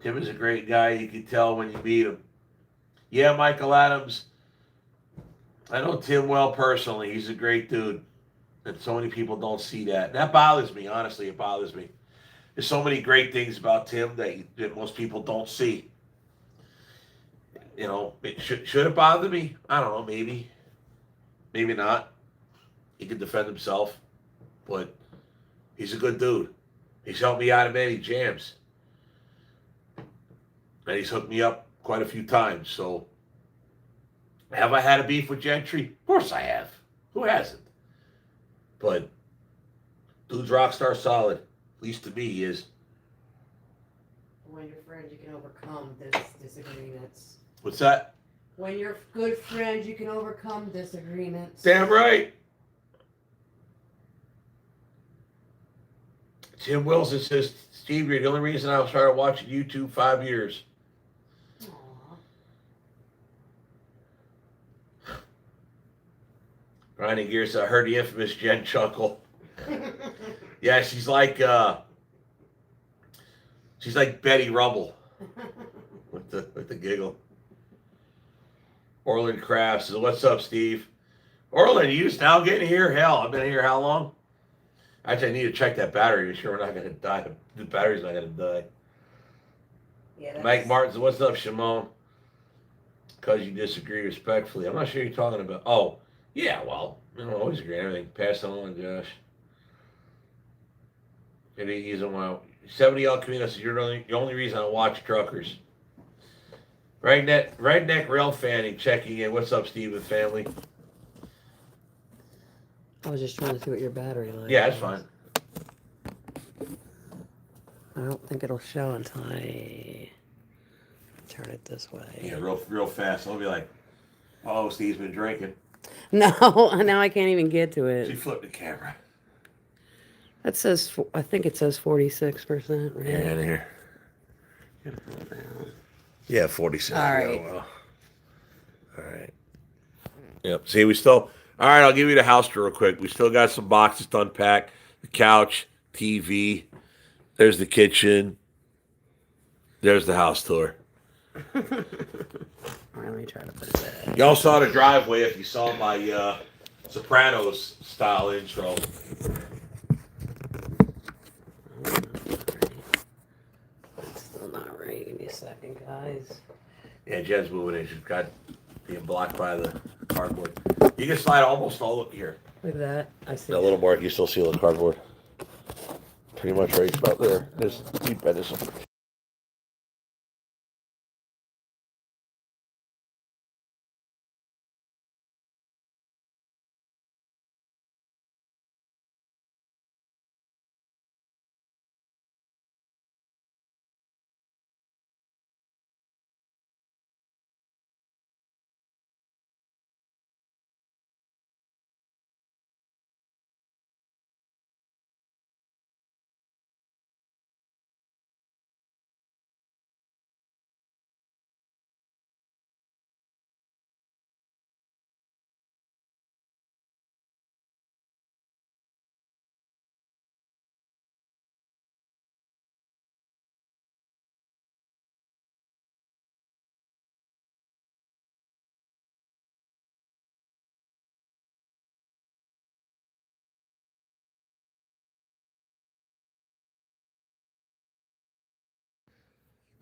Tim is a great guy. You can tell when you meet him. Yeah, Michael Adams. I know Tim well personally. He's a great dude. And so many people don't see that. And that bothers me. Honestly, it bothers me. There's so many great things about Tim that most people don't see. You know, should it bother me? I don't know. Maybe. Maybe not. He can defend himself. But he's a good dude. He's helped me out of many jams. And he's hooked me up quite a few times. So, have I had a beef with Gentry? Of course I have. Who hasn't? But dude's rock star solid. At least to me, he is. When you're friends, you can overcome disagreements. What's that? When you're good friends, you can overcome disagreements. Damn right. Tim Wilson says, Steve, you're the only reason I started watching YouTube 5 years. Aw. Grinding Gears, I heard the infamous Jen chuckle. Yeah, she's like Betty Rubble with the giggle. Orland Crafts says, what's up, Steve? Orland, you just now getting here? Hell, I've been here how long? Actually, I need to check that battery to make sure we're not going to die. The battery's not going to die. Yeah, Mike Martin says, what's up, Shimon? Because you disagree respectfully. I'm not sure you're talking about. Oh, yeah, well, I don't always agree on everything. Pass it on, Josh. Maybe he's on my 70 L Camino says, you're the only reason I watch truckers. Redneck Rail Fanning checking in. What's up, Steve and family? I was just trying to see what your battery life Yeah, that's fine. I don't think it'll show until I turn it this way. Yeah, real fast. I'll be like, oh, Steve's been drinking. No, now I can't even get to She it. flipped the camera. That says, I think it says 46%. Right? Yeah, in here. Yeah, 46. All right. Yeah, well. All right. Yep. See, we still. All right, I'll give you the house tour real quick. We still got some boxes to unpack. The couch, TV. There's the kitchen. There's the house tour. All right, let me try to put it back. Y'all saw the driveway if you saw my Sopranos style intro. It's still not right. Give me a second, guys. Yeah, Jen's moving in. She's got being blocked by the cardboard. You can slide almost all up here. Look at that. I see. A little more, you still see the cardboard. Pretty much right about there. There's deep by this one.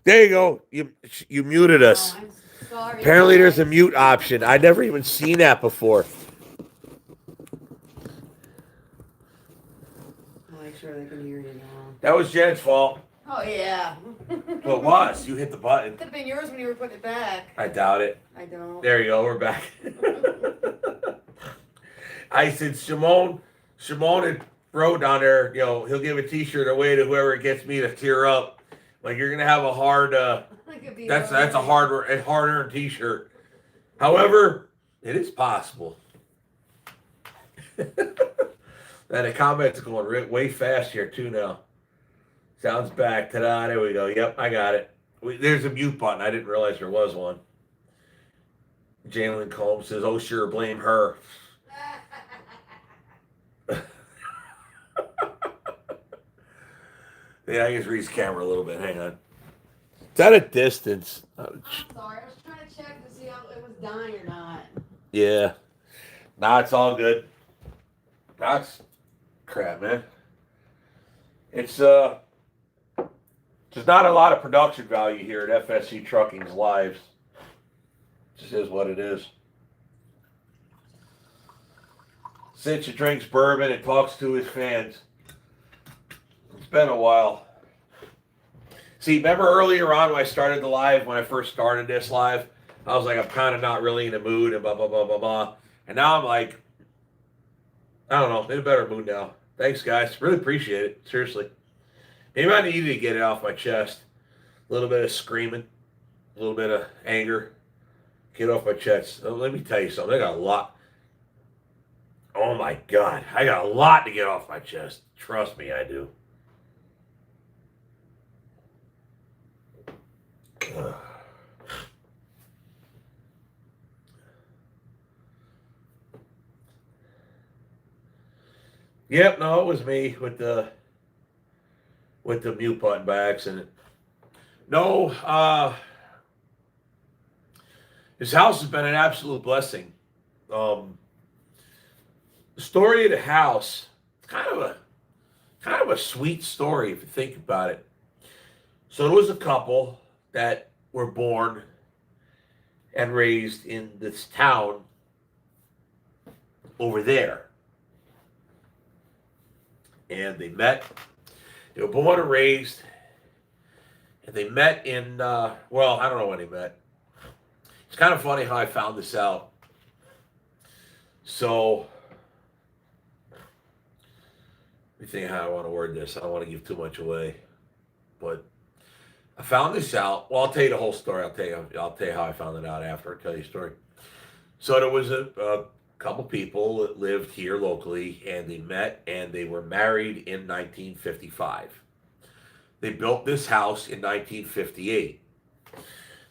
There you go. You muted us. Oh, I'm sorry. Apparently there's a mute option. I never even seen that before. I'll make sure they can hear you now. That was Jen's fault. Oh, yeah. Well, it was. You hit the button. Could have been yours when you were putting it back. I doubt it. I don't. There you go. We're back. I said, Shimon had wrote down there, he'll give a t-shirt away to whoever gets me to tear up. Like, you're going to have a hard, that's a hard-earned t-shirt. However, it is possible. And the comments are going way fast here, too, now. Sounds back. Ta-da, there we go. Yep, I got it. There's a mute button. I didn't realize there was one. Jalen Combs says, oh, sure, blame her. Yeah, I can reach camera a little bit. Hang on. It's at a distance. I'm sorry. I was trying to check to see how it was dying or not. Yeah. Nah, it's all good. That's crap, man. It's there's not a lot of production value here at FSC Trucking's lives. Just is what it is. Sits and drinks bourbon and talks to his fans. It's been a while. See, remember earlier on when I started the live, when I first started this live, I was like, I'm kind of not really in the mood and blah, blah, blah, blah, blah. And now I'm like, I don't know, in a better mood now. Thanks, guys. Really appreciate it. Seriously. Maybe I needed to get it off my chest. a little bit of screaming, a little bit of anger. Get off my chest. Let me tell you something. I got a lot. Oh my God. I got a lot to get off my chest. Trust me, I do. Ugh. Yep, no, it was me with the mute button by accident. No, his house has been an absolute blessing. Um, the story of the house, it's kind of a sweet story if you think about it. So there was a couple that were born and raised in this town over there. And they met, they were born and raised, and they met in, well, I don't know when they met. It's kind of funny how I found this out. So, let me think how I want to word this. I don't want to give too much away. But I found this out. Well, I'll tell you the whole story. I'll tell you how I found it out after I tell you the story. So there was a couple people that lived here locally, and they met and they were married in 1955. They built this house in 1958.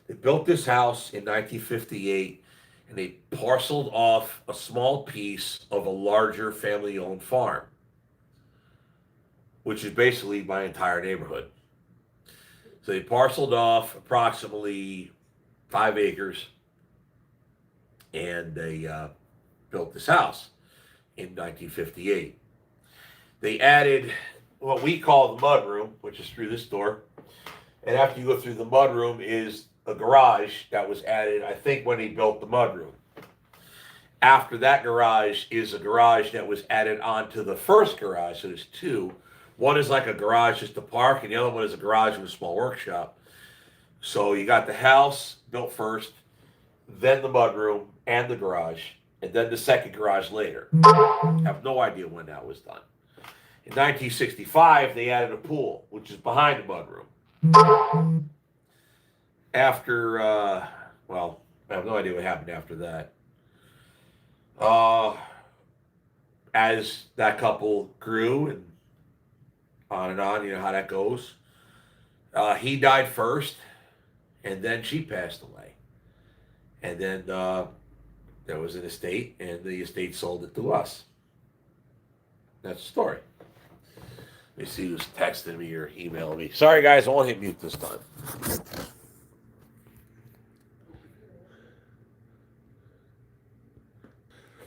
They built this house in 1958, and they parceled off a small piece of a larger family-owned farm, which is basically my entire neighborhood. So they parceled off approximately 5 acres, and they built this house in 1958. They added what we call the mudroom, which is through this door. And after you go through the mudroom is a garage that was added, I think, when he built the mudroom. After that garage is a garage that was added onto the first garage. So there's two. One is like a garage just to park, and the other one is a garage with a small workshop. So you got the house built first, then the mudroom and the garage, and then the second garage later. I have no idea when that was done. In 1965, they added a pool, which is behind the mudroom. After, well, I have no idea what happened after that. As that couple grew and on, you know how that goes. He died first, and then she passed away. And then there was an estate, and the estate sold it to us. That's the story. Let me see who's texting me or emailing me. Sorry, guys, I won't hit mute this time.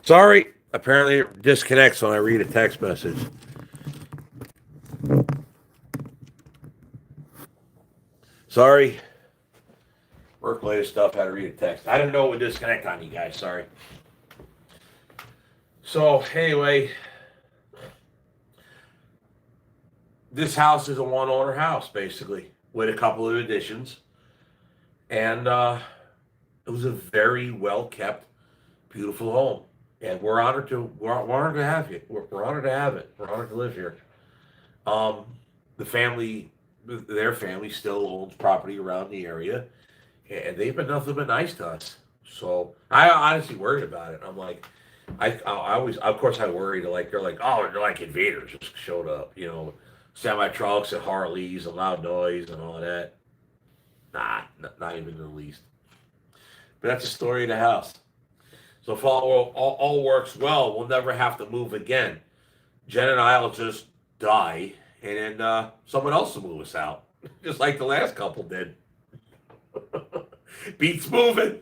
Sorry, apparently it disconnects when I read a text message. Sorry. Work-related stuff, had to read a text. I didn't know it would disconnect on you guys, sorry. So, anyway, this house is a one-owner house, basically, with a couple of additions. And it was a very well-kept, beautiful home. And we're honored to have it. We're honored to have it. We're honored to live here. The family, their family still owns property around the area, and they've been nothing but nice to us. So I honestly worried about it. I'm like, I always, of course, I worried. Like they're like, oh, they're like invaders just showed up, you know, semi trucks and Harleys and loud noise and all of that. Nah, not even in the least. But that's the story of the house. So if all works well, we'll never have to move again. Jen and I will just die, and then someone else will move us out, just like the last couple did. Beats moving.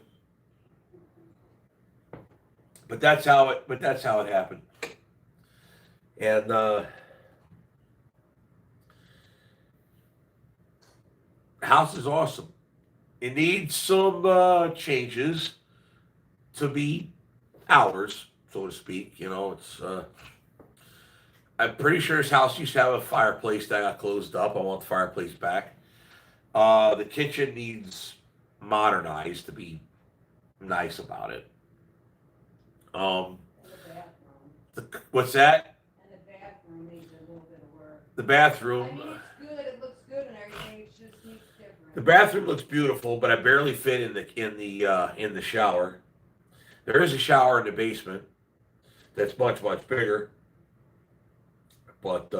But that's how it happened. And the house is awesome. It needs some changes to be ours, so to speak. You know, it's I'm pretty sure his house used to have a fireplace that got closed up. I want the fireplace back. The kitchen needs modernized to be nice about it. What's that? And the bathroom needs a little bit of work. The bathroom. I mean, it's good, it looks good and everything, it just needs different. The bathroom looks beautiful, but I barely fit in the shower. There is a shower in the basement that's much bigger, but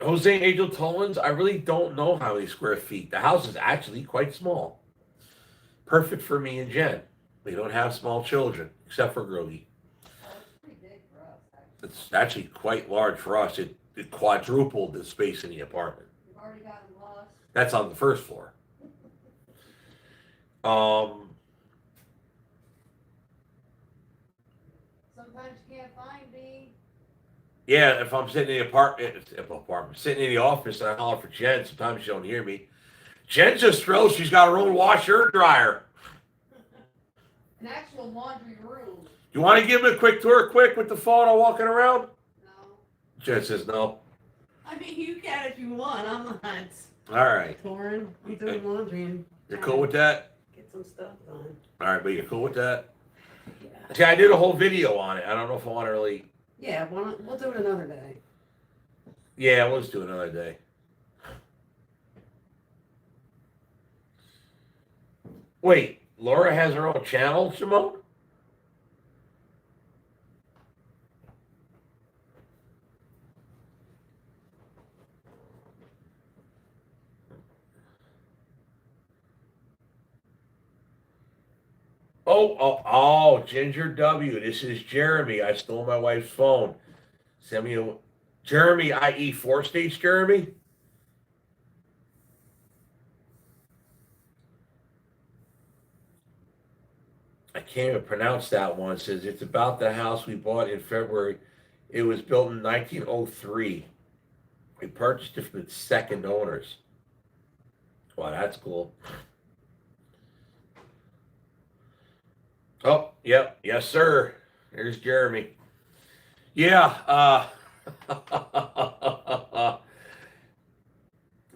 Jose Angel Tollins, I really don't know how many square feet. The house is actually quite small. Perfect for me and Jen. We don't have small children, except for Grogy. It's actually quite large for us. It quadrupled the space in the apartment. You've already gotten lost. That's on the first floor. Sometimes you can't find me. Yeah, if I'm sitting in the apartment, sitting in the office and I holler for Jen, sometimes she don't hear me. Jen's just thrilled she's got her own washer and dryer. An actual laundry room. You want to give him a quick tour, with the phone while walking around? No. Jen says no. I mean, you can if you want. I'm not. All right. Torn. I'm doing laundry and You're cool with that? get some stuff done. All right, but you're cool with that? Yeah. See, I did a whole video on it. I don't know if I want to really... Yeah, we'll do it another day. Yeah, let's do it another day. Wait, Laura has her own channel, Simone? Oh, Ginger W. This is Jeremy. I stole my wife's phone. Send me a... Jeremy, i.e. 4-stage Jeremy? I can't even pronounce that one. It says it's about the house we bought in February. It was built in 1903. We purchased it from its second owners. Wow, that's cool. Oh, yep. Yes, sir. There's Jeremy. Yeah.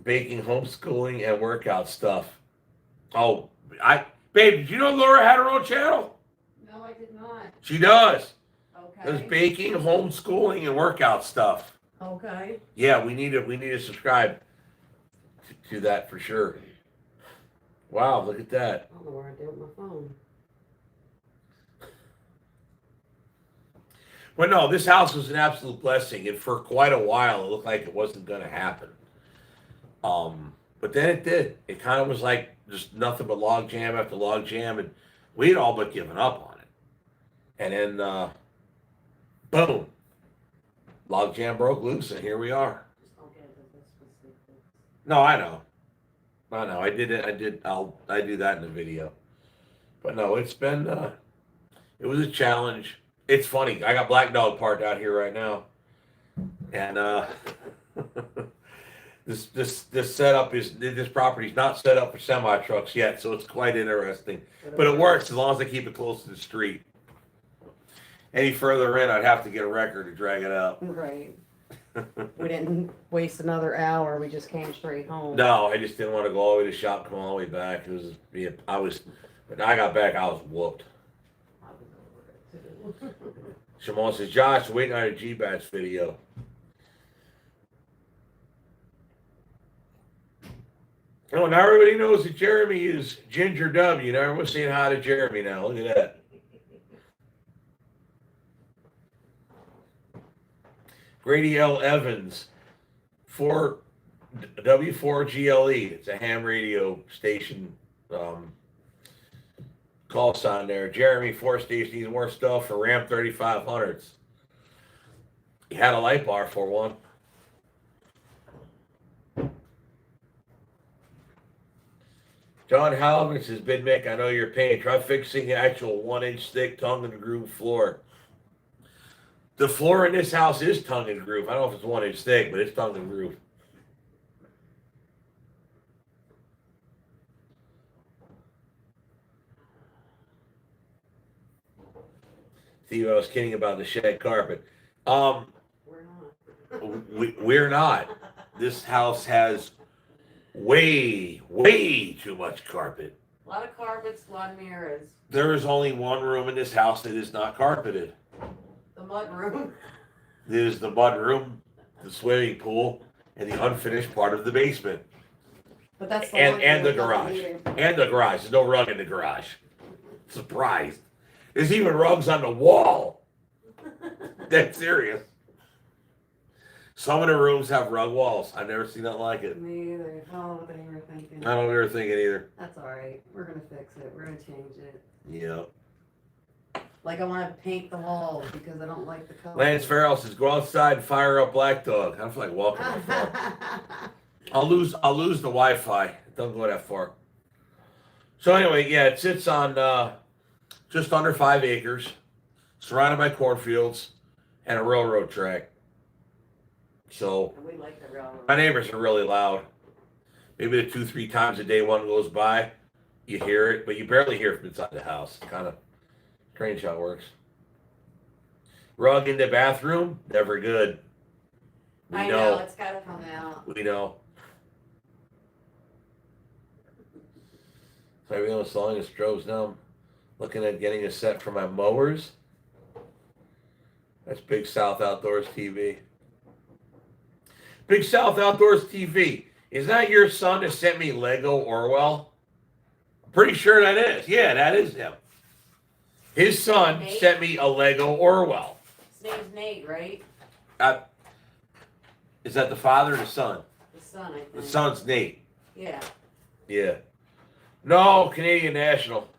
Baking, homeschooling, and workout stuff. Oh, babe, did you know Laura had her own channel? No, I did not. She does. Okay. There's baking, homeschooling, and workout stuff. Okay. Yeah, we need to subscribe to that for sure. Wow, look at that. I don't know where I did with my phone. Well, no, this house was an absolute blessing, and for quite a while, it looked like it wasn't going to happen. But then it did. It kind of was like just nothing but log jam after log jam, and we had all but given up on it. And then, boom, log jam broke loose, and here we are. No, I know. I did it. I do that in the video. But no, it's been. It was a challenge. It's funny. I got Black Dog parked out here right now, and this setup this property's not set up for semi trucks yet, so it's quite interesting. But it works as long as I keep it close to the street. Any further in, I'd have to get a record to drag it out. Right. We didn't waste another hour. We just came straight home. No, I just didn't want to go all the way to the shop, come all the way back. When I got back, I was whooped. Shimon says, Josh, waiting on a Gbats video. Oh, now everybody knows that Jeremy is Ginger W. Now everyone's saying hi to Jeremy now. Look at that. Grady L. Evans, W4GLE. It's a ham radio station. Call sign there. Jeremy, 4-stage needs more stuff for Ram 3500s. He had a light bar for one. John Halvin says, Bid Mick, I know you're paying. Try fixing the actual 1-inch thick tongue and groove floor. The floor in this house is tongue and groove. I don't know if it's 1-inch thick, but it's tongue and groove. Steve, I was kidding about the shed carpet. We're not. We're not. This house has way too much carpet. A lot of carpets, a lot of mirrors. There is only one room in this house that is not carpeted. The mud room. There's the mud room, the swimming pool, and the unfinished part of the basement. But that's the And one and thing the that doesn't garage. need it. And the garage. There's no rug in the garage. Surprised. There's even rugs on the wall. That's serious. Some of the rooms have rug walls. I've never seen nothing like it. Me either. I don't know what they were thinking. I don't ever think it either. That's alright. We're gonna fix it. We're gonna change it. Yeah. Like I wanna paint the walls because I don't like the color. Lance Farrell says, "Go outside and fire up Black Dog." I don't feel like walking that far. I'll lose the Wi-Fi. Don't go that far. So anyway, yeah, it sits on just under 5 acres, surrounded by cornfields and a railroad track. So And we like the railroad. my neighbors are really loud. Maybe the 2-3 times a day one goes by, you hear it, but you barely hear it from inside the house. Kind of strange how it works. Rug in the bathroom, never good. We I know, it's gotta come out. We know. So everything was selling as Stroh's now. I'm looking at getting a set for my mowers. That's Big South Outdoors TV. Big South Outdoors TV. Is that your son that sent me Lego Orwell? I'm pretty sure that is. Yeah, that is him. His son Nate? sent me a Lego Orwell. His name's Nate, right? Is that the father or the son? The son, I think. The son's Nate. Yeah. Yeah. No, Canadian National.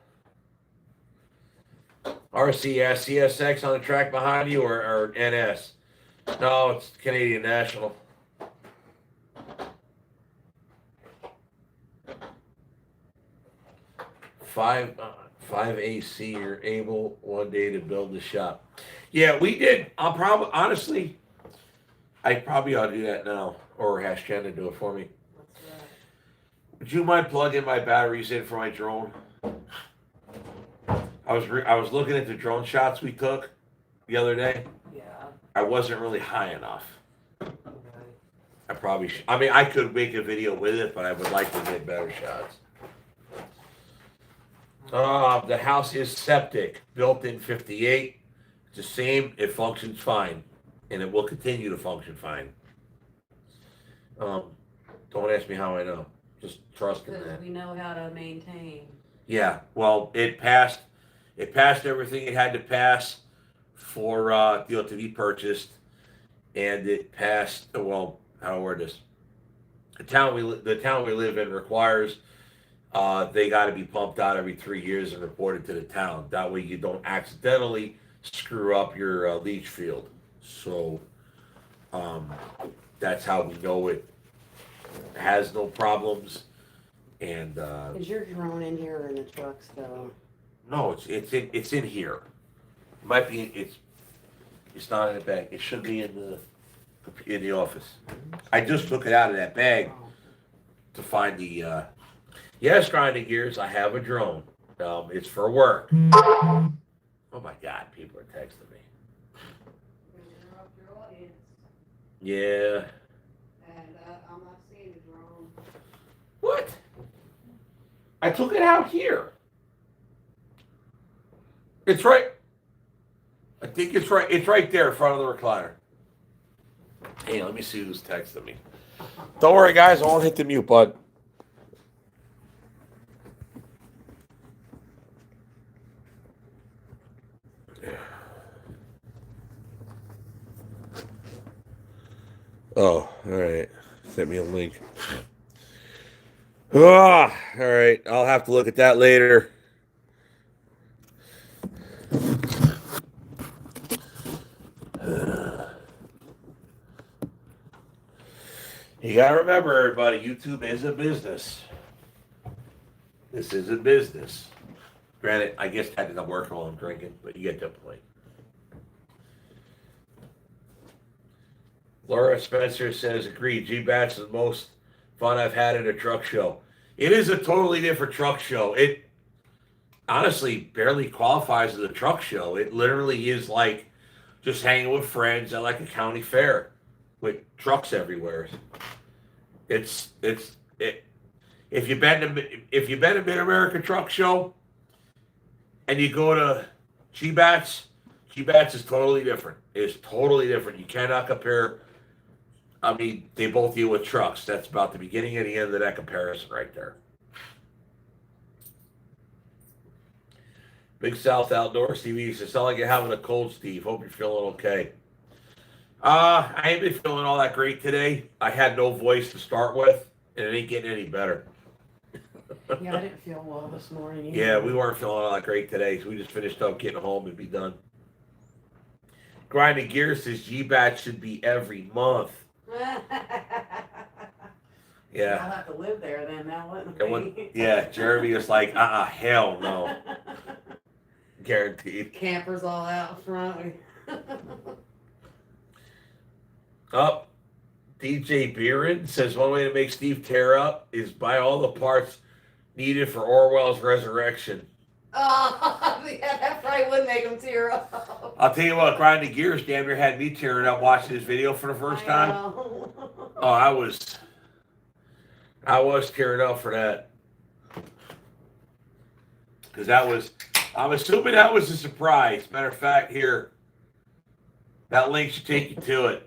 RCS, CSX on the track behind you or NS? No, it's Canadian National. Five AC, you're able one day to build the shop. Yeah, we did. I'd probably ought to do that now, or ask Jen to do it for me. What's that? Would you mind plugging my batteries in for my drone? I was looking at the drone shots we took the other day. Yeah. I wasn't really high enough. Okay. I probably should. I mean, I could make a video with it, but I would like to get better shots. The house is septic, built in 58. It's the same. It functions fine, and it will continue to function fine. Don't ask me how I know. Just trust in Because that. we know how to maintain. Yeah. Well, it passed. It passed everything it had to pass for to be purchased, and it passed. Well, how do I word this? The town we live in requires. They got to be pumped out every 3 years and reported to the town. That way you don't accidentally screw up your leach field. So that's how we know it has no problems. And Is your drone in here or in the truck still? no, it's in here. It might be it's not in the bag. It should be in the office. I just took it out of that bag Oh. to find the. Yes, grinding gears. I have a drone. It's for work. Oh my God! People are texting me. Interrupt your audience. Yeah. And I'm not seeing the drone. What? I took it out here. It's right. I think it's right. It's right there in front of the recliner. Hey, let me see who's texting me. Don't worry, guys. I won't hit the mute button. Oh, all right. Send me a link. Ah, all right. I'll have to look at that later. You gotta remember, everybody, YouTube is a business. This is a business. Granted, I guess technically I'm working while I'm drinking, but you get the point. Laura Spencer says, agreed, Gbats is the most fun I've had at a truck show. It is a totally different truck show. It honestly barely qualifies as a truck show. It literally is like just hanging with friends at like a county fair with trucks everywhere. If you've been to Mid-America Truck Show and you go to Gbats is totally different. It's totally different. You cannot compare I mean, they both deal with trucks. That's about the beginning and the end of that comparison right there. Big South Outdoors TV says, sound like you're having a cold, Steve. Hope you're feeling okay. I ain't been feeling all that great today. I had no voice to start with, and it ain't getting any better. Yeah, I didn't feel well this morning either. Yeah, we weren't feeling all that great today, so we just finished up getting home and be done. Grinding Gear says Gbats should be every month. Yeah. I'll have to live there then now, wouldn't we? Yeah, Jeremy was like, hell no. Guaranteed. Campers all out front. Up. DJ Beeran says one way to make Steve tear up is buy all the parts needed for Orwell's resurrection. Oh, yeah, that probably would make him tear up. I'll tell you what, Grinding Gears damn near had me tearing up watching this video for the first time. Oh, I was tearing up for that. Because I'm assuming that was a surprise. Matter of fact, here, that link should take you to it.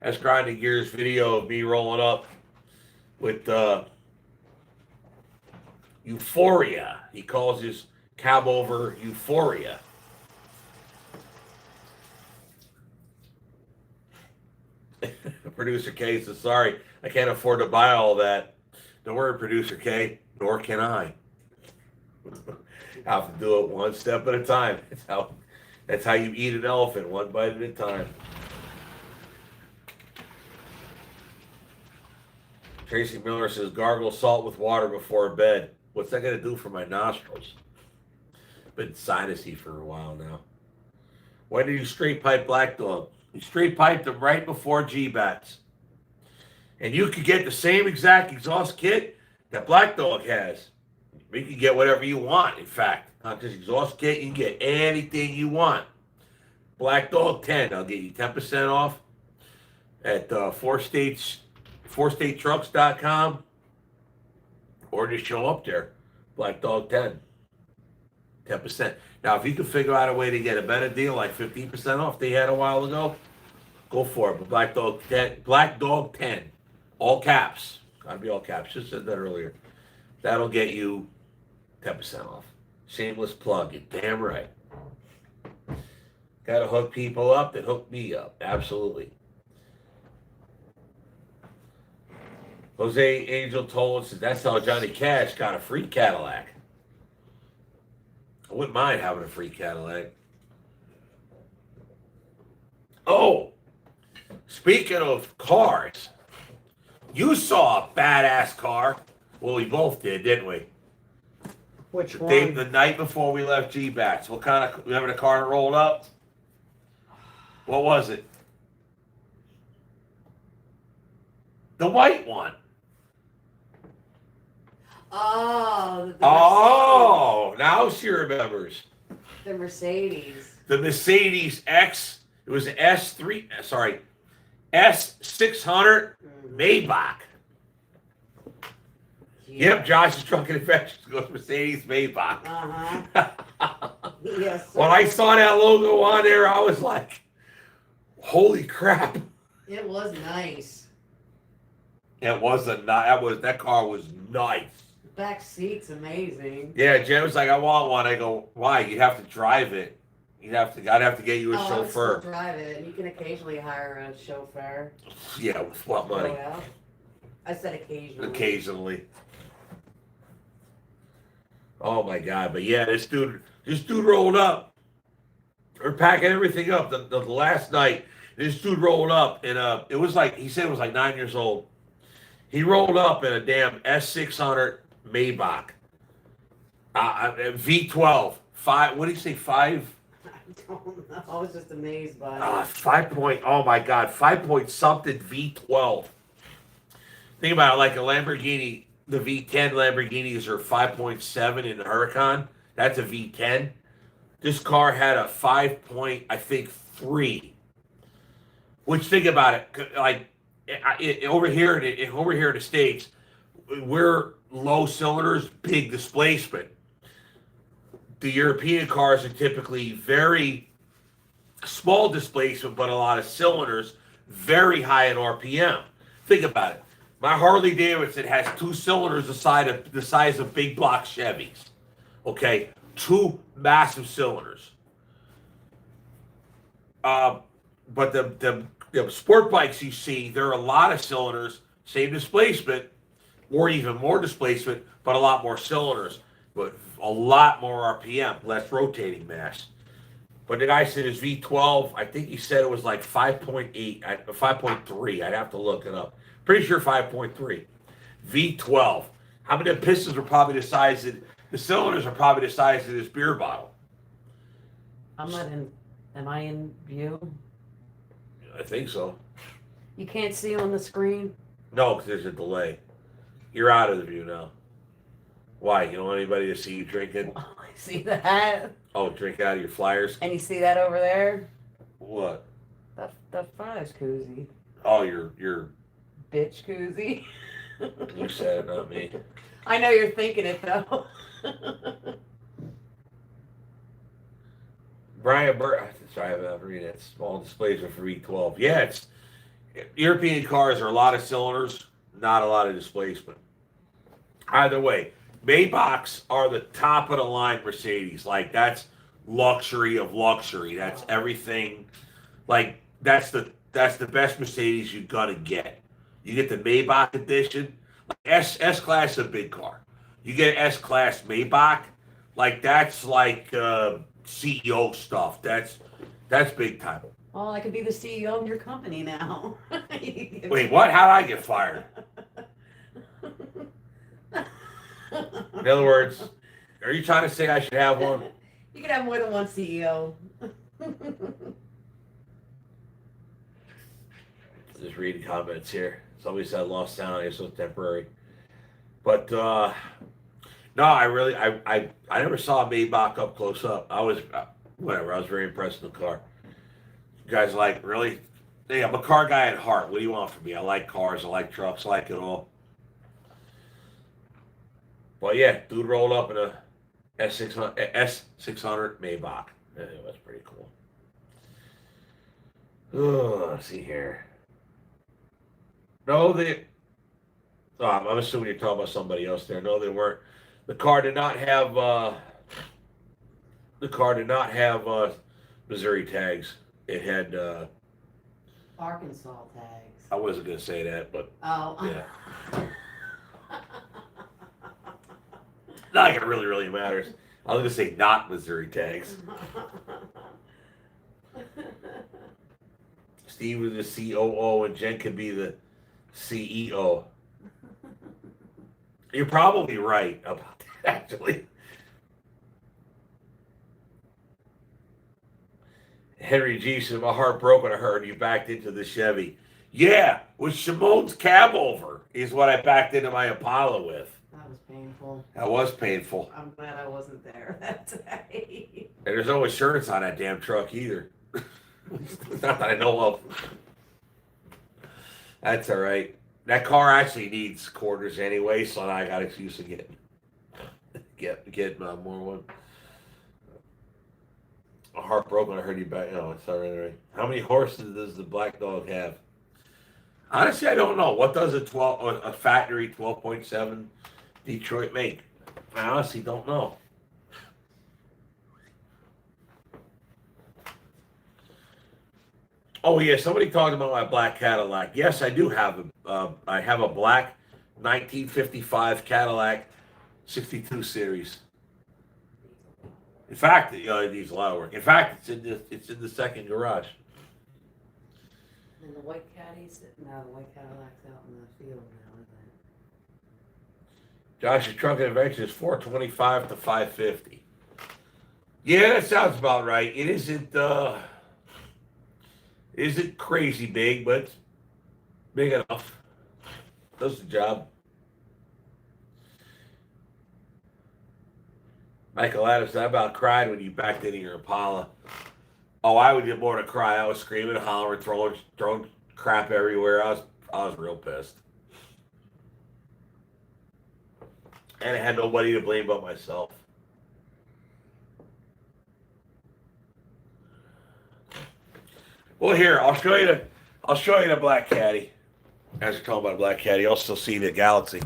That's Grinding Gears video of me rolling up with Euphoria. He calls his cab over Euphoria. Producer K says, sorry, I can't afford to buy all that. Don't worry, Producer K, nor can I. Have to do it one step at a time. That's how you eat an elephant, one bite at a time. Tracy Miller says, gargle salt with water before bed. What's that going to do for my nostrils? Been sinusy for a while now. When did you straight pipe Black Dog? You straight piped them right before Gbats. And you could get the same exact exhaust kit that Black Dog has. You can get whatever you want, in fact. Not just exhaust kit, you can get anything you want. Black Dog 10, I'll get you 10% off at 4statetrucks.com, or just show up there. Black Dog 10. 10%. Now, if you can figure out a way to get a better deal, like 15% off they had a while ago, go for it. But Black Dog 10, all caps. Gotta be all caps. Just said that earlier. That'll get you 10% off. Shameless plug. You're damn right. Gotta hook people up that hook me up. Absolutely. Jose Angel told us that's how Johnny Cash got a free Cadillac. I wouldn't mind having a free Cadillac. Oh, speaking of cars, you saw a badass car. Well, we both did, didn't we? Which one? The night before we left Gbats. What kind of, remember the car that rolled up? What was it? The white one. Oh. Oh, now she remembers. The Mercedes. The Mercedes X. It was an S600 Maybach. Yeah. Yep, Josh's Truck and Adventures goes Mercedes Maybach. Uh-huh. Yes. When I saw that logo on there, I was like, holy crap. It was nice. That car was nice. The back seat's amazing. Yeah, Jen was like, I want one. I go, why? You'd have to drive it. I'd have to get you a I would chauffeur. still drive it. You can occasionally hire a chauffeur. Yeah, with what money? Oh, yeah. I said occasionally. Occasionally. Oh my God! But yeah, this dude rolled up. We're packing everything up. The last night, this dude rolled up, and it was like he said it was like 9 years old. He rolled up in a damn S600 Maybach, V12. What did he say? 5? I don't know. I was just amazed by it. 5 point. Oh my God! 5 point something V12. Think about it, like a Lamborghini. The V10 Lamborghinis are 5.7 in the Huracan. That's a V10. This car had a 5.3. Which, think about it, like over here in the States, we're low cylinders, big displacement. The European cars are typically very small displacement, but a lot of cylinders, very high in RPM. Think about it. My Harley Davidson has 2 cylinders the size of big block Chevys. Okay, 2 massive cylinders. But the sport bikes you see, there are a lot of cylinders, same displacement, or even more displacement, but a lot more cylinders, but a lot more RPM, less rotating mass. But the guy said his V12, I think he said it was like 5.8, 5.3. I'd have to look it up. Pretty sure 5.3. V12. How many of the pistons are probably the size of, the cylinders are probably the size of this beer bottle? I'm not in, am I in view? I think so. You can't see on the screen? No, because there's a delay. You're out of the view now. Why? You don't want anybody to see you drinking? I see that. Oh, drink out of your Flyers? And you see that over there? What? The Flyers koozie. Oh, your Bitch koozie. you said it, not me. I know you're thinking it though. Brian Burr, sorry, I'm reading it. Small displacement for V12. Yeah, it's European cars are a lot of cylinders, not a lot of displacement. Either way, Maybachs are the top of the line Mercedes. Like that's luxury of luxury. That's everything. Like that's the best Mercedes you're gonna get. You get the Maybach edition. Like S class is a big car. You get S class Maybach, like that's like CEO stuff. That's big time. Well, I could be the CEO of your company now. Wait, what? How did I get fired? In other words, are you trying to say I should have one? You could have more than one CEO. Just reading comments here. Somebody said lost sound. I guess it was temporary. But no, I never saw a Maybach up close up. I was whatever. I was very impressed with the car. You guys like really? Hey, I'm a car guy at heart. What do you want from me? I like cars. I like trucks. I like it all. Well, yeah, dude rolled up in a S600 Maybach. Yeah, that's pretty cool. Oh, let's see here. No, I'm assuming you're talking about somebody else there. No, they weren't. The car did not have. Missouri tags. It had. Arkansas tags. I wasn't gonna say that, but Oh. yeah. Not like it really matters. I was gonna say not Missouri tags. Steve was the COO and Jen could be the CEO. You're probably right about that, actually. Henry G said, my heart broke when I heard you backed into the Chevy. Yeah, with Shimon's cab over is what I backed into my Impala with. That was painful. That was painful. I'm glad I wasn't there that day. And there's no insurance on that damn truck either. Not that I know of. That's all right. That car actually needs quarters anyway, so now I got excuse to get more one. My heart broke when I heard you back. No, it's all right. How many horses does the Black Dog have? Honestly, I don't know. What does a factory 12.7 Detroit make? I honestly don't know. Oh yeah, somebody talked about my black Cadillac. Yes, I do have I have a black 1955 Cadillac 62 series. In fact, it needs a lot of work. In fact, it's in the second garage. And the white caddies, no, the white Cadillac's out in the field now, isn't it? Josh's truck adventure is 425 to 550. Yeah, that sounds about right. It isn't crazy big, but it's big enough. Does the job. Michael Adams, I about cried when you backed into your Impala. Oh, I would get more to cry. I was screaming, hollering, throwing crap everywhere. I was real pissed. And I had nobody to blame but myself. Well, here, I'll show you I'll show you the black caddy. As you're talking about a black caddy, you'll still see the Galaxy.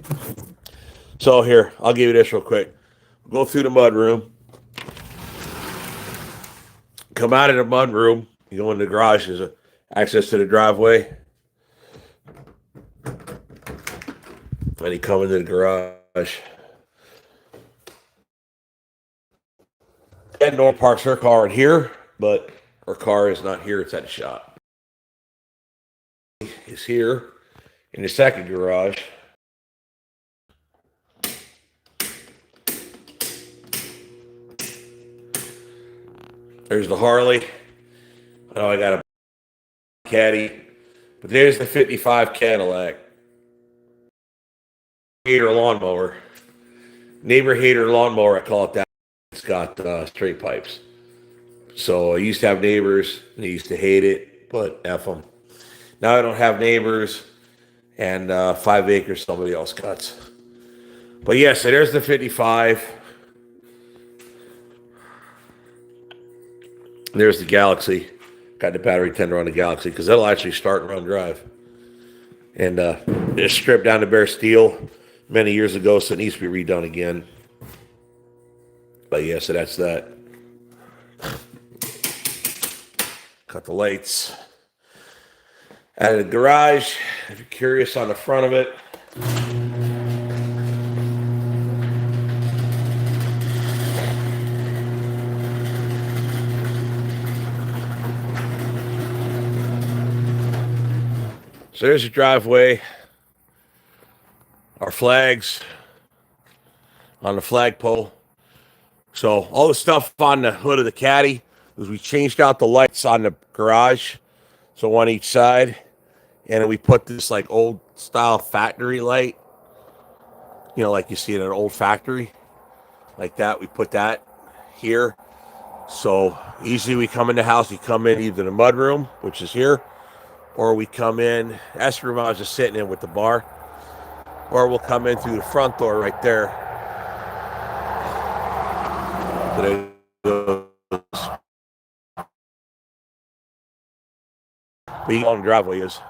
So here, I'll give you this real quick. Go through the mud room. Come out of the mud room. You go in the garage. There's access to the driveway. And you come into the garage. And Nora parks her car in here, but her car is not here. It's at the shop. It's here in the second garage. There's the Harley. I know I got a caddy, but there's the 55 Cadillac. Hater lawnmower. Neighbor hater lawnmower, I call it that. It's got straight pipes. So I used to have neighbors, and they used to hate it, but F them. Now I don't have neighbors, and 5 acres somebody else cuts. But yeah, so there's the 55. There's the Galaxy. Got the battery tender on the Galaxy because that'll actually start and run drive. And it's stripped down to bare steel many years ago, so it needs to be redone again. But yeah, so that's that. Cut the lights. Out of the garage, if you're curious on the front of it. So there's your driveway. Our flags on the flagpole. So all the stuff on the hood of the caddy is we changed out the lights on the garage. So one each side. And then we put this like old style factory light. You know, like you see in an old factory. Like that. We put that here. So usually we come in the house, we come in either the mud room, which is here, or we come in, that's the room I was just sitting in with the bar, or we'll come in through the front door right there. But you go on the driveway is.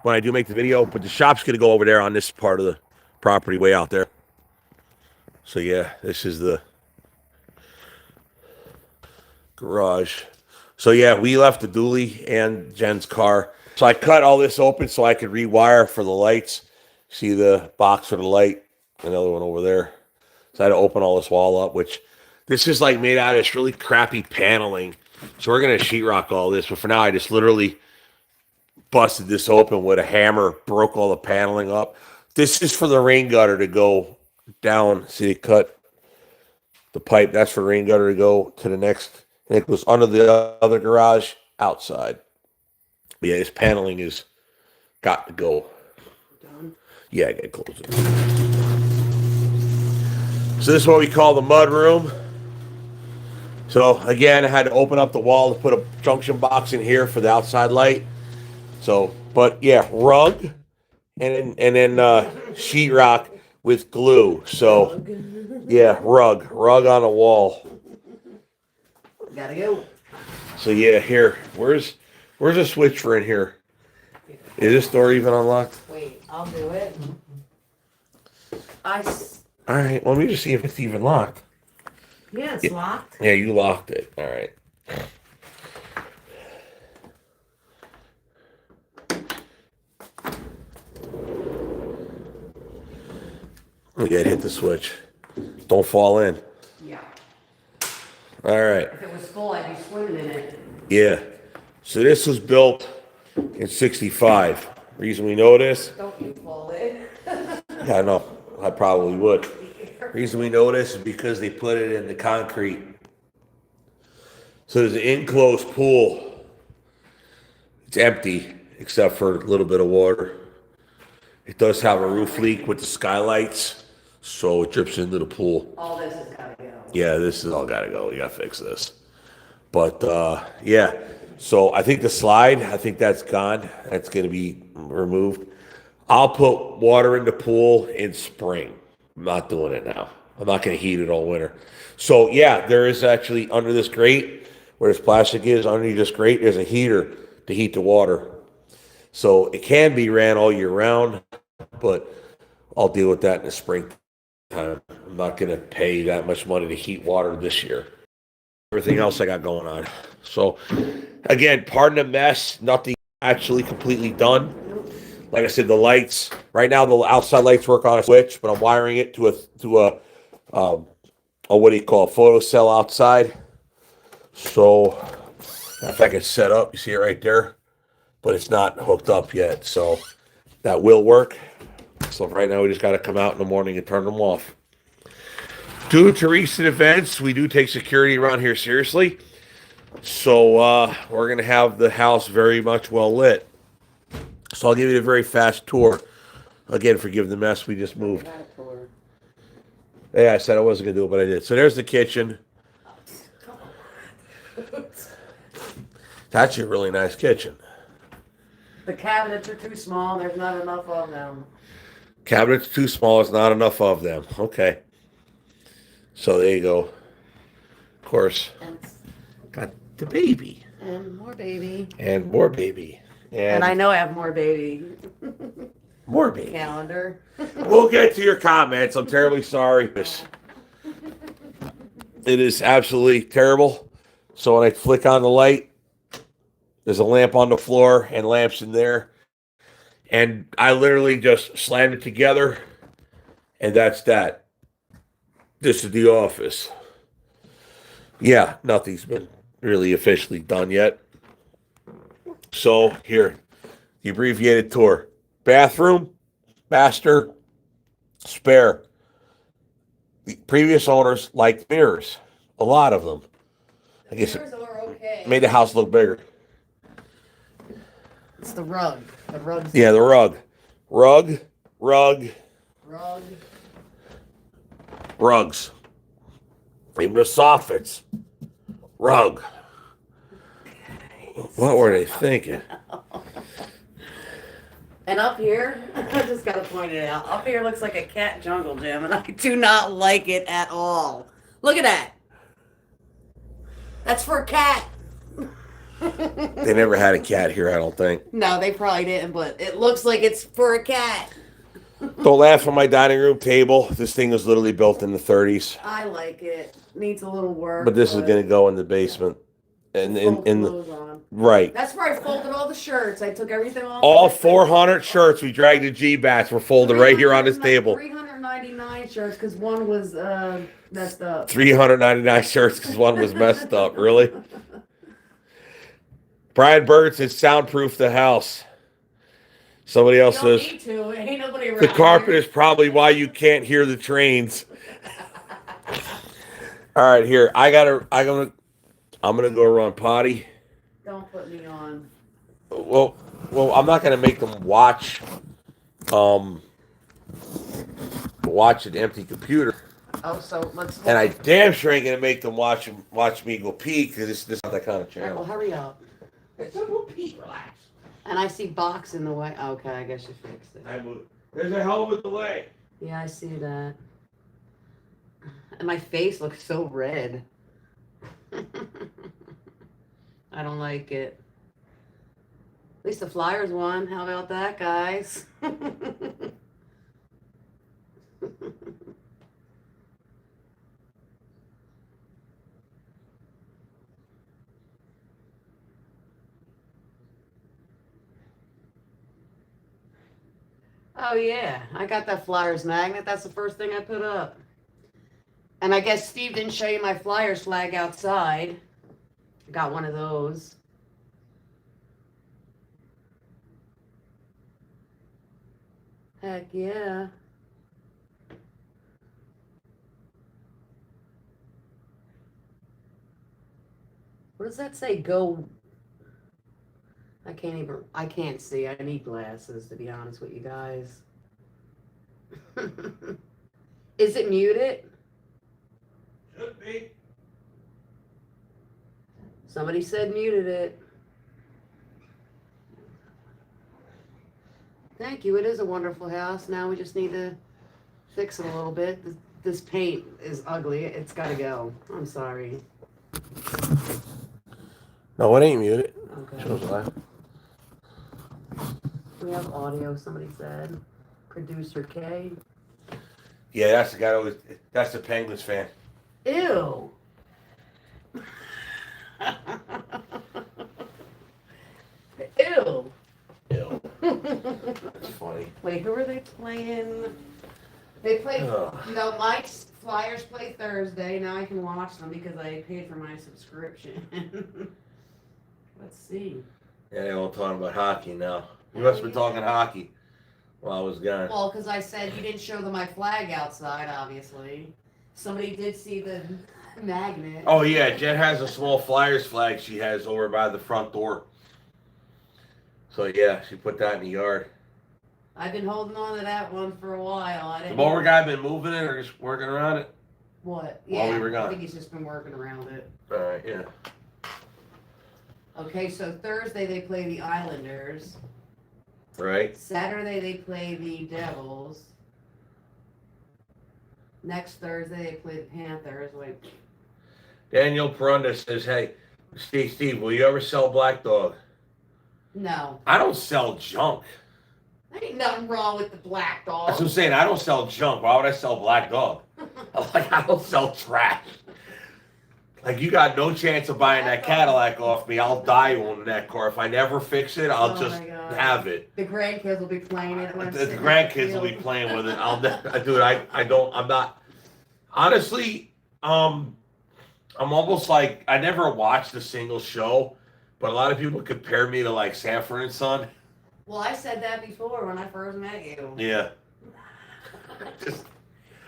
When I do make the video, but the shop's going to go over there on this part of the property way out there. So yeah, this is the garage. So yeah, we left the dually and Jen's car. So I cut all this open so I could rewire for the lights. See the box for the light, another one over there. So I had to open all this wall up, which this is like made out of this really crappy paneling. So we're going to sheetrock all this. But for now, I just literally busted this open with a hammer, broke all the paneling up. This is for the rain gutter to go down. See, they cut the pipe. That's for rain gutter to go to the next. And it goes under the other garage outside. But yeah, this paneling is got to go. Done? Yeah, I got to close it. So this is what we call the mud room. So again, I had to open up the wall to put a junction box in here for the outside light. So, but yeah, rug and then sheetrock with glue. So yeah, rug on the wall. Gotta go. So yeah, here, where's a switch for in here? Is this door even unlocked? Wait, I'll do it. All right, well, let me just see if it's even locked. Yeah, it's locked. Yeah, you locked it. All right. We gotta hit the switch. Don't fall in. Yeah. All right. If it was full, I'd be swimming in it. Yeah. So this was built in '65. Reason we know this? Don't you fall in. Yeah, I know. I probably would. Reason we know this is because they put it in the concrete. So there's an enclosed pool. It's empty except for a little bit of water. It does have a roof leak with the skylights, so it drips into the pool. All this has gotta go. Yeah, this is all gotta go. We gotta fix this. But yeah, so I think the slide, I think that's gone. That's gonna be removed. I'll put water in the pool in spring. I'm not doing it now. I'm not gonna heat it all winter. So yeah, there is actually under this grate, where this plastic is, underneath this grate, there's a heater to heat the water. So it can be ran all year round, but I'll deal with that in the springtime. I'm not going to pay that much money to heat water this year. Everything else I got going on. So again, pardon the mess. Nothing actually completely done. Like I said, the lights right now, the outside lights work on a switch, but I'm wiring it to a what do you call, a photo cell outside. So if I can set up, you see it right there, but it's not hooked up yet. So that will work. So right now we just got to come out in the morning and turn them off. Due to recent events, we do take security around here seriously. So we're going to have the house very much well lit. So I'll give you a very fast tour. Again, forgive the mess, we just moved. Yeah, I said I wasn't going to do it, but I did. So there's the kitchen. It's actually a really nice kitchen. The cabinets are too small. There's not enough of them. Cabinets too small. There's not enough of them. Okay. So there you go. Of course. Got the baby. And more baby. And more baby. And I know I have more baby. More baby. Calendar. We'll get to your comments. I'm terribly sorry. It is absolutely terrible. So when I flick on the light, there's a lamp on the floor and lamps in there. And I literally just slammed it together. And that's that. This is the office. Yeah, nothing's been really officially done yet. So here, the abbreviated tour. Bathroom, master, spare. The previous owners liked mirrors. A lot of them. I guess it made the house look bigger. It's the rug. The rug's yeah, the rug. Rug. Rugs. Even the soffits. Rug. What were they thinking? And up here, I just gotta point it out. Up here looks like a cat jungle gym, and I do not like it at all. Look at that. That's for a cat. They never had a cat here, I don't think. No, they probably didn't, but it looks like it's for a cat. Don't laugh on my dining room table. This thing was literally built in the 30s. I like it. Needs a little work. But this is going to go in the basement. And in the right. That's where I folded all the shirts. I took everything off. All 400 shirts we dragged to Gbats were folded right here on this table. 399 shirts because one was messed up. 399 shirts because one was messed up. Really? Brian Bird says soundproof the house. Somebody else says Ain't nobody around the carpet here. is probably why you can't hear the trains. All right, here I'm gonna go run potty. Don't put me on. Well, I'm not gonna make them watch an empty computer. Oh, so let's. And I damn sure ain't gonna make them watch me go pee because this is not that kind of All right, well, channel. hurry up. It's a little pee, relax. And I see box in the way. Okay, I guess you fixed it. There's a hell of a delay. Yeah, I see that. And my face looks so red. I don't like it. At least the Flyers won. How about that, guys? Oh yeah, I got that Flyers magnet. That's the first thing I put up. And I guess Steve didn't show you my Flyers flag outside. I got one of those. Heck yeah. What does that say? Go. I can't see. I need glasses, to be honest with you guys. Is it muted? Should be. Somebody said muted it. Thank you. It is a wonderful house. Now we just need to fix it a little bit. This paint is ugly. It's got to go. I'm sorry. No, it ain't muted. Okay. Shows that. we have audio, somebody said. Producer K. Yeah, that's the guy that was. That's the Penguins fan. Ew. Ew. Ew. That's funny. Wait, who are they playing? They play, Ugh. Mike's Flyers play Thursday. Now I can watch them because I paid for my subscription. Let's see. Yeah, they're all talking about hockey now. You must have been talking hockey while I was gone. Well, because I said you didn't show them my flag outside, obviously. Somebody did see the magnet. Oh yeah, Jen has a small Flyers flag she has over by the front door. So yeah, she put that in the yard. I've been holding on to that one for a while. The mower guy been moving it or just working around it? What? While Yeah, we were gone. I think he's just been working around it. Alright, yeah. Okay, so Thursday they play the Islanders. Right. Saturday they play the Devils. Next Thursday they play the Panthers. Wait. Daniel Perunda says, hey, Steve, will you ever sell Black Dog? No. I don't sell junk. There ain't nothing wrong with the Black Dog. That's what I'm saying. I don't sell junk. Why would I sell Black Dog? I don't sell trash. Like, you got no chance of buying that Cadillac off me. I'll die owning that car. If I never fix it, I'll just have it. The grandkids will be playing it. The grandkids will be playing with it. I'm not. Honestly, I'm almost like, I never watched a single show, but a lot of people compare me to like Sanford and Son. Well, I said that before when I first met you. Yeah.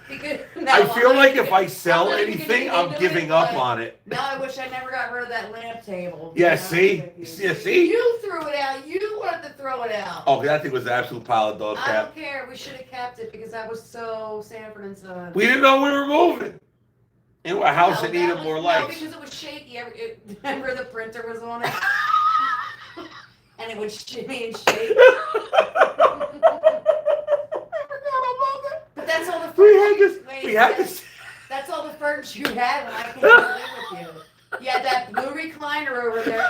I feel like if I sell anything, I'm giving up on it. Now I wish I never got rid of that lamp table. Yeah, see? See? You threw it out. You wanted to throw it out. Oh, that thing was an absolute pile of dog I crap. don't care. We should have kept it because that was so Sanford and Son. We didn't know we were moving. In a house that needed more lights. No, because it was shaky. Remember the printer was on it? And it would shimmy and shake. But that's all the furniture. That's all the furniture you had when I came to live with you. You had that blue recliner over there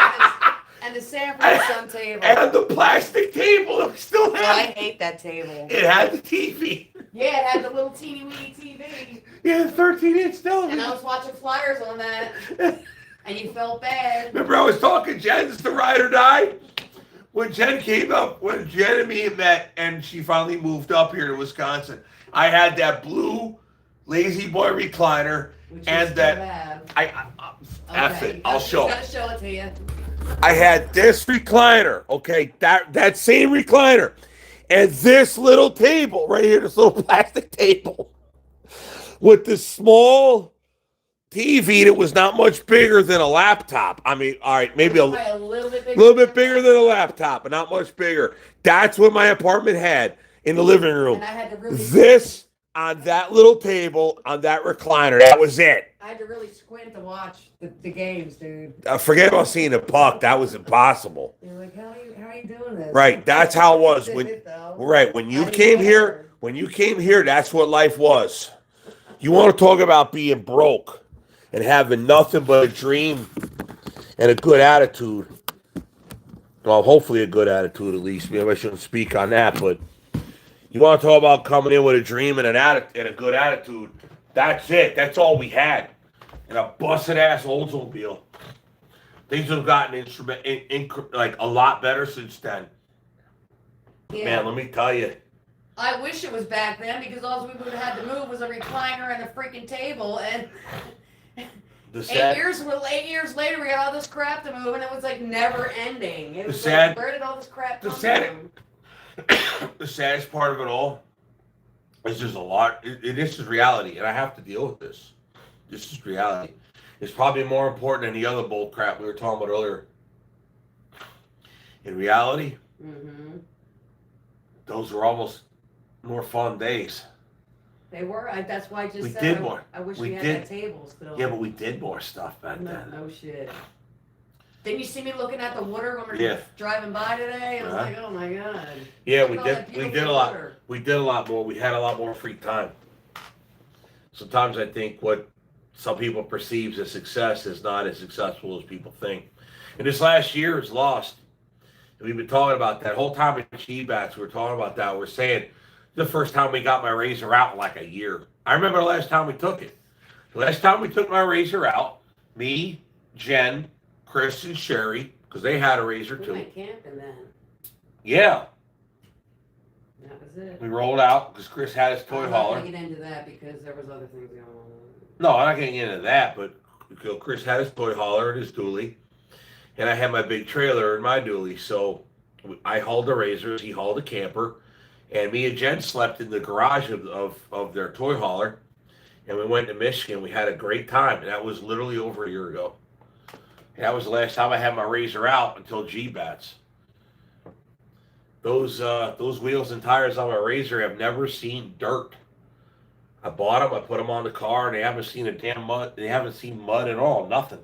and the Sanford and Son table. And the plastic table that we still Oh, I had. hate that table. It had the TV. Yeah, it had the little teeny weeny TV. Yeah, the 13-inch television. And I was watching Flyers on that. And you felt bad. Remember, I was talking Jen's the ride or die? When Jen came up, when Jen and me met, and she finally moved up here to Wisconsin, I had that blue Lazy Boy recliner, and that F it, I'll show. Gotta show it to you. I had this recliner, okay, that same recliner, and this little table right here, this little plastic table, with this small TV that was not much bigger than a laptop. I mean, all right, maybe a little bit bigger than a laptop, but not much bigger. That's what my apartment had in the living room. And I had to really this on that little table, on that recliner. That was it. I had to really squint to watch the games, dude. Forget about seeing the puck. That was impossible. You're like, how are you doing this? Right, that's how it was. When you came here, that's what life was. You want to talk about being broke and having nothing but a dream and a good attitude. Well, hopefully a good attitude at least. Maybe I shouldn't speak on that, but you want to talk about coming in with a dream and a good attitude. That's it. That's all we had. And a busted ass Oldsmobile. Things have gotten like a lot better since then. Yeah. Man, let me tell you. I wish it was back then because all we would have had to move was a recliner and a freaking table. And 8 years later, we got all this crap to move, and it was like never ending. It was like, where did all this crap come from? The saddest part of it all is there's a lot. This is reality, and I have to deal with this. This is reality. It's probably more important than the other bull crap we were talking about earlier. In reality, those were almost more fun days. They were. That's why I just said did more. I wish we had that table still. Yeah, but we did more stuff back then. No shit. Didn't you see me looking at the water when we were driving by today? I was like, oh my god. Yeah, we did a lot. We did a lot more. We had a lot more free time. Sometimes I think what some people perceive as success is not as successful as people think. And this last year is lost. We've been talking about that whole time at Gbats. We were talking about that. We're saying the first time we got my razor out in like a year. I remember the last time we took it. The last time we took my razor out, me, Jen, Chris, and Sherry, because they had a razor We too. went camping then. Yeah, That was it. we rolled out because Chris had his toy I'm not hauler. gonna get into that because there was other things going on. No, I'm not getting into that, but Chris had his toy hauler and his dually, and I had my big trailer and my dually. So I hauled the razors, he hauled a camper, and me and Jen slept in the garage of their toy hauler, and we went to Michigan. We had a great time, and that was literally over a year ago. And that was the last time I had my razor out until Gbats. Those wheels and tires on my razor have never seen dirt. I bought them, I put them on the car, and they haven't seen a damn mud. They haven't seen mud at all, nothing.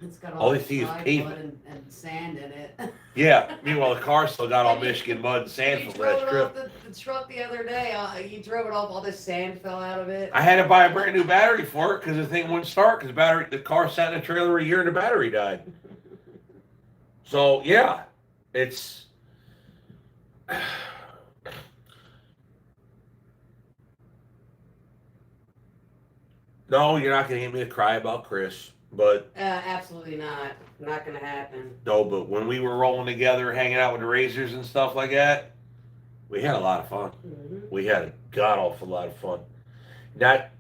It's got All they this see is dry pavement. mud and sand in it. Yeah. Meanwhile, the car still got all And you- Michigan mud and sand You from drove last it trip. off the truck the other day. You drove it off. All this sand fell out of it. I had to buy a brand new battery for it because the thing wouldn't start because the car sat in the trailer a year and the battery died. So yeah, it's no, you're not gonna hear me cry about Chris, but Absolutely not. Not gonna happen. no, but when we were rolling together, hanging out with the razors and stuff like that, we had a lot of fun. Mm-hmm. We had a god awful lot of fun. That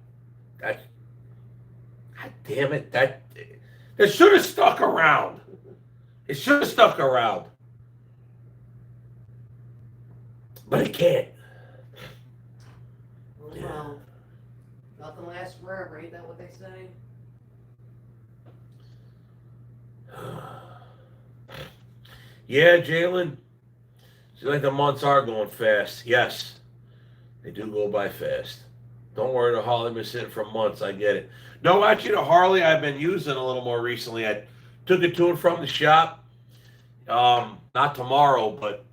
God damn it, that should have stuck around. It should have stuck around. But it can't. Well, nothing lasts forever. Ain't that what they say? Yeah, Jalen. Seems like the months are going fast. Yes, they do go by fast. Don't worry, the Harley been sitting for months. I get it. No, actually, the Harley I've been using a little more recently. I took it to and from the shop. Not tomorrow, but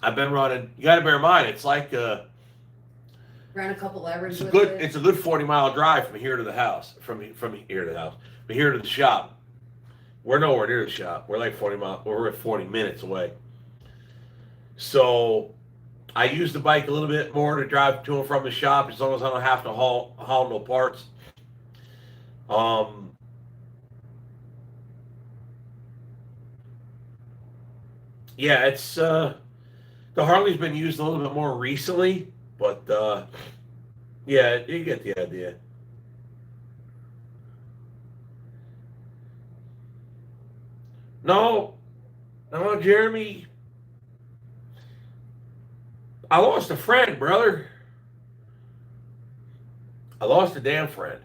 I've been running. You got to bear in mind, it's like Ran a couple errands it's a with good it. it's a good 40-mile drive from here to the house. From here to the house. From here to the shop. We're nowhere near the shop. We're like 40 miles. We're at 40 minutes away. So I use the bike a little bit more to drive to and from the shop as long as I don't have to haul no parts. Yeah, it's the Harley's been used a little bit more recently, but yeah, you get the idea. No, Jeremy. I lost a friend, brother. I lost a damn friend.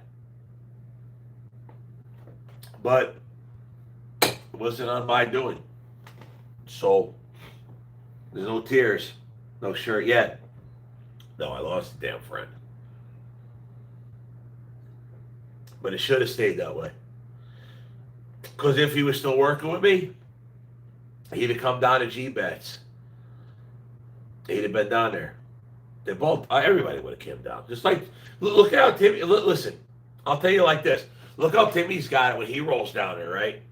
But it wasn't on my doing. So there's no tears, no shirt yet. No, I lost a damn friend. But it should have stayed that way. Because if he was still working with me, he'd have come down to Gbats. He'd have been down there. They both, everybody would have came down. Just like, look at how Timmy, listen, I'll tell you like this. Look how Timmy's got it when he rolls down there, right?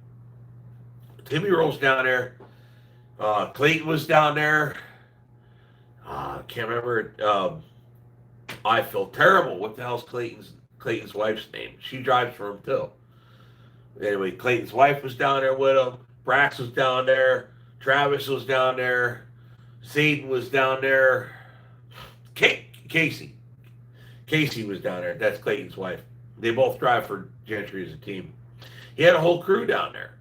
Timmy rolls down there. Clayton was down there. I can't remember. I feel terrible. What the hell's Clayton's wife's name? She drives for him too. Anyway, Clayton's wife was down there with him. Brax was down there. Travis was down there. Zayden was down there. Casey was down there. That's Clayton's wife. They both drive for Gentry as a team. He had a whole crew down there.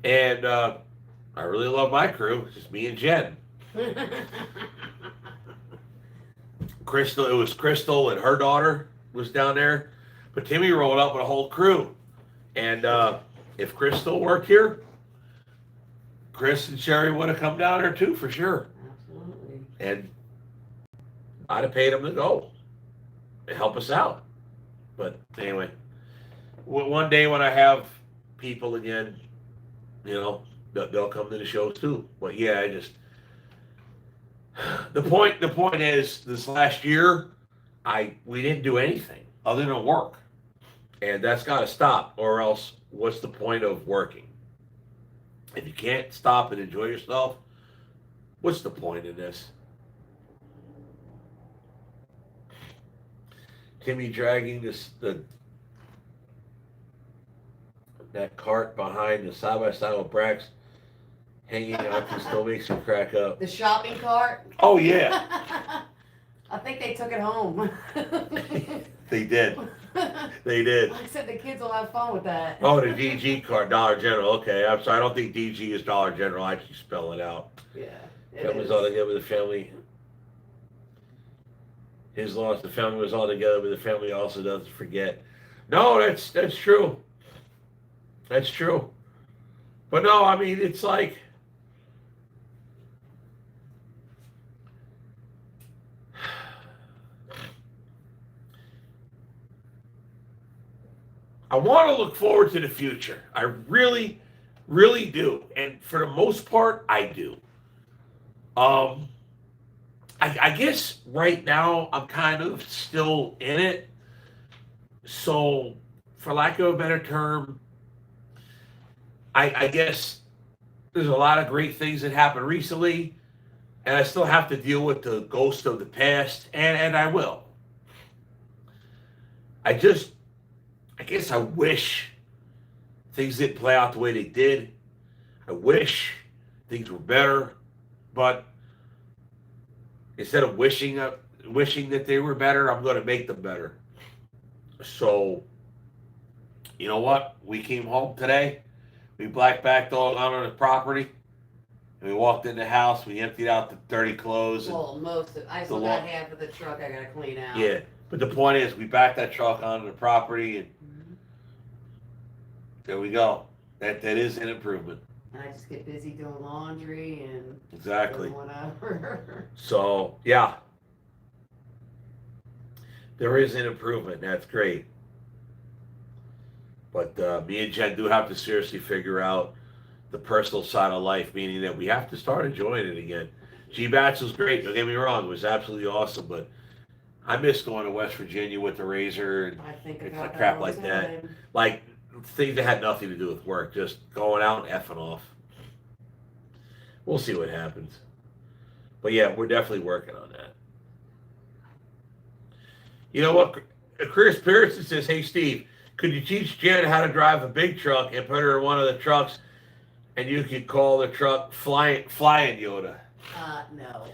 And I really love my crew. It's just me and Jen. It was Crystal and her daughter was down there. But Timmy rolled up with a whole crew. And if Crystal worked here, Chris and Sherry would have come down there too, for sure. Absolutely. And I'd have paid them to go and help us out. But anyway, one day when I have people again, they'll come to the shows too. But yeah, the point is, this last year, we didn't do anything other than work. And that's got to stop, or else what's the point of working? If you can't stop and enjoy yourself, what's the point in this? Timmy dragging that cart behind the side by side with Brax hanging out still makes me crack up. The shopping cart? Oh yeah. I think they took it home. They did. They did. Like I said, the kids will have fun with that. Oh, the DG card, Dollar General. Okay, I'm sorry. I don't think DG is Dollar General. I actually spell it out. Yeah. That was all together with the family. His loss. The family was all together, but the family also doesn't forget. No, that's true. That's true. But no, I mean, it's like, I want to look forward to the future. I really, really do. And for the most part, I do. I guess right now I'm kind of still in it. So, for lack of a better term, I guess there's a lot of great things that happened recently, and I still have to deal with the ghost of the past, and I will. I guess I wish things didn't play out the way they did. I wish things were better, but instead of wishing that they were better, I'm going to make them better. So, you know what? We came home today. We black-backed all on the property. And we walked in the house. We emptied out the dirty clothes. Well, most of I still got half of the truck I got to clean out. Yeah. But the point is, we backed that truck onto the property, and there we go. That is an improvement. And I just get busy doing laundry and Exactly. whatever. So, yeah. There is an improvement. That's great. But me and Jen do have to seriously figure out the personal side of life, meaning that we have to start enjoying it again. Gbats was great. Don't get me wrong. It was absolutely awesome. But I miss going to West Virginia with the Razor and I think about crap all like the that. time. Like, things that had nothing to do with work. Just going out and effing off. We'll see what happens. But yeah, we're definitely working on that. You know what? Chris Pearson says, hey, Steve, could you teach Jen how to drive a big truck and put her in one of the trucks, and you could call the truck Flying Yoda? No.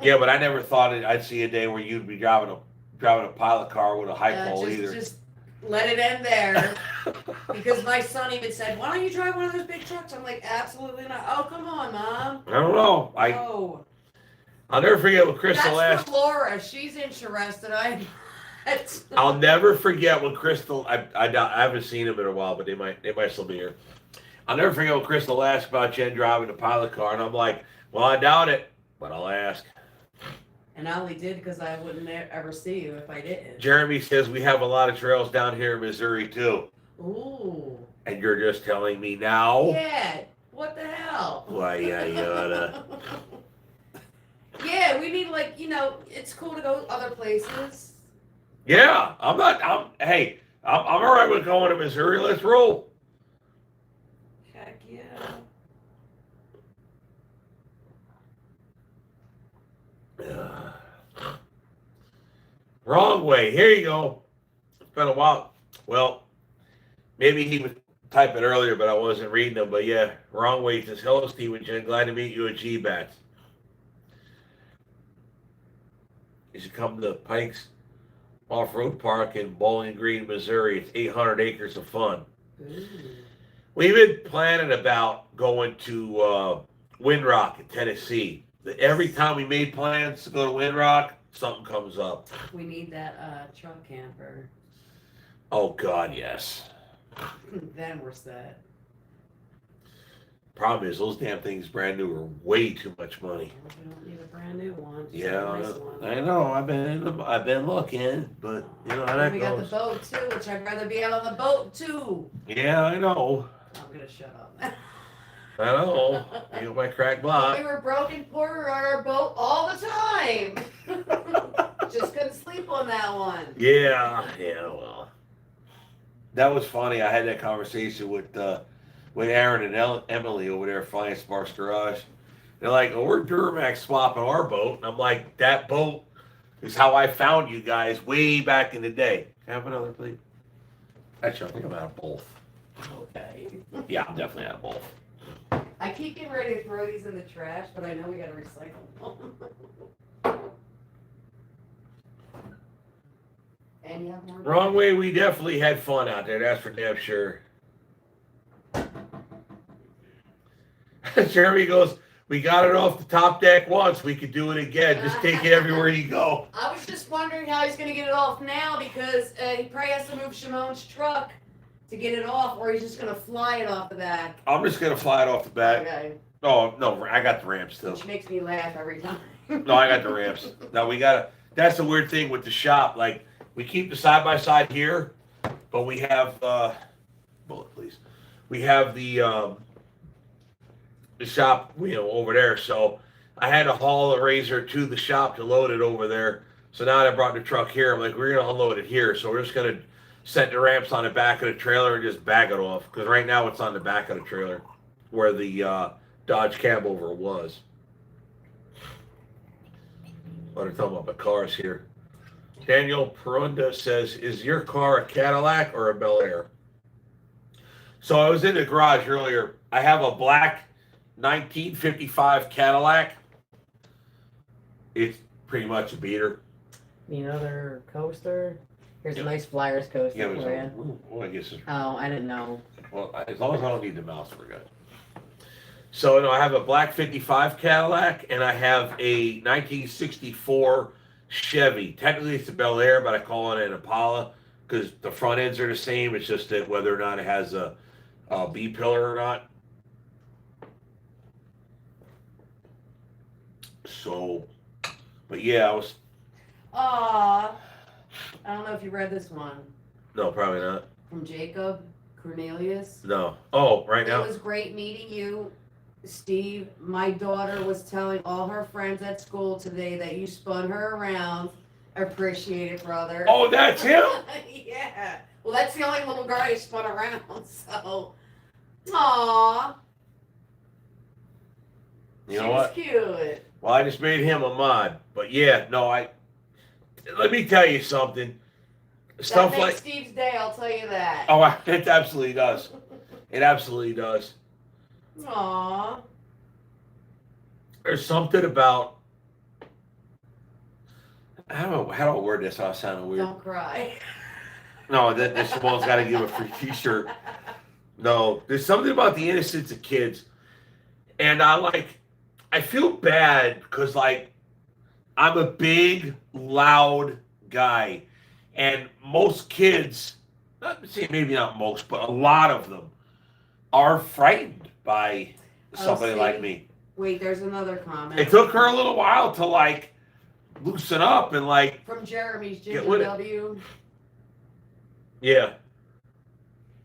Yeah, but I never thought I'd see a day where you'd be driving a pilot car with a high pole either. Just let it end there. Because my son even said, why don't you drive one of those big trucks? I'm like, absolutely not. Oh, come on, Mom. I don't know. No. I'll never forget what Crystal That's asked. for Laura. She's interested. I'll never forget when Crystal. I haven't seen him in a while, but they might still be here. I'll never forget when Crystal asked about Jen driving a pilot car, and I'm like, well, I doubt it, but I'll ask. And I only did because I wouldn't ever see you if I didn't. Jeremy says we have a lot of trails down here in Missouri too. Ooh. And you're just telling me now? Yeah. What the hell? Why, yeah, Yoda. Yeah, we need it's cool to go other places. Yeah, I'm all right with going to Missouri. Let's roll. Heck yeah. Wrong way. Here you go. It's been a while. Well, maybe he would type it earlier, but I wasn't reading them. But yeah, wrong way. He says, hello, Steve and Jen. Glad to meet you at Gbats. You should come to the Pikes Off-Road Park in Bowling Green, Missouri. It's 800 acres of fun. Ooh. We've been planning about going to Windrock in Tennessee. Every time we made plans to go to Windrock, something comes up. We need that truck camper. Oh, God, yes. Then we're set. Problem is, those damn things brand new are way too much money. We don't need a brand new one. Just Yeah, a nice one. I know. I've been looking, but you know how that We got the goes. boat too, which I'd rather be out on the boat too. Yeah, I know. I'm gonna shut up. I know. You got my crack We block. were broken porter on our boat all the time. Just couldn't sleep on that one. Yeah, well. That was funny. I had that conversation with with Aaron and Emily over there at Flying Sparks Garage. They're like, "Oh, we're Duramax swapping our boat," and I'm like, "That boat is how I found you guys way back in the day." Can I have another, please? Actually, I think I'm out of both. Okay. Yeah, I'm definitely out of both. I keep getting ready to throw these in the trash, but I know we gotta recycle them. And you have more? Wrong way, we definitely had fun out there. That's for damn sure. Jeremy goes, "We got it off the top deck once. We could do it again. Just take it everywhere you go." I was just wondering how he's gonna get it off now because he probably has to move Shimon's truck to get it off, or he's just gonna fly it off the back. I'm just gonna fly it off the back. Okay. Oh no, I got the ramps too. Which makes me laugh every time. No, I got the ramps. No, we gotta. That's the weird thing with the shop. Like we keep the side by side here, but we have bullet, please. We have the shop, over there. So I had to haul a razor to the shop to load it over there. So now that I brought the truck here, I'm like, we're gonna unload it here. So we're just gonna set the ramps on the back of the trailer and just bag it off. Because right now it's on the back of the trailer where the Dodge cab over was. What are talking about the cars here? Daniel Perunda says, "Is your car a Cadillac or a Bel Air?" So I was in the garage earlier. I have a black 1955 Cadillac. It's pretty much a beater. Need another coaster? Here's Yeah. a nice Flyers coaster Yeah, for you. well, I guess it's, Oh, I didn't know. well, as long as I don't need the mouse, we're good. So no, I have a black 55 Cadillac and I have a 1964 Chevy. Technically it's a Bel Air, but I call it an Impala because the front ends are the same. It's just that whether or not it has a B pillar or not. So, but yeah, I was, Aw. I don't know if you read this one. no, probably not. From Jacob Cornelius. No. Oh, right It now. was great meeting you, Steve. My daughter was telling all her friends at school today that you spun her around. Appreciate it, brother. Oh, that's him? Yeah. Well, that's the only little girl you spun around, so. Aw. You know what? She's cute. Well, I just made him a mod. But yeah, no, let me tell you something. Stuff That makes like, Steve's day, I'll tell you that. oh, it absolutely does. It absolutely does. Aw. There's something about, how do I word this without sounding weird? Don't cry. No, this Simone's got to give a free T-shirt. No, there's something about the innocence of kids, and I feel bad because I'm a big, loud guy, and most kids, maybe not most, but a lot of them are frightened by somebody see. like me. Wait, there's another comment. It took her a little while to loosen up and From Jeremy's Get with it. GW. yeah.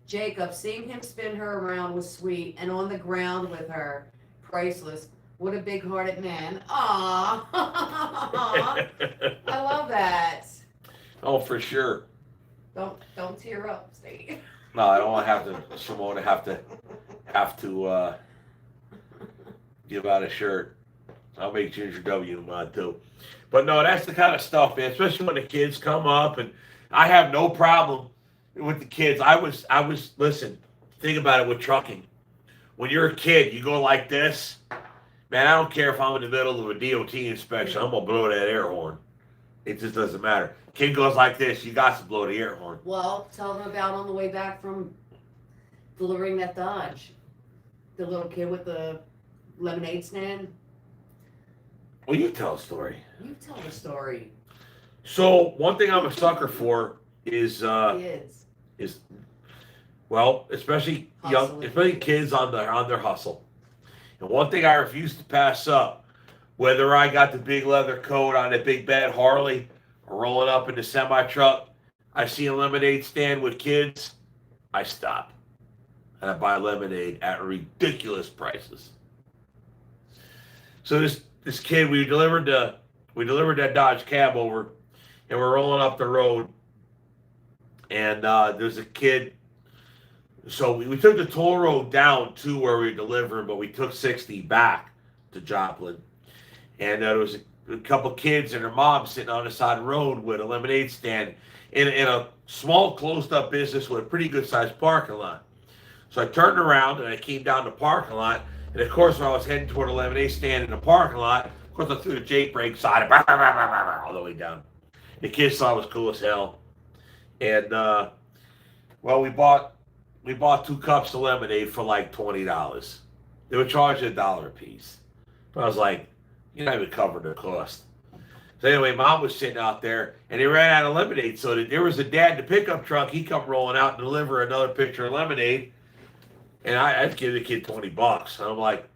Jacob, seeing him spin her around was sweet, and on the ground with her, priceless. What a big-hearted man. Aww. I love that. Oh, for sure. Don't tear up, Steve. No, I don't want to have to. Simone to have to give out a shirt. I'll make Ginger W mod too. But no, that's the kind of stuff, man. Especially when the kids come up, and I have no problem with the kids. I was. Listen, think about it with trucking. When you're a kid, you go like this. Man, I don't care if I'm in the middle of a DOT inspection. I'm gonna blow that air horn. It just doesn't matter. Kid goes like this. You got to blow the air horn. Well, tell them about on the way back from delivering that Dodge. The little kid with the lemonade stand. Well, you tell a story. You tell the story. So one thing I'm a sucker for is Kids. well, especially Hustling. especially kids on their hustle. And one thing I refuse to pass up, whether I got the big leather coat on a big bad Harley or rolling up in the semi truck, I see a lemonade stand with kids, I stop and I buy lemonade at ridiculous prices. So this kid, we delivered that Dodge cab over, and we're rolling up the road, and there's a kid So we took the toll road down to where we were delivering, but we took 60 back to Joplin. And there was a couple kids and their mom sitting on the side of the road with a lemonade stand in a small closed up business with a pretty good sized parking lot. So I turned around and I came down the parking lot. And of course, when I was heading toward the lemonade stand in the parking lot, of course, I threw the Jake brakes on it all the way down. The kids thought it was cool as hell. And, well, we bought 2 cups of lemonade for like $20. They were charging $1 a piece. But I was like, you're not even covering the cost. So anyway, Mom was sitting out there, and they ran out of lemonade. So there was a dad in the pickup truck. He come rolling out and deliver another pitcher of lemonade. And I'd give the kid $20. And I'm like,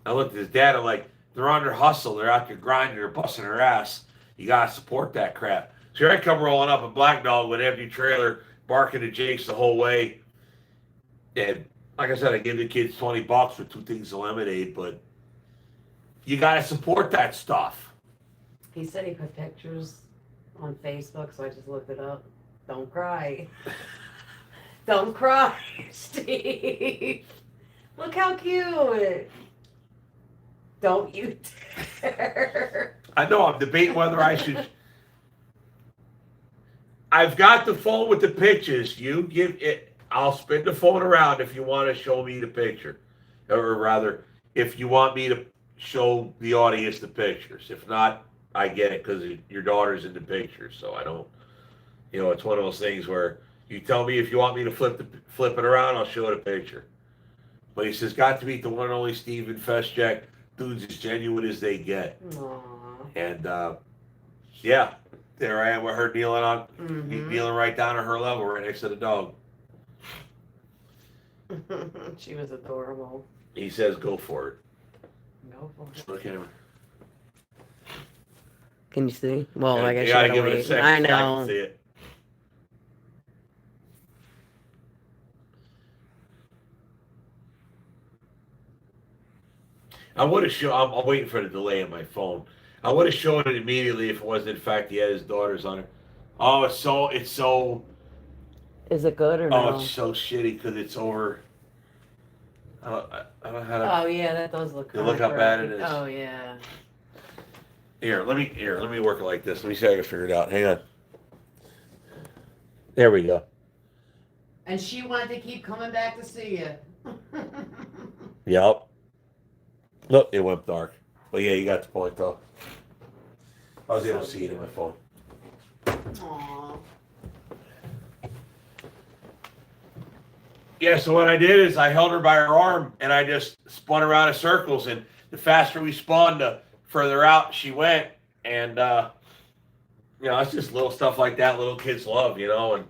I looked at his dad. I'm like, they're on their hustle. They're out there grinding. They're busting their ass. You gotta support that crap. So here I come rolling up a black dog with an empty trailer, barking at Jake's the whole way. And like I said, I give the kids $20 for 2 things of lemonade, but you gotta support that stuff. He said he put pictures on Facebook, so I just looked it up. Don't cry. Don't cry, Steve. Look how cute. Don't you dare. I know, I'm debating whether I should. I've got the phone with the pictures. You give it. I'll spin the phone around if you want to show me the picture. Or rather, if you want me to show the audience the pictures. If not, I get it because your daughter's in the picture. So I don't, it's one of those things where you tell me if you want me to flip it around, I'll show the picture. But he says, got to meet the one and only Steven Feschek. Dude's as genuine as they get. Aww. And, yeah, there I am with her kneeling right down at her level right next to the dog. She was adorable. He says, go for it. Go for it. Look at him. Can you see? Well, Yeah, I guess you you gotta gotta give it a wait. second I so know. can see it. I would have shown. I'm waiting for the delay on my phone. I would have shown it immediately if it wasn't in fact he had his daughters on it. Oh, it's so. Is it good or Oh, no? it's so shitty because it's over. I don't know how to. Oh yeah, that does look. You look how bad it is. Oh yeah. Let me work it like this. Let me see if I can figure it out. Hang on. There we go. And she wanted to keep coming back to see you. Yep. Look, it went dark. But yeah, you got the point though. I was able to see it in my phone. Aww. Yeah, so what I did is I held her by her arm and I just spun around in circles, and the faster we spun, the further out she went. And it's just little stuff like that little kids love, and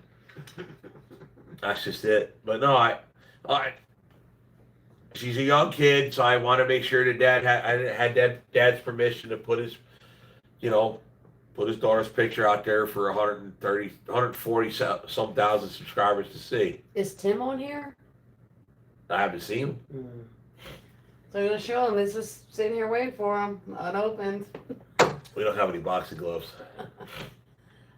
that's just it. But no, I she's a young kid, so I want to make sure that Dad had Dad's permission to put his daughter's picture out there for 140 some thousand subscribers to see. Is Tim on here? I haven't seen him. So I'm gonna show him. He's just sitting here waiting for him, unopened. We don't have any boxing gloves.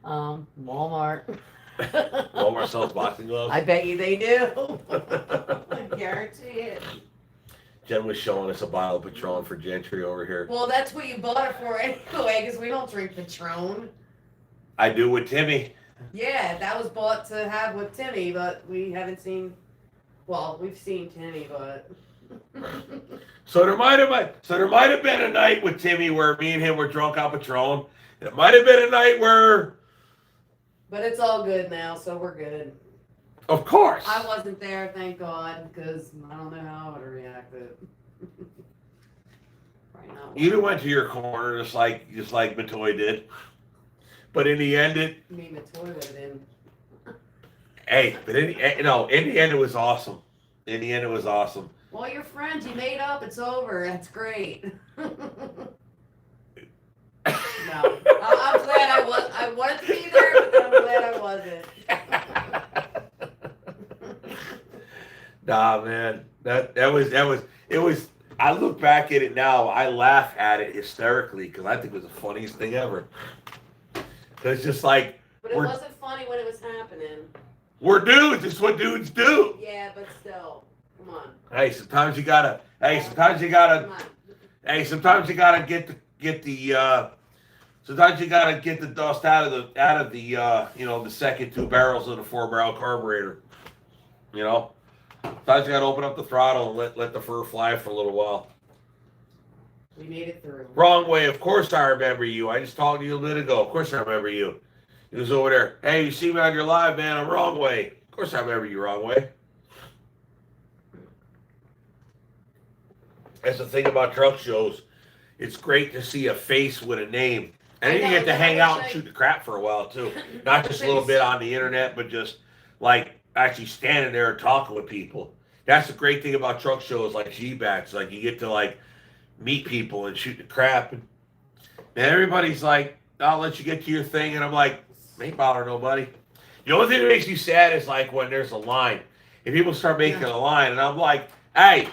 Walmart. Walmart sells boxing gloves. I bet you they do. I guarantee it. Jen was showing us a bottle of Patron for Gentry over here. Well, that's what you bought it for anyway, because we don't drink Patron. I do with Timmy. Yeah, that was bought to have with Timmy, but we haven't seen. Well, we've seen Timmy, but. So there might have been a night with Timmy where me and him were drunk on Patron. It might have been a night where. But it's all good now, so we're good. Of course. I wasn't there, thank God, because I don't know how I would have reacted. Right now. You went to your corner just like Matoy did. But in the end, Me and Matoy would have been. Hey, but in the end, it was awesome. In the end, it was awesome. Well, you're friends. You made up. It's over. That's great. No, I'm glad I was. I wanted to be there, but I'm glad I wasn't. Nah, man, it was. I look back at it now. I laugh at it hysterically because I think it was the funniest thing ever. Cause it's just like. But it wasn't funny when it was happening. We're dudes. It's what dudes do. Yeah, but still, come on. Hey, sometimes you gotta. Come on. Sometimes you gotta sometimes you gotta get the dust out of the the second two barrels of the 4-barrel carburetor. You know, sometimes you gotta open up the throttle and let the fur fly for a little while. We made it through. Wrong way. Of course I remember you. I just talked to you a minute ago. Of course I remember you. He was over there. Hey, you see me on your live, man? I'm wrong way. Of course I remember you wrong way. That's the thing about truck shows. It's great to see a face with a name. And then you get to hang out and shoot the crap for a while, too. Not just a little bit on the internet, but just, like, actually standing there and talking with people. That's the great thing about truck shows like Gbats. Like, you get to, like, meet people and shoot the crap. And everybody's like, I'll let you get to your thing. And I'm like, ain't bothering nobody. The only thing that makes you sad is, like, when there's a line. If people start making a line, and I'm like, hey,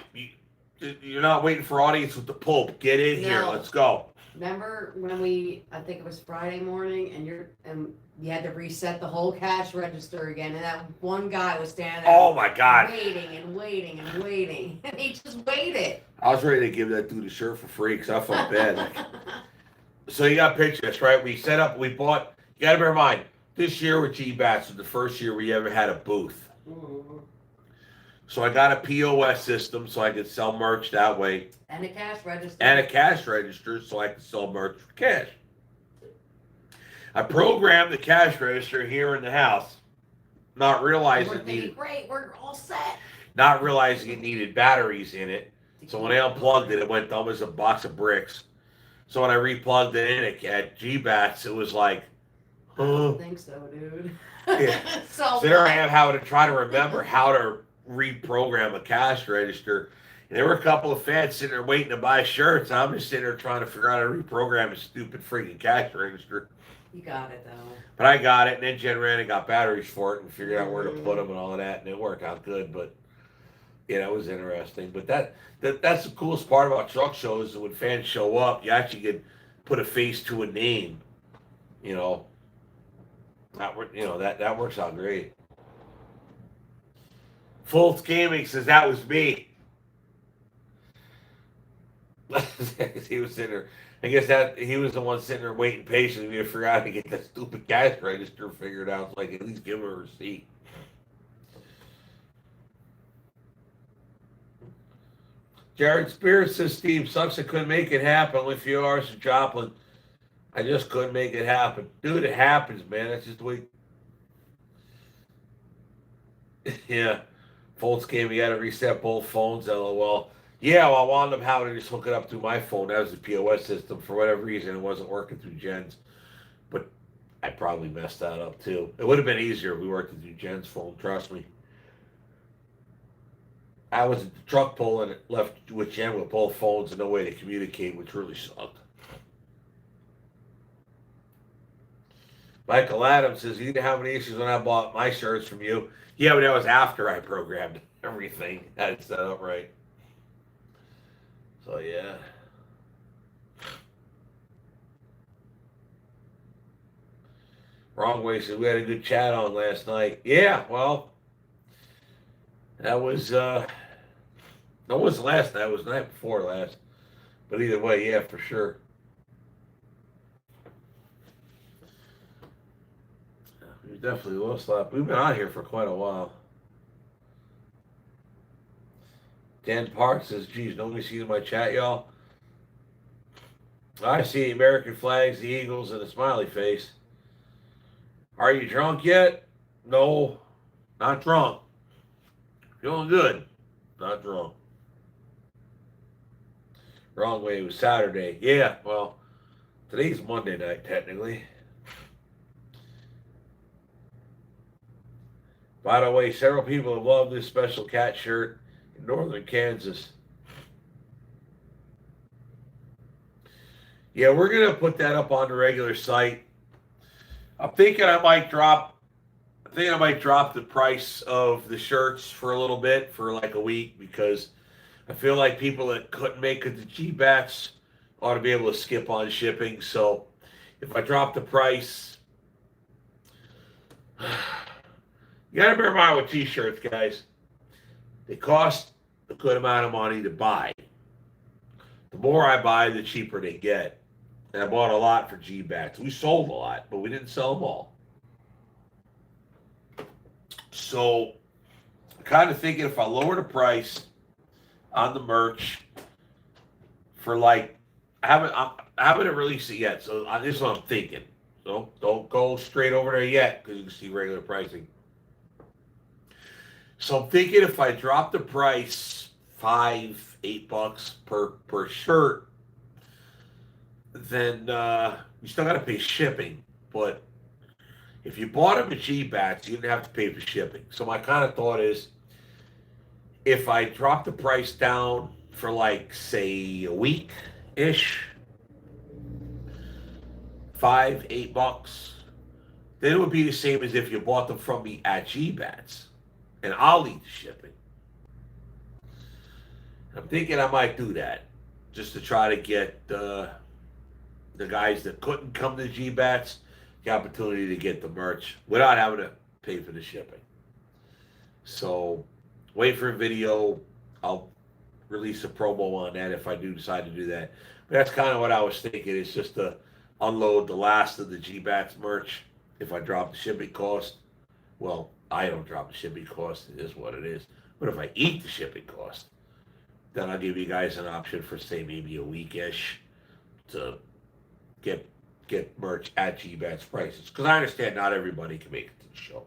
you're not waiting for audience with the pulp. Get in here. Let's go. Remember when I think it was Friday morning, and you had to reset the whole cash register again, and that one guy was standing there. Oh my God. Waiting and waiting and waiting, and he just waited. I was ready to give that dude a shirt for free because I felt bad. So you got pictures, right? We bought. You got to bear in mind, this year with Gbats was the first year we ever had a booth. Mm-hmm. So I got a POS system so I could sell merch that way. And a cash register. And a cash register so I could sell merch for cash. I programmed the cash register here in the house, not realizing it needed. Great, we're all set. Not realizing it needed batteries in it. So when I unplugged it, it went dumb as a box of bricks. So when I replugged it in at Gbats, it was like, I don't think so, dude. Yeah. So there I am having to try to remember how to reprogram a cash register. And there were a couple of fans sitting there waiting to buy shirts. I'm just sitting there trying to figure out how to reprogram a stupid freaking cash register. You got it, though. But I got it, and then Jen ran and got batteries for it and figured out where to put them and all of that, and it worked out good. But yeah, that was interesting. But that's the coolest part about truck shows is when fans show up, you actually can put a face to a name. You know, that works out great. Fultz Gaming says that was me. He was sitting there. I guess that he was the one sitting there waiting patiently to figure out how to get that stupid cash register figured out. It's like, at least give him a receipt. Jared Spears says, Steve, sucks I couldn't make it happen. Only a few hours of Joplin. I just couldn't make it happen. Dude, it happens, man. That's just the way. Yeah. Fultz came, you got to reset both phones, LOL. Yeah, well, I wound up having to just hook it up through my phone. That was the POS system. For whatever reason, it wasn't working through Jen's. But I probably messed that up, too. It would have been easier if we worked it through Jen's phone, trust me. I was at the truck pull and left with Jen with both phones and no way to communicate, which really sucked. Michael Adams says, you didn't have any issues when I bought my shirts from you. Yeah, but that was after I programmed everything. I had it set up right. So, yeah. Wrong way says, we had a good chat on last night. Yeah, well, that wasn't last night. It was the night before last. But either way, yeah, for sure. We definitely lost a lot. We've been on here for quite a while. Dan Park says, geez, nobody sees my chat, y'all. I see American flags, the Eagles, and a smiley face. Are you drunk yet? No, not drunk. Feeling good. Not drunk. Wrong way, it was Saturday. Yeah, well, today's Monday night, technically. By the way, several people have loved this special cat shirt in northern Kansas. Yeah, we're going to put that up on the regular site. I'm thinking I might drop the price of the shirts for a little bit, for like a week, because I feel like people that couldn't make it to Gbats ought to be able to skip on shipping. So if I drop the price, You gotta bear in mind with t-shirts, guys. They cost a good amount of money to buy. The more I buy, the cheaper they get. And I bought a lot for Gbats. We sold a lot, but we didn't sell them all. So, I'm kind of thinking if I lower the price on the merch for like, I haven't released it yet, so this is what I'm thinking. So don't go straight over there yet because you can see regular pricing. So I'm thinking if I drop the price $5-8 per shirt, then you still got to pay shipping. But if you bought them at Gbats, you didn't have to pay for shipping. So my kind of thought is, if I drop the price down for like say a week-ish, $5-8, then it would be the same as if you bought them from me at Gbats, and I'll eat the shipping. I'm thinking I might do that just to try to get the guys that couldn't come to Gbats the opportunity to get the merch without having to pay for the shipping. So wait for a video. I'll release a promo on that if I do decide to do that. But that's kind of what I was thinking. It's just to unload the last of the Gbats merch. If I drop the shipping cost, well, I don't drop the shipping cost. It is what it is. But if I eat the shipping cost, then I'll give you guys an option for, say, maybe a week-ish to get merch at Gbats prices. Because I understand not everybody can make it to the show.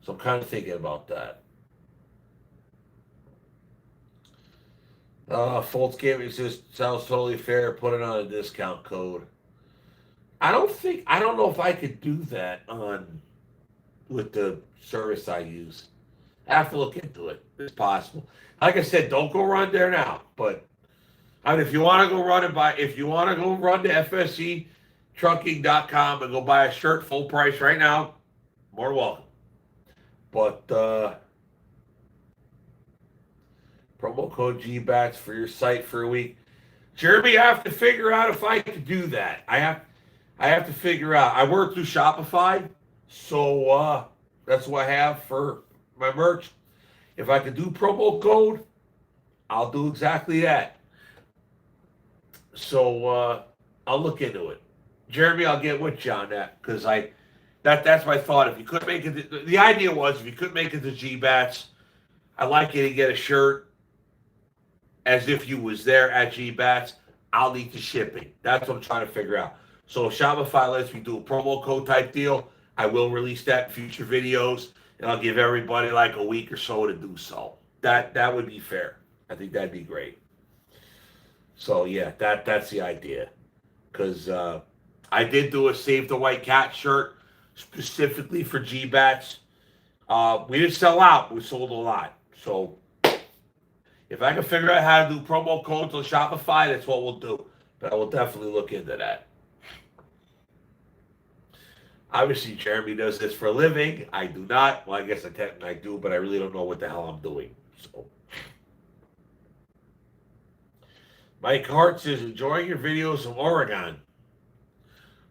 So I'm kind of thinking about that. Foltz Gaming says, sounds totally fair. Put it on a discount code. I don't know if I could do that with the service I use. I have to look into it. It's possible. Like I said, don't go run there now. But I mean, if you want to go run to FSEtrucking.com and go buy a shirt full price right now, more welcome. But promo code Gbats for your site for a week. Jeremy, I have to figure out if I can do that. I have to figure out. I work through Shopify, so that's what I have for my merch. If I could do promo code, I'll do exactly that. So I'll look into it. Jeremy, I'll get with you on that because that's my thought. If you couldn't make it, the idea was if you couldn't make it to Gbats, I'd like you to get a shirt as if you was there at Gbats. I'll need the shipping. That's what I'm trying to figure out. So if Shopify lets me do a promo code type deal, I will release that in future videos, and I'll give everybody like a week or so to do so. That would be fair. I think that'd be great. So yeah, that's the idea. Because I did do a Save the White Cat shirt specifically for Gbats. We didn't sell out. We sold a lot. So if I can figure out how to do promo codes on Shopify, that's what we'll do. But I will definitely look into that. Obviously, Jeremy does this for a living. I do not. Well, I guess I do, but I really don't know what the hell I'm doing. So, Mike Hart says, enjoying your videos from Oregon.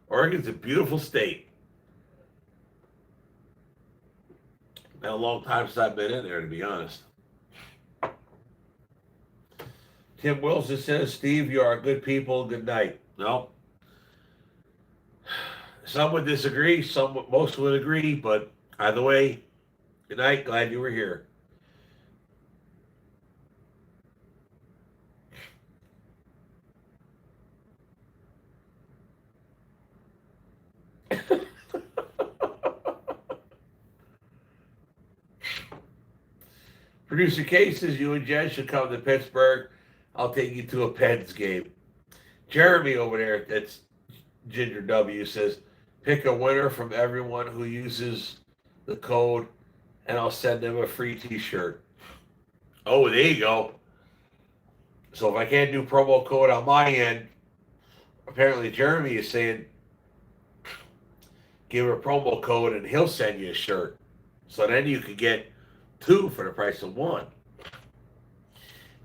Oregon's a beautiful state. Been a long time since I've been in there, to be honest. Tim Wilson says, Steve, you are good people. Good night. No. Some would disagree. Most would agree. But either way, good night. Glad you were here. Producer K says, you and Jen should come to Pittsburgh. I'll take you to a Pens game. Jeremy over there, that's Ginger W, says, pick a winner from everyone who uses the code, and I'll send them a free t-shirt. Oh, there you go. So if I can't do promo code on my end, apparently Jeremy is saying, give a promo code and he'll send you a shirt. So then you could get 2 for the price of 1.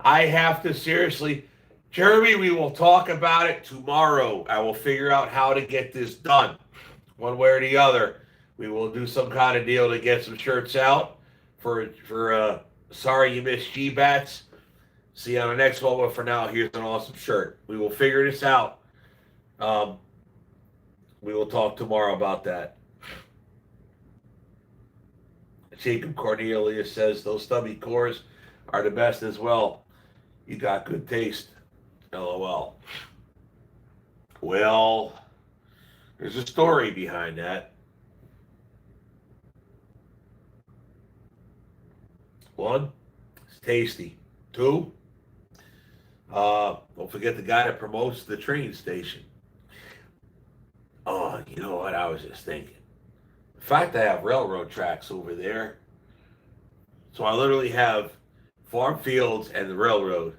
I have to seriously, Jeremy, we will talk about it tomorrow. I will figure out how to get this done, one way or the other. We will do some kind of deal to get some shirts out for sorry you missed Gbats. See you on the next one, but for now, here's an awesome shirt. We will figure this out. We will talk tomorrow about that. Jacob Cornelius says those stubby cores are the best as well. You got good taste. LOL. Well, there's a story behind that. One, it's tasty. Two, don't forget the guy that promotes the train station. Oh, you know what? I was just thinking. The fact I have railroad tracks over there, so I literally have farm fields and the railroad.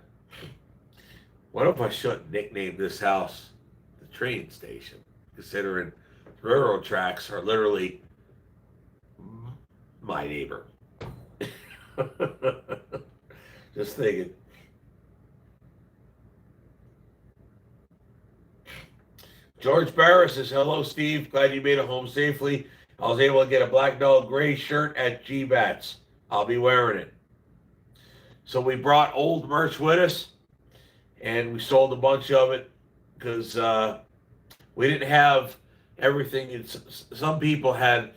What if I shouldn't nickname this house the train station, considering railroad tracks are literally my neighbor? Just thinking. George Barris says, hello, Steve. Glad you made it home safely. I was able to get a black dog gray shirt at Gbats. I'll be wearing it. So we brought old merch with us, and we sold a bunch of it because we didn't have everything. Some people had.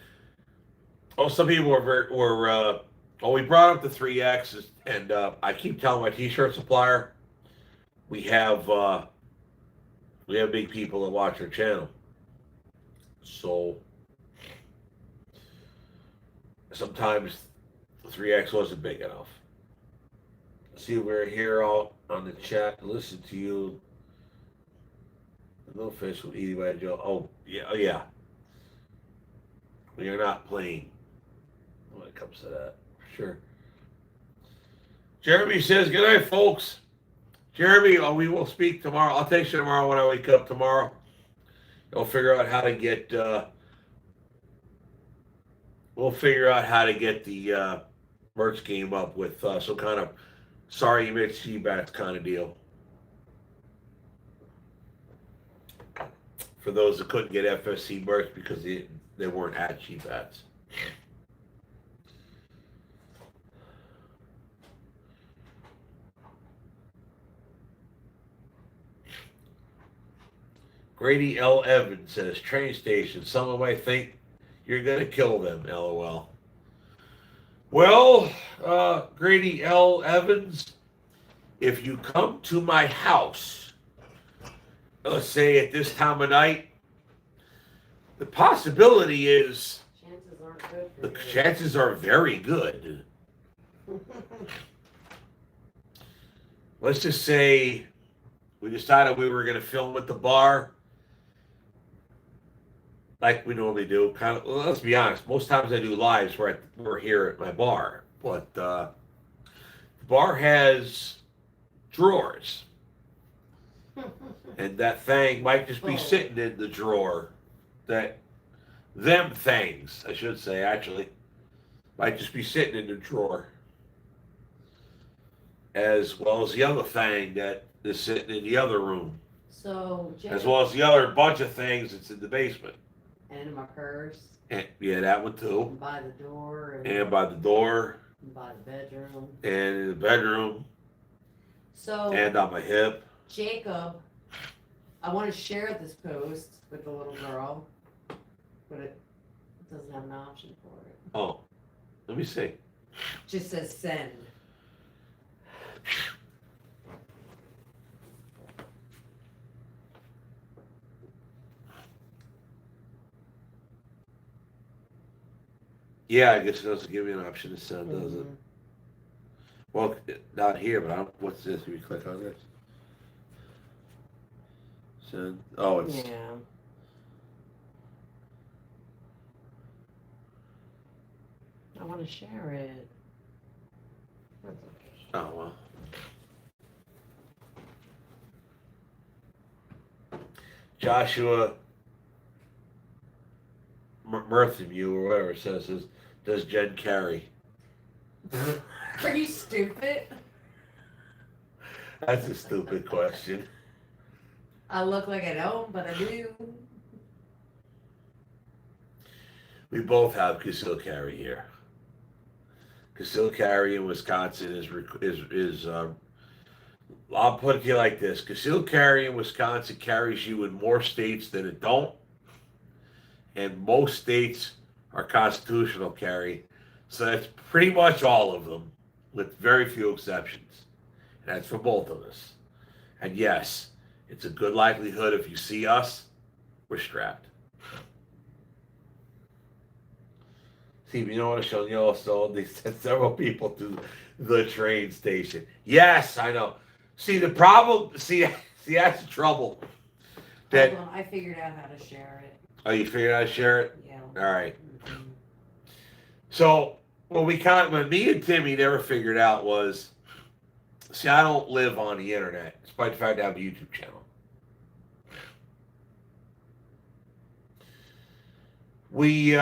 Oh, some people were. We brought up the 3Xs, and I keep telling my T-shirt supplier, we have big people that watch our channel, so sometimes the 3X wasn't big enough. See, we're here all on the chat to listen to you. No fish with eating by Joe. Oh yeah. We are not playing when it comes to that. Sure. Jeremy says, good night, folks. Jeremy, we will speak tomorrow. I'll text you tomorrow when I wake up tomorrow. We'll figure out how to get the merch game up with some kind of sorry you missed Gbats kind of deal. For those that couldn't get FSC merch because they weren't at Gbats. Grady L. Evans says, train station. Someone might think you're going to kill them, LOL. Well, Grady L. Evans, if you come to my house, let's say at this time of night, the possibility is the chances are very good. Let's just say we decided we were going to film at the bar like we normally do. Kind of. Well, let's be honest. Most times I do lives. We're here at my bar, but the bar has drawers, and that thing might just be sitting in the drawer. Them things, I should say, actually, might just be sitting in the drawer, as well as the other thing that is sitting in the other room. So, as well as the other bunch of things that's in the basement. And in my purse. And, yeah, that one too. And by the door. And by the door. And by the bedroom. And in the bedroom. So. And on my hip. Jacob, I want to share this post with the little girl, but it doesn't have an option for it. Oh, let me see. Just says send. Yeah, I guess it doesn't give me an option to send, does it? Well, not here, but what's this? If you click on this. Send. Oh, it's. Yeah. I want to share it. Oh, well. Joshua Murthamew or whatever it says, does Jen carry? Are you stupid? That's a stupid question. I look like I don't, but I do. We both have concealed carry here. Concealed carry in Wisconsin is I'll put it to you like this. Concealed carry in Wisconsin carries you in more states than it don't. And most states are constitutional carry. So that's pretty much all of them, with very few exceptions. And that's for both of us. And yes, it's a good likelihood if you see us, we're strapped. Steve, you know what I showed Yellowstone? They sent several people to the train station. Yes, I know. See, the problem, see, that's the trouble. That, Hold on, I figured out how to share it. oh, you figured out how to share it? Yeah. All right. So, what me and Timmy never figured out was, see, I don't live on the internet, despite the fact I have a YouTube channel. We,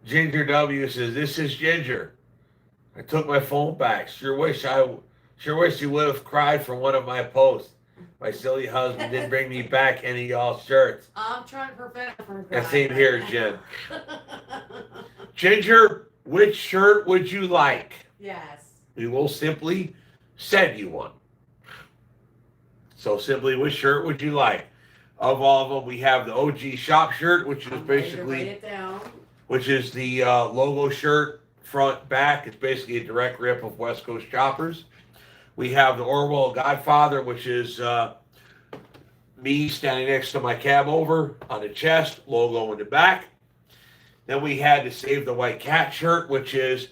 Ginger W says, "This is Ginger. I took my phone back. Sure wish you would have cried for one of my posts. My silly husband didn't bring me back any of y'all's shirts." I'm trying to prevent her from That crying same here, right Jen. now. Ginger, which shirt would you like? Yes. We will simply send you one. So simply, which shirt would you like? Of all of them, we have the OG shop shirt, which is I'm ready to write basically, it down. which is the logo shirt, front, back. It's basically a direct rip of West Coast Choppers. We have the Orwell Godfather, which is me standing next to my cab over on the chest, logo in the back. Then we had the Save the White Cat shirt, which is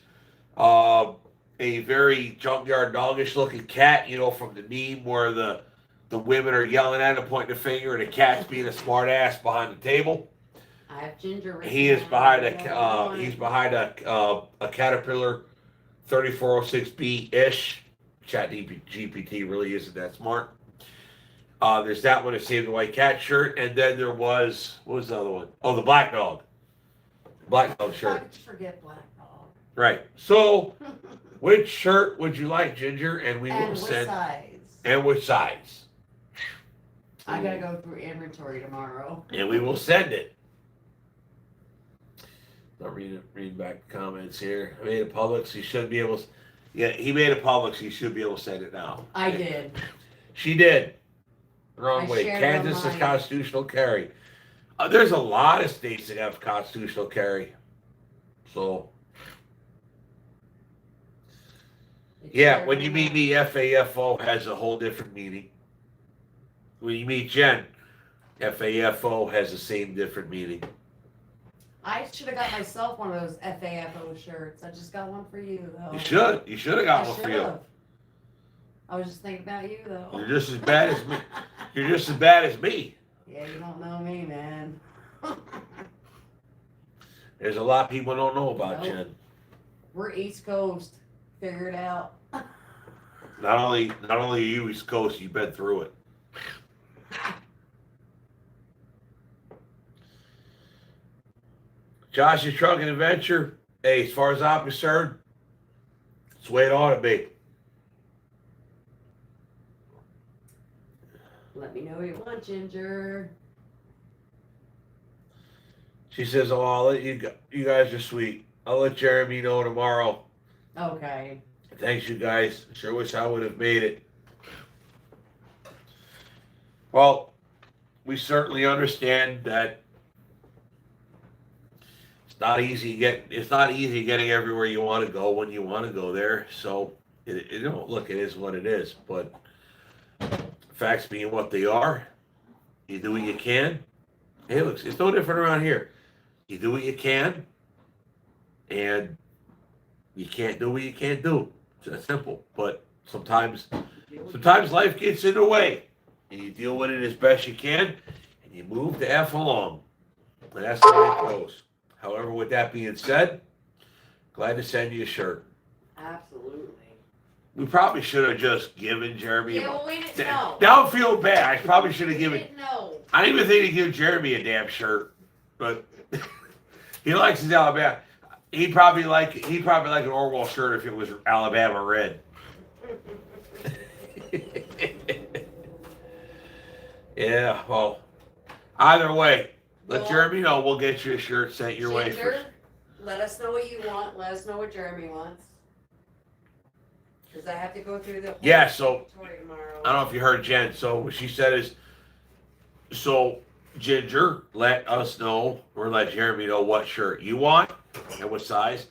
a very junkyard doggish looking cat, you know, from the meme where the women are yelling at him, pointing the finger, and the cat's being a smart ass behind the table. I have Ginger. He is behind a Caterpillar 3406B ish. Chat GPT really isn't that smart. There's that one, a Save the White Cat shirt, and then there was, what was the other one? Oh, the Black Dog. Black Dog shirt. I could forget Black Dog. Right. So, which shirt would you like, Ginger? And we will Which send. size? And which size? I gotta go through inventory tomorrow. And we will send it. I'm reading back the comments here. I made it public, so you should be able to. Yeah, he made it public, so you should be able to send it now. I did. She did. Wrong I way. shared it Kansas is online. constitutional carry. There's a lot of states that have constitutional carry. So, yeah, when you meet me, FAFO has a whole different meaning. When you meet Jen, FAFO has the same different meaning. I should have got myself one of those FAFO shirts. I just got one for you, though. You should. You should have got one for you. should've. I was just thinking about you, though. You're just as bad as me. You're just as bad as me. Yeah, you don't know me, man. There's a lot of people don't know about Nope. Jen. We're East Coast. Figure it out. Not only are you East Coast, you've been through it. Josh's Trucking Adventure. Hey, as far as I'm concerned, it's the way it ought to be. Let me know what you want, Ginger. She says, "Oh, I'll let you guys are sweet. I'll let Jeremy know tomorrow. Okay. Thanks, you guys. Sure wish I would have made it." Well, we certainly understand that it's not easy getting everywhere you want to go when you want to go there. So look, it is what it is. But facts being what they are, you do what you can. Hey, look, it's no different around here. You do what you can, and you can't do what you can't do. It's that simple. But sometimes life gets in the way, and you deal with it as best you can, and you move the F along. And that's the way it goes. However, with that being said, glad to send you a shirt. Absolutely. We probably should have just given Jeremy. Yeah, well, we didn't know. Now I'm feeling bad. I probably should have We given. didn't know. I didn't even think to give Jeremy a damn shirt, but he likes his Alabama. He'd probably like an Orwell shirt if it was Alabama red. Yeah, well, either way, let Well, Jeremy know. We'll get you a shirt sent your way. Ginger, let us know what you want. Let us know what Jeremy wants. Because I have to go through the whole Yeah, so inventory tomorrow. I don't know if you heard Jen. So what she said is, so Ginger, let us know or let Jeremy know what shirt you want and what size,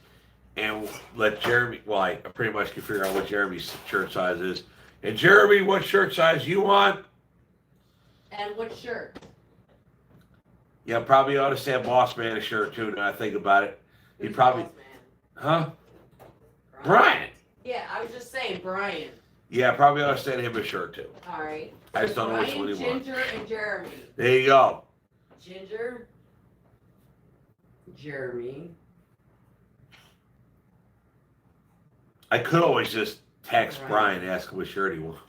and let Jeremy. Well, I pretty much can figure out what Jeremy's shirt size is. And Jeremy, what shirt size you want? And what shirt? Yeah, probably ought to say a Boss Man a shirt too. Now I think about it, he Who's probably, the boss huh? man? Brian. Yeah, I was just saying Brian. Yeah, probably ought to send him a shirt too. All right. I just don't know which Brian, one he wants. Ginger, and Jeremy. There you go. Ginger, Jeremy. I could always just text Right. Brian and ask him what shirt he wants.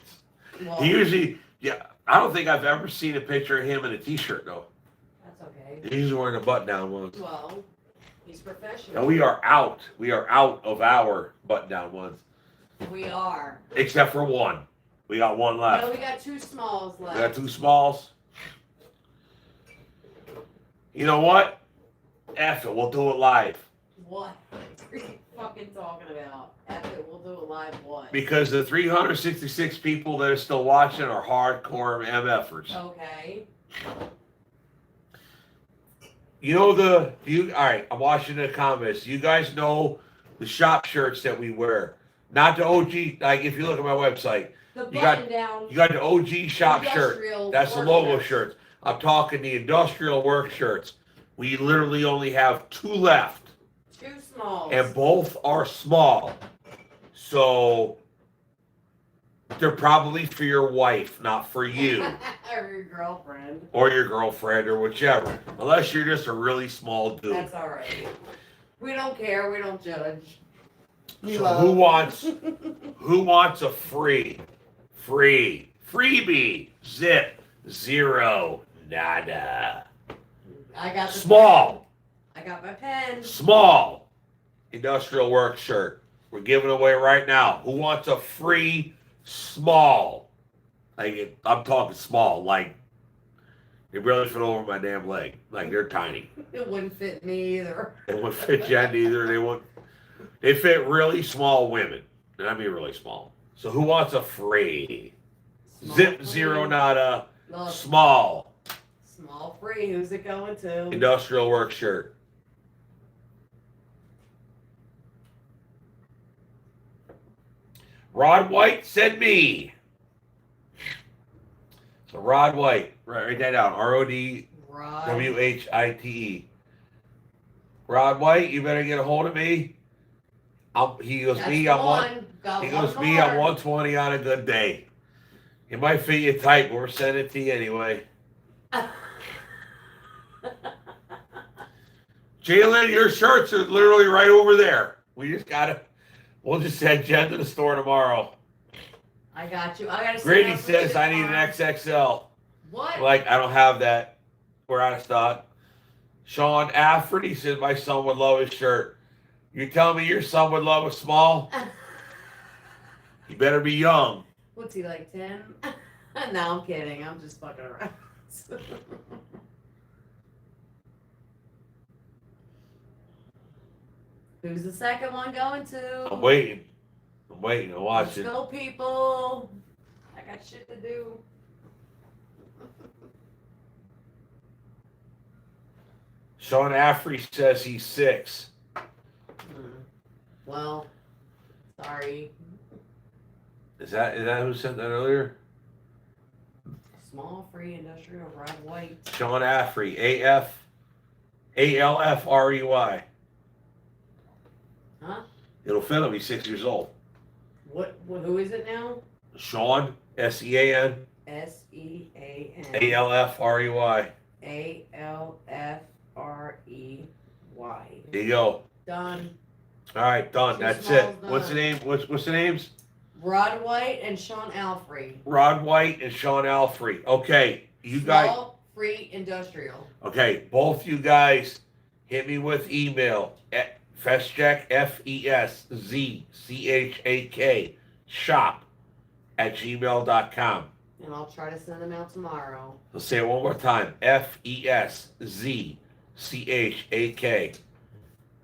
Well, He usually, yeah, I don't think I've ever seen a picture of him in a t-shirt though. that's okay. He's usually wearing a button-down ones. Well, he's And professional. we are out. We are out of our button-down ones, We are. except for one. We got one left. No, we got 2 smalls We left. got 2 smalls. You know what? F it. We'll do it live. What are you fucking talking about? F it, we'll do a live what? Because the 366 people that are still watching are hardcore MFers. Okay. You know alright, I'm watching the comments. You guys know the shop shirts that we wear. Not the OG, like if you look at my website, The You got- button down. you got the OG shop shirt. industrial That's the work logo shirts. shirts. I'm talking the industrial work shirts. We literally only have 2 left. 2 smalls. And both are small. So they're probably for your wife, not for you. Or your girlfriend. Or your girlfriend or whichever. Unless you're just a really small dude. That's alright. We don't care, we don't judge. We So love. who wants a freebie, zip, 0, nada. I got the Small, pen. I got my pen. small industrial work shirt. We're giving away right now. Who wants a free small? Like I'm talking small, like they barely fit over my damn leg. Like they're tiny. It wouldn't fit me either. They won't fit Jen either. They fit really small women. And I mean really small. So who wants a free? Small Zip, free. 0, nada, Look, small small free. Who's it going to? industrial work shirt. Rod White said me. So Rod White, write that down. RODWHITE. Right. Rod White, you better get a hold of me. He goes, That's me, the I'm one. one. Got He one goes, me, I'm more. 120 on a good day. It might fit you tight, but we're sending it to you anyway. Jalen, your shirts are literally right over there. We'll just send Jen to the store tomorrow. I got you. I gotta. Grady send out says for I need an tomorrow. XXL. What? Like, I don't have that. We're out of stock. Sean Afridy said my son would love his shirt. You telling me your son would love a small? You better be young. What's he like, 10? No, I'm kidding. I'm just fucking around. Who's the second one going to? I'm waiting. I'm Let's watching. go, people. I got shit to do. Sean Afridy says he's 6. Well, sorry. Is that who sent that earlier? Small free industrial Rod White. Sean Afridy. ALFREY. Huh? It'll fit him. He's 6 years old. What? Who is it now? Sean, SEAN, SEAN. ALFREY. ALFREY. There you go. Done. All right, done. Two That's smalls it. What's the done. name? What's the names? Rod White and Sean Alfrey. Rod White and Sean Alfrey. Okay, you guys. Small free industrial. Okay, both you guys hit me with email. Feszchak, FESZCHAK, shop@gmail.com. And I'll try to send them out tomorrow. Let's say it one more time. FESZCHAK,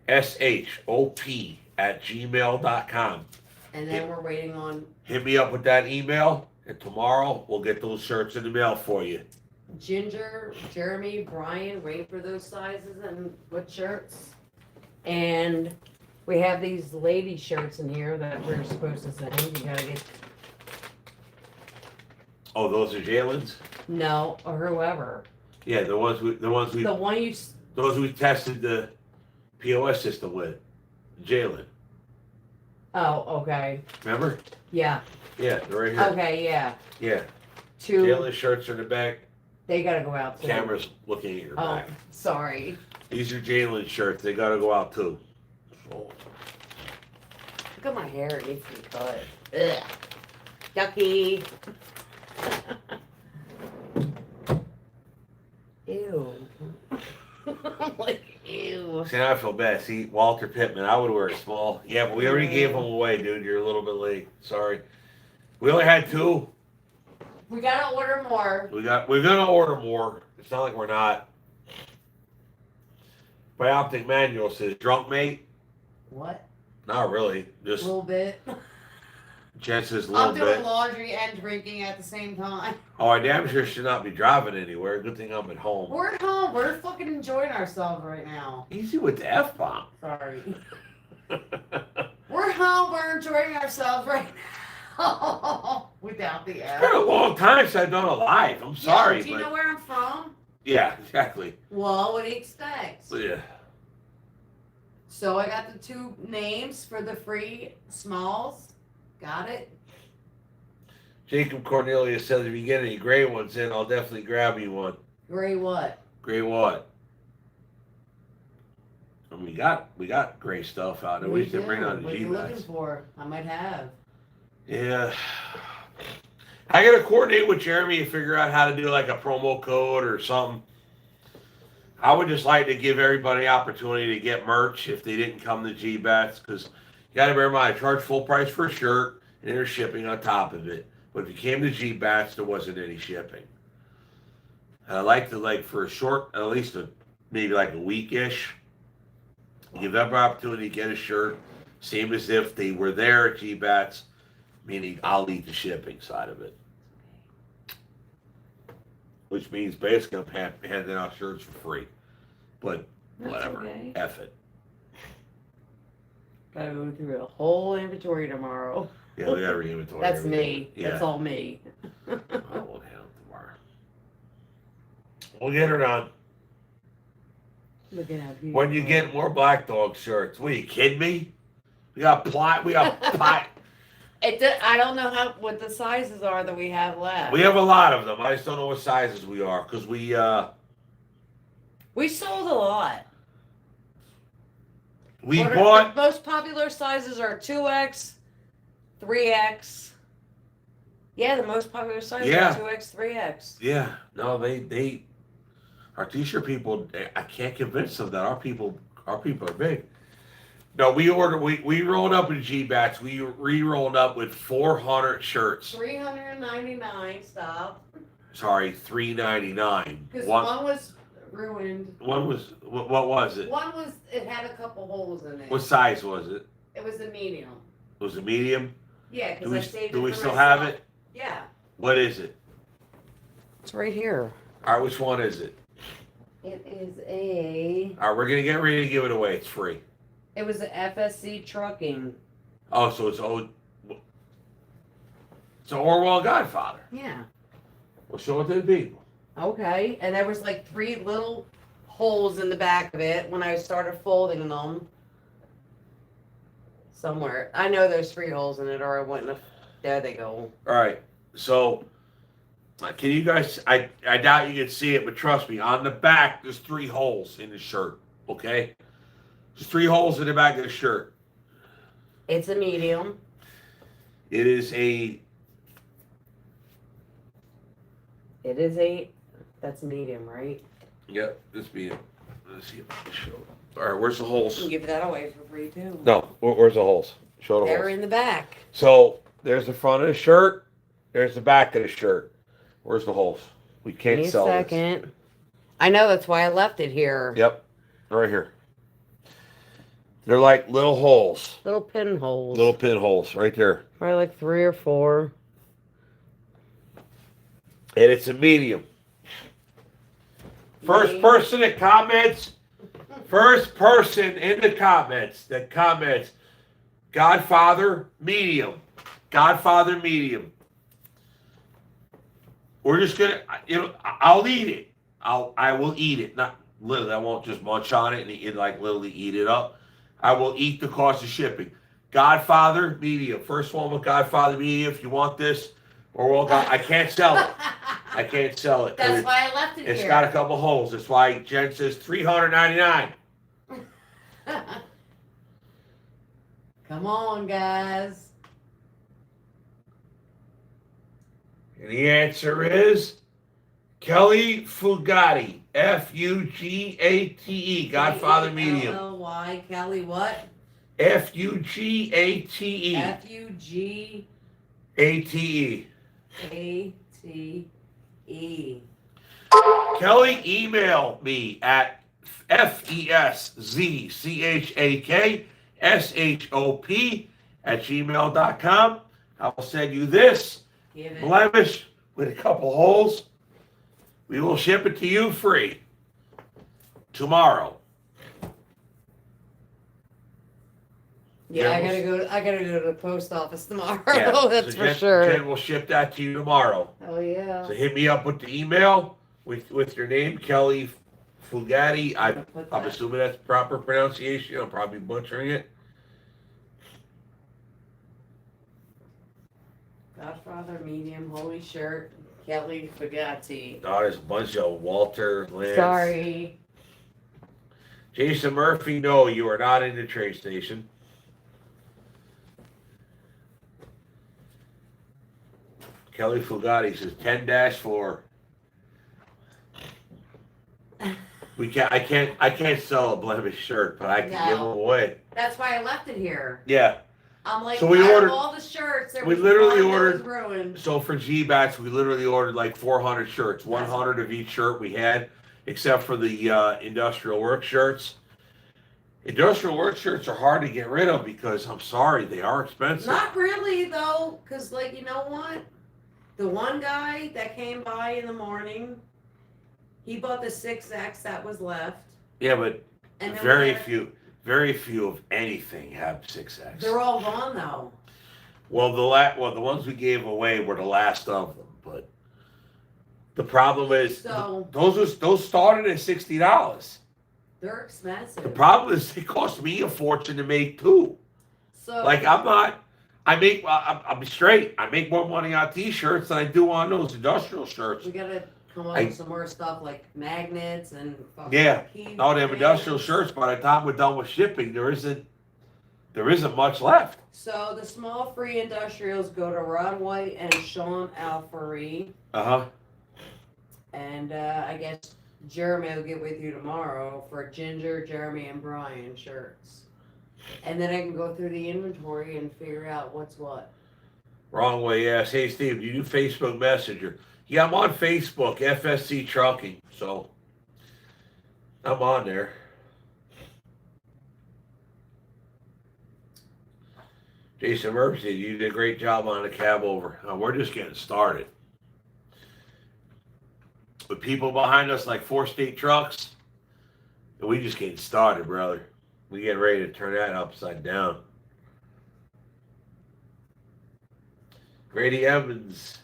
SHOP@gmail.com. And then we're waiting on Hit me up with that email, and tomorrow we'll get those shirts in the mail for you. Ginger, Jeremy, Brian, waiting for those sizes and what shirts. And we have these lady shirts in here that we're supposed to send. You gotta get Oh, those are Jalen's? no or whoever. Yeah, the ones we The one you those we tested the POS system with. Jalen. oh okay Remember? yeah Yeah, they're right here. okay yeah Yeah. two Jalen's shirts are in the back. they gotta go out too. Camera's looking at your Oh, back. sorry. These are Jalen's shirts. They gotta go out too. So, Look at my hair. It needs to be cut. Ugh. Yucky. Ew. I'm like, ew. see, now I feel bad. See, Walter Pittman, I would wear a small. Yeah, but we already gave them away, dude. You're a little bit late. Sorry. We only had 2. We gotta order more. We're gonna order more. It's not like we're not. Bioptic manual says drunk mate. What? Not really. A Just little bit. Jen says a little I'm doing bit. laundry and drinking at the same time. Oh, I damn sure should not be driving anywhere. Good thing I'm at home. We're at home. We're fucking enjoying ourselves right now. Easy with the F bomb. Sorry. We're home. We're enjoying ourselves right now. Without the F. It's been a long time since I've done a live. I'm sorry, Yeah, do you but know where I'm from? yeah, exactly. Well, what do you expect? Yeah. So I got the 2 names for the free smalls. Got it? Jacob Cornelius says if you get any gray ones in, I'll definitely grab you one. Gray what? Gray what? And we got gray stuff out there. We used to bring on the What you looking Gbats. for? I might have. Yeah. I gotta coordinate with Jeremy to figure out how to do like a promo code or something. I would just like to give everybody opportunity to get merch if they didn't come to Gbats, because you gotta bear in mind I charge full price for a shirt and there's shipping on top of it. But if you came to Gbats, there wasn't any shipping. And I like to for a short, at least maybe like a week-ish, give them an opportunity to get a shirt, same as if they were there at Gbats, meaning I'll eat the shipping side of it. Which means basically I'm handing out shirts for free. But That's whatever. okay. F it. Gotta go through a whole inventory tomorrow. Yeah, we gotta re-inventory. That's everything. me. Yeah. That's all me. Oh, we'll handle it tomorrow. We'll get her done. Look at how beautiful. When you get more Black Dog shirts, what, are you kidding me? We got pie. I don't know what the sizes are that we have left. We have a lot of them. I just don't know what sizes we are, because we sold a lot. bought. The most popular sizes are 2X, 3X. Yeah, the most popular sizes Yeah. are 2X, 3X. Yeah, no, they our t-shirt people. I can't convince them that our people are big. No, we rolled up in Gbats. We re-rolled up with 400 shirts. 399. Stop. Sorry, $3.99. Because one was ruined. One was what was it? One was it had a couple holes in it. What size was it? It was a medium. It was a medium. Yeah, Do because we I saved it do we for still myself. have it? Yeah. What is it? It's right here. All right, which one is it? It is a. All right, we're gonna get ready to give it away. It's free. It was an FSC trucking. Oh, so it's old. It's an Orwell Godfather. Yeah. We'll show it to the people. Okay. And there was like 3 little holes in the back of it when I started folding them. Somewhere. I know there's 3 holes in it, or I wouldn't have. There they go. All right, so can you guys? I doubt you can see it, but trust me, on the back there's 3 holes in the shirt. Okay, there's 3 holes in the back of the shirt. It's a medium. It is a. It is a. That's medium, right? Yep, this medium. Let's see if I can show it. All right, where's the holes? You can give that away for free too. No, where's the holes? Show the They're holes. in the back. So there's the front of the shirt. There's the back of the shirt. Where's the holes? We can't Give me sell a second. I know, that's why I left it here. this. Yep, right here. They're like little holes. Little pinholes. Little pinholes right there. Probably like 3 or 4. And it's a medium. First person that comments, first person in the comments that comments, Godfather medium. Godfather medium. We're just gonna, I'll eat it. I will eat it. Not literally, I won't just munch on it and like literally eat it up. I will eat the cost of shipping. Godfather medium. First one with Godfather medium. If you want this, I can't sell it. I can't sell it. That's why I left it It's here. got a couple holes. That's why Jen says $399. Come on, guys. And the answer is Kelly Fugate. Fugate. Godfather medium. L-L-Y, Kelly what? Fugate. F-U-G... ATE. A-T-E. Kelly, email me at FESZCHAKSHOP@gmail.com. I will send you this blemish with a couple holes. We will ship it to you free tomorrow. Yeah, I gotta go to the post office tomorrow. Yeah, That's so for Jen, sure. Jen will ship that to you tomorrow. Oh yeah. So hit me up with the email with your name, Kelly Fugate. I'm assuming that's the proper pronunciation. I'm probably butchering it. Godfather medium, holy shirt, Kelly Fugate. Oh, there's a bunch of Walter, Lance. Sorry. Jason Murphy, no, you are not in the train station. Kelly Fugate says 10-4. I can't sell a blemish shirt, but I can give them away. That's why I left it here. Yeah. I'm like, So we ordered all the shirts. There we was literally one that ordered- was ruined. So for Gbats, we literally ordered like 400 shirts, 100 of each shirt we had, except for the industrial work shirts. Industrial work shirts are hard to get rid of because I'm sorry, they are expensive. Not really though, because like you know what? The one guy that came by in the morning, he bought the 6X that was left. Yeah, but And then very few of anything have 6X. They're all gone though. Well, the ones we gave away were the last of them, but the problem is So- those started at $60. They're expensive. The problem is it cost me a fortune to make too. So Like I'll be straight. I make more money on T-shirts than I do on those industrial shirts. we gotta come up with some more stuff like magnets and fucking Yeah. key All them things. industrial shirts. By the time we're done with shipping, there isn't much left. So the small free industrials go to Rod White and Sean Alfari. And I guess Jeremy will get with you tomorrow for Ginger, Jeremy, and Brian shirts. And then I can go through the inventory and figure out what's what. Wrong way, yes. Hey, Steve, do you do Facebook Messenger? Yeah, I'm on Facebook, FSC Trucking, so I'm on there. Jason Murphy, you did a great job on the cab over. We're just getting started. With people behind us like 4 state trucks, we just getting started, brother. We getting ready to turn that upside down. Grady Evans,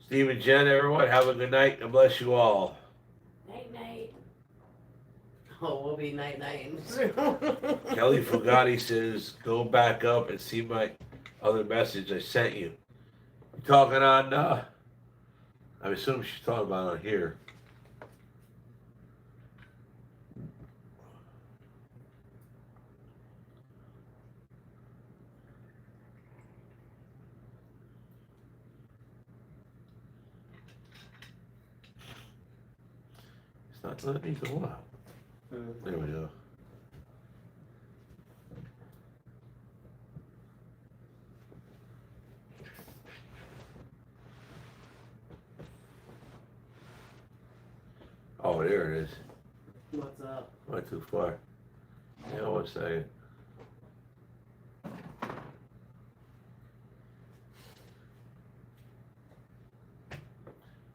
Steve and Jen, everyone, have a good night. God bless you all. Night night. Oh, we'll be night night. Kelly Fugate says, go back up and see my other message I sent you. I'm talking on, I'm assuming she's talking about on here. It's not letting me go up. There we go. Oh, there it is. What's up? Went too far. Yeah, one second.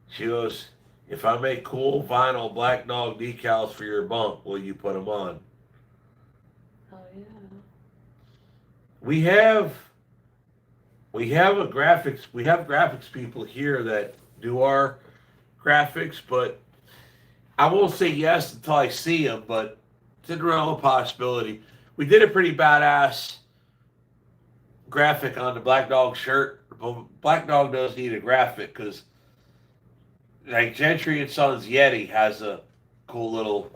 She goes, if I make cool vinyl black dog decals for your bunk, will you put them on? Oh yeah. We have graphics people here that do our graphics, but I won't say yes until I see them, but it's in the realm of possibility. We did a pretty badass graphic on the Black Dog shirt. Black Dog does need a graphic because like Gentry and Sons Yeti has a cool little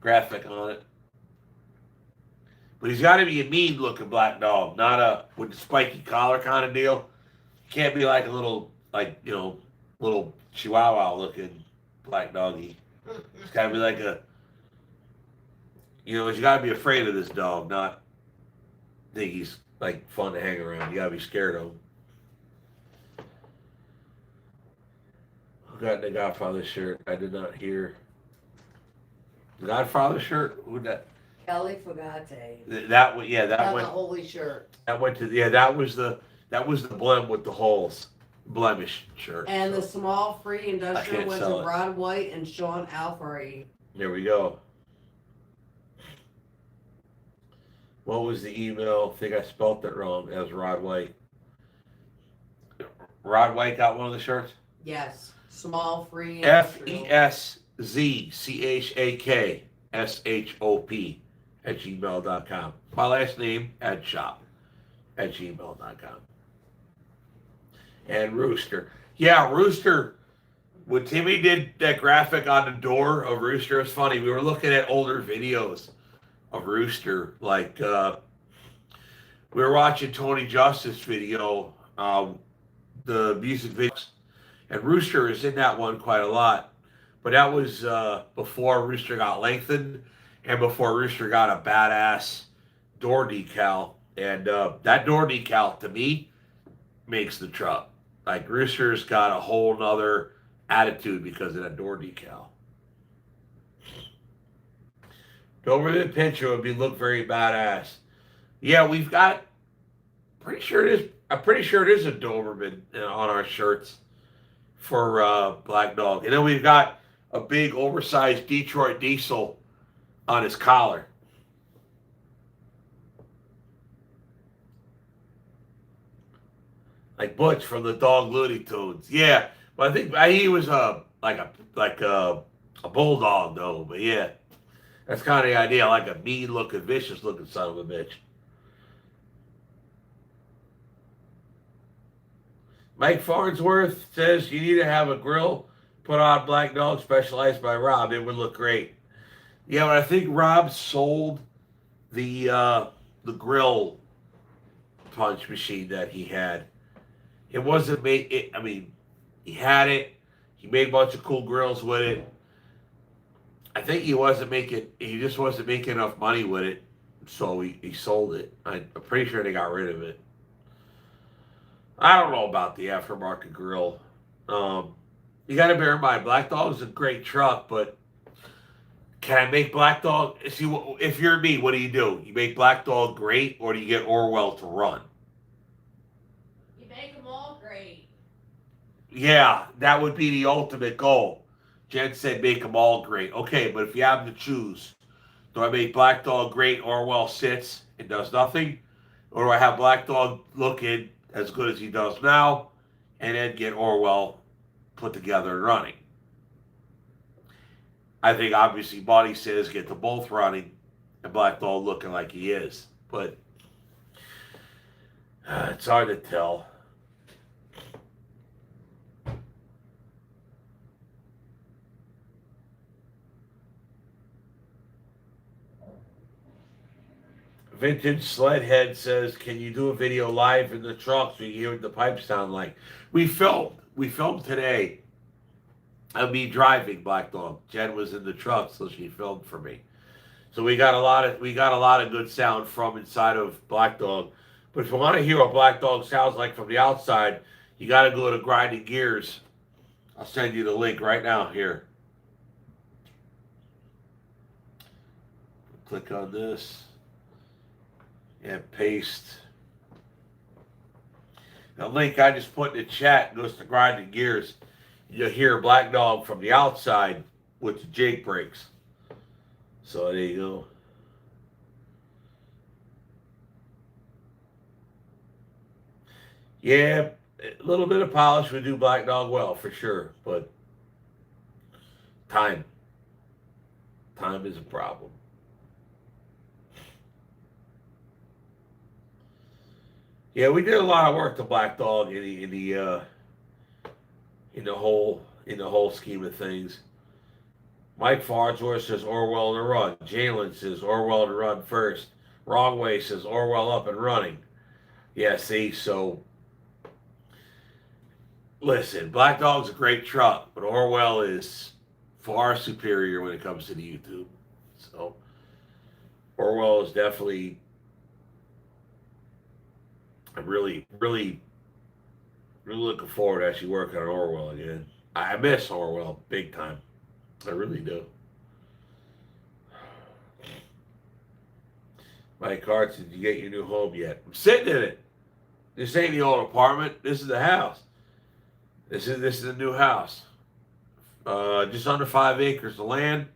graphic on it. But he's got to be a mean looking black dog, not a with the spiky collar kind of deal. Can't be like a little, like, you know, little chihuahua looking black doggy. It's got to be like a, you know, you got to be afraid of this dog, not think he's like fun to hang around. You got to be scared of him. Who got the Godfather shirt? I did not hear. The Godfather shirt? Who that? Kelly Fugate. That went, yeah, that That's went. a holy shirt. That went to, yeah, that was the blem with the holes, blemish shirt. And so, the small free industrial can't went to sell it. Rod White and Sean Alfari. there we go. What was the email? I think I spelt it wrong. That was Rod White. Rod White got one of the shirts? Yes. Small free industrial. FESZCHAKSHOP @gmail.com. My last name @shop@gmail.com. And Rooster. Yeah, Rooster. When Timmy did that graphic on the door of Rooster, it was funny. We were looking at older videos of Rooster. Like, we were watching Tony Justice video, the music videos. And Rooster is in that one quite a lot. But that was before Rooster got lengthened and before Rooster got a badass door decal. And that door decal, to me, makes the truck. Like, Rooster's got a whole nother attitude because of that door decal. Doberman Pinscher would look very badass. Yeah, we've got, I'm pretty sure it is a Doberman on our shirts for Black Dog. And then we've got a big oversized Detroit Diesel on his collar. Like Butch from the Dog Looney Tunes. Yeah, but I think he was like a bulldog though. But yeah, that's kind of the idea. Like a mean looking, vicious looking son of a bitch. Mike Farnsworth says you need to have a grill put on Black Dog specialized by Rob. It would look great. Yeah, but I think Rob sold the grill punch machine that he had. It wasn't made. I mean, he had it. He made a bunch of cool grills with it. I think he just wasn't making enough money with it, so he sold it. I'm pretty sure they got rid of it. I don't know about the aftermarket grill. You got to bear in mind, Black Dog is a great truck, but can I make Black Dog? See, if you're me, what do? You make Black Dog great, or do you get Orwell to run? You make them all great. Yeah, that would be the ultimate goal. Jen said make them all great. Okay, but if you have to choose, do I make Black Dog great, Orwell sits and does nothing? Or do I have Black Dog looking as good as he does now, and then get Orwell put together and running? I think obviously Bonnie says get them both running and Black Dog looking like he is. But it's hard to tell. Vintage Sledhead says, can you do a video live in the truck so you hear what the pipes sound like? We filmed today of me driving Black Dog. Jen was in the truck, so she filmed for me. So we got a lot of good sound from inside of Black Dog. But if you want to hear what Black Dog sounds like from the outside, you got to go to Grinding Gears. I'll send you the link right now here. Click on this and paste. The link I just put in the chat goes to Grinding Gears. You'll hear Black Dog from the outside with the Jake breaks. So there you go. Yeah, a little bit of polish would do Black Dog well for sure, but time is a problem. Yeah, we did a lot of work to Black Dog in the whole scheme of things. Mike Farnsworth says Orwell in the run. Jalen says Orwell in the run first. Wrong Way says Orwell up and running. Yeah, see, so listen, Black Dog's a great truck, but Orwell is far superior when it comes to the YouTube. So Orwell is definitely, I'm really looking forward to actually working on Orwell again. I miss Orwell big time. I really do. Mike Hart, did you get your new home yet? I'm sitting in it. This ain't the old apartment. This is the house. This is a new house. Just under 5 acres of land.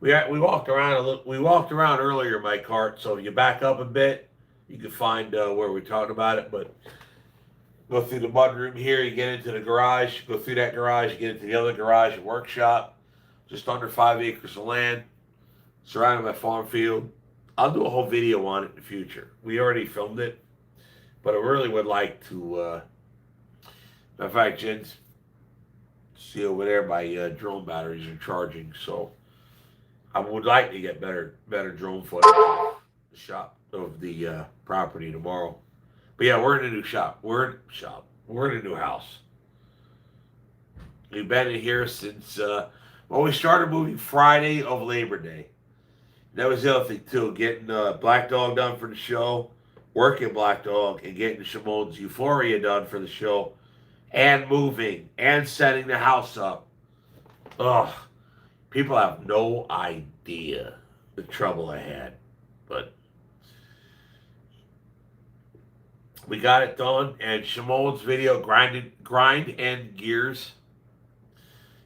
We walked around a little. We walked around earlier, Mike Hart. So if you back up a bit, you can find where we're talking about it. But go through the mudroom here. You get into the garage. Go through that garage. You get into the other garage and workshop. Just under 5 acres of land, surrounded by farm field. I'll do a whole video on it in the future. We already filmed it, but I really would like to. Matter of fact, Jen's, see over there, my drone batteries are charging, so I would like to get better drone footage of the shop of the property tomorrow. But yeah, we're in a new shop. We're in a new house. We've been in here since. Well, we started moving Friday of Labor Day. That was the other thing, too. Getting Black Dog done for the show, working Black Dog, and getting Shimon's Euphoria done for the show, and moving, and setting the house up. Ugh. People have no idea the trouble I had. But we got it done, and Shimon's video, Grind and Gears.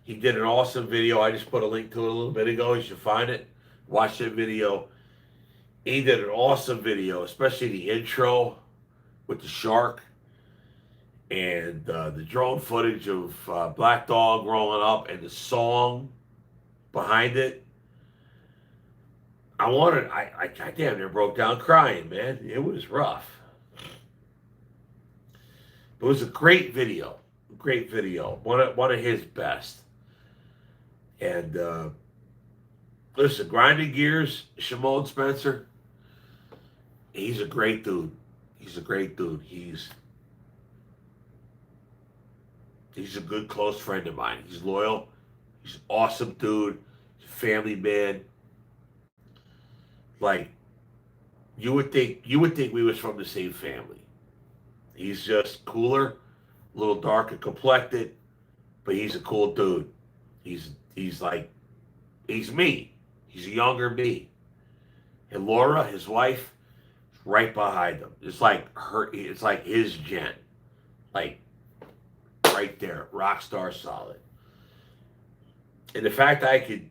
He did an awesome video. I just put a link to it a little bit ago. You should find it. Watch that video. He did an awesome video, especially the intro with the shark and the drone footage of Black Dog rolling up and the song behind it. I damn near broke down crying, man. It was rough. It was a great video. Great video. One of his best. And listen, Grinding Gears, Shimon Spencer, he's a great dude. He's a great dude. He's a good close friend of mine. He's loyal. He's an awesome dude. He's a family man. Like you would think we was from the same family. He's just cooler, a little darker complected, but he's a cool dude. He's like, he's me. He's a younger me. And Laura, his wife, is right behind him. It's like his gen. Like, right there. Rock star solid. And the fact I could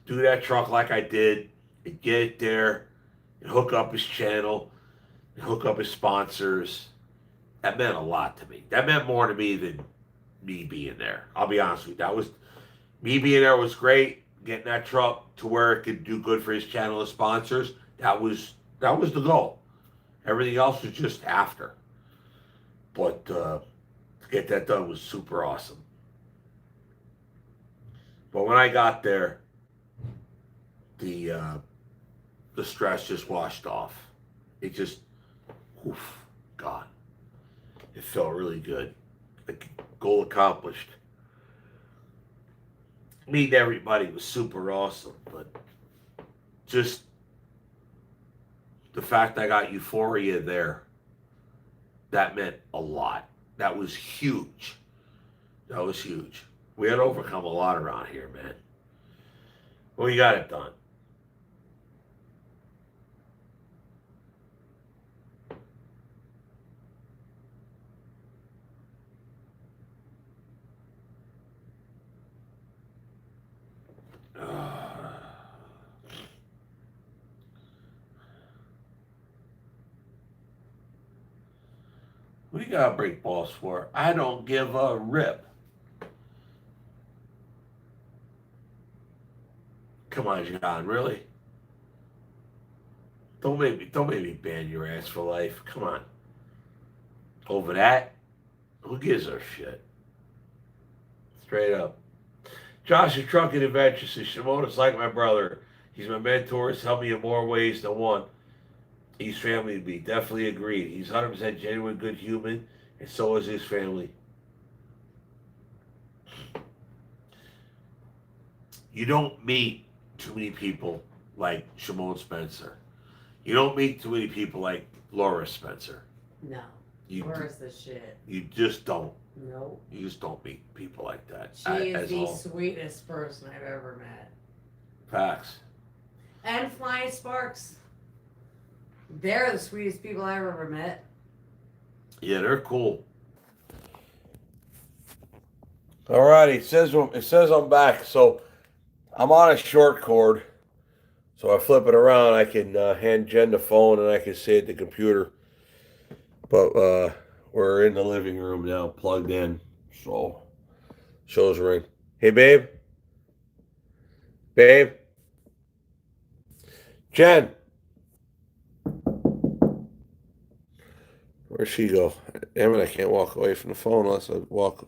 do that truck like I did, and get it there, and hook up his channel, and hook up his sponsors, that meant a lot to me. That meant more to me than me being there. I'll be honest with you. Me being there was great. Getting that truck to where it could do good for his channel of sponsors, that was the goal. Everything else was just after. But to get that done was super awesome. But when I got there, the stress just washed off. It just, gone. It felt really good. Like, goal accomplished. Meeting everybody was super awesome, but just the fact I got Euphoria there, that meant a lot. That was huge. That was huge. We had overcome a lot around here, man. We got it done. We gotta break balls for. I don't give a rip. Come on, John, really? Don't make me ban your ass for life. Come on. Over that? Who gives a shit? Straight up. Josh is trucking adventures. Says Shimoda's like my brother. He's my mentor. He's helped me in more ways than one. He's family to me. Definitely agreed. He's 100% genuine, good human, and so is his family. You don't meet too many people like Shimon Spencer. You don't meet too many people like Laura Spencer. No. Laura's the shit. You just don't. Nope. You just don't meet people like that. She is the sweetest person I've ever met. Facts. And Flying Sparks. They're the sweetest people I've ever met. Yeah, they're cool. Alrighty, it says I'm back. So I'm on a short cord. So I flip it around. I can hand Jen the phone and I can say at the computer. But we're in the living room now, plugged in. So shows ring. Hey, babe. Babe. Jen. Where'd she go? Damn it, I can't walk away from the phone unless I walk.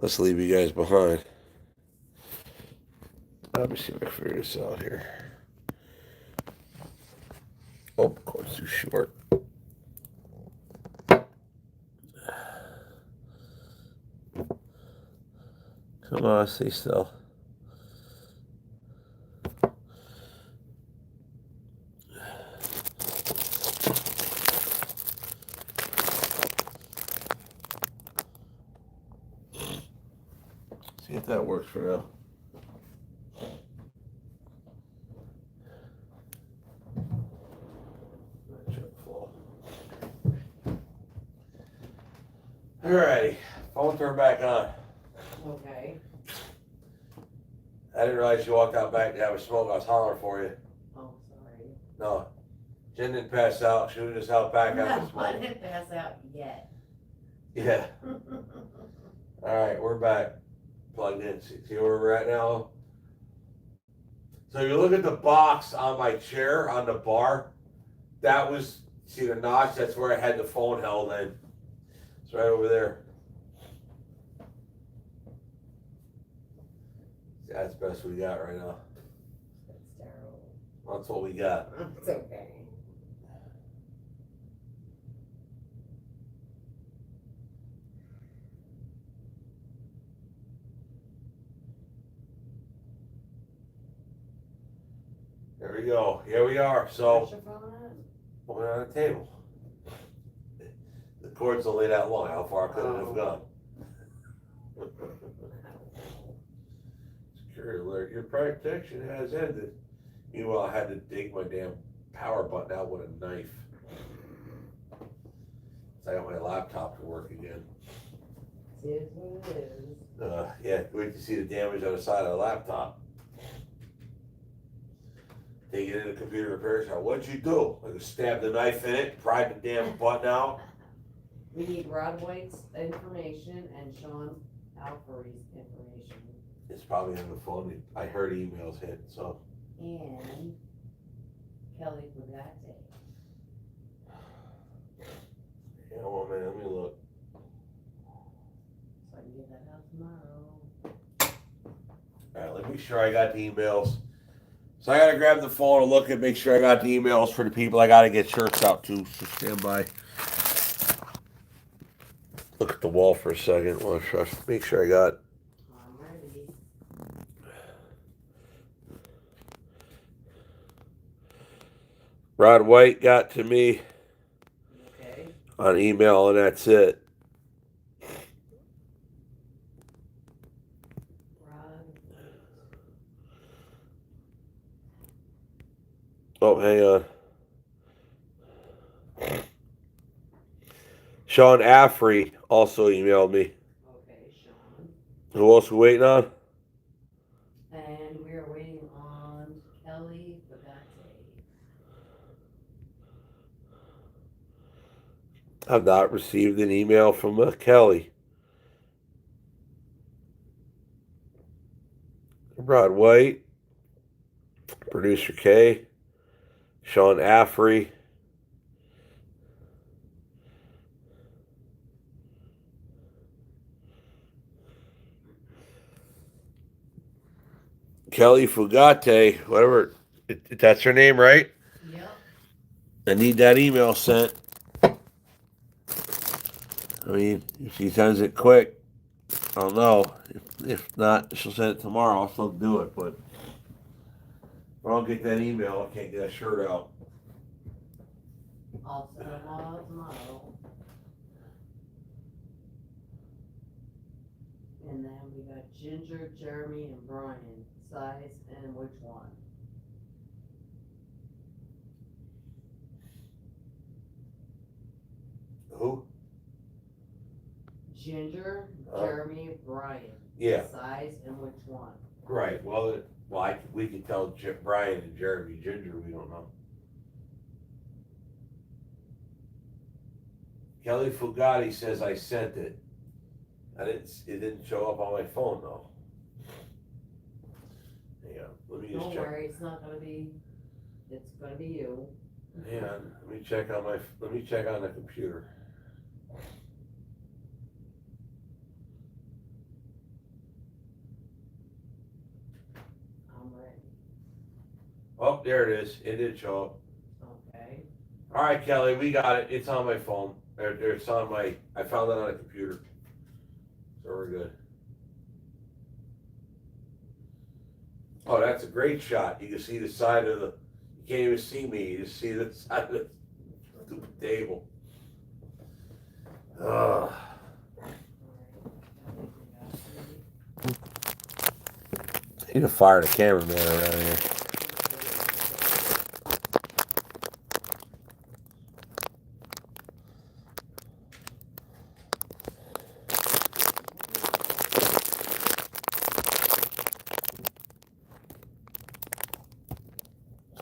Let's leave you guys behind. Let me see if I can figure this out here. Oh, cord's too short. Come on, stay still. See if that works for now. Alrighty, phone turned back on. Okay. I didn't realize you walked out back to have a smoke. I was hollering for you. Oh, sorry. No, Jen didn't pass out. She was just out back after the No, I smoke. didn't pass out yet. Yeah. Alright, we're back. Plugged in. See where we're at now? So if you look at the box on my chair, on the bar, that was, see the notch? That's where I had the phone held in. It's right over there. That's the best we got right now. That's terrible. That's what we got. It's okay. There we go. Here we are. So, Where's your phone at? we're on the table. The cord's only that long. How far could it have gone? Security alert. Your protection has ended. Meanwhile, I had to dig my damn power button out with a knife. So I got my laptop to work again. It is what it is. Yeah, wait to see the damage on the side of the laptop. Take it in the computer repair shop. What'd you do? I just stabbed the knife in it, pried the damn button out. We need Rod White's information and Sean Alfery's information. It's probably on the phone. I heard emails hit, so. And Kelly Bugatti. Yeah, well, man, let me look. So I can get that out tomorrow. All right, let me make sure I got the emails. So I gotta grab the phone and look and make sure I got the emails for the people I gotta get shirts out to. So stand by. Look at the wall for a second. Want to make sure I got. I'm ready. Rod White got to me Okay. on email, and that's it. Rod Oh, hang on. Sean Affrey also emailed me. Okay, Sean. Who else we waiting on? And we are waiting on Kelly Bagate. I've not received an email from Kelly. Rod White, Producer K, Sean Affrey. Kelly Fugate, whatever. That's her name, right? Yep. I need that email sent. I mean, if she sends it quick, I don't know. If not, she'll send it tomorrow. I'll still do it, but if I don't get that email, I can't get that shirt out. I'll send them all out tomorrow. And then we got Ginger, Jeremy, and Brian. Size and which one? Who? Ginger, Jeremy, Brian. Yeah. Size and which one? Right. Well, we can tell Brian and Jeremy. Ginger, we don't know. Kelly Fugati says I sent it. It didn't show up on my phone though. Hang on, let me just Don't check. worry, it's not gonna be, it's gonna be you. Hang on, let me check on the computer. I'm ready. Oh, there it is. It did show up. Okay. All right, Kelly, we got it. It's on my phone. It's on my. I found it on a computer. So we're good. Oh, that's a great shot. You can see the side of the. You can't even see me. You just see the side of the stupid table. Ugh. I need to fire the cameraman around here.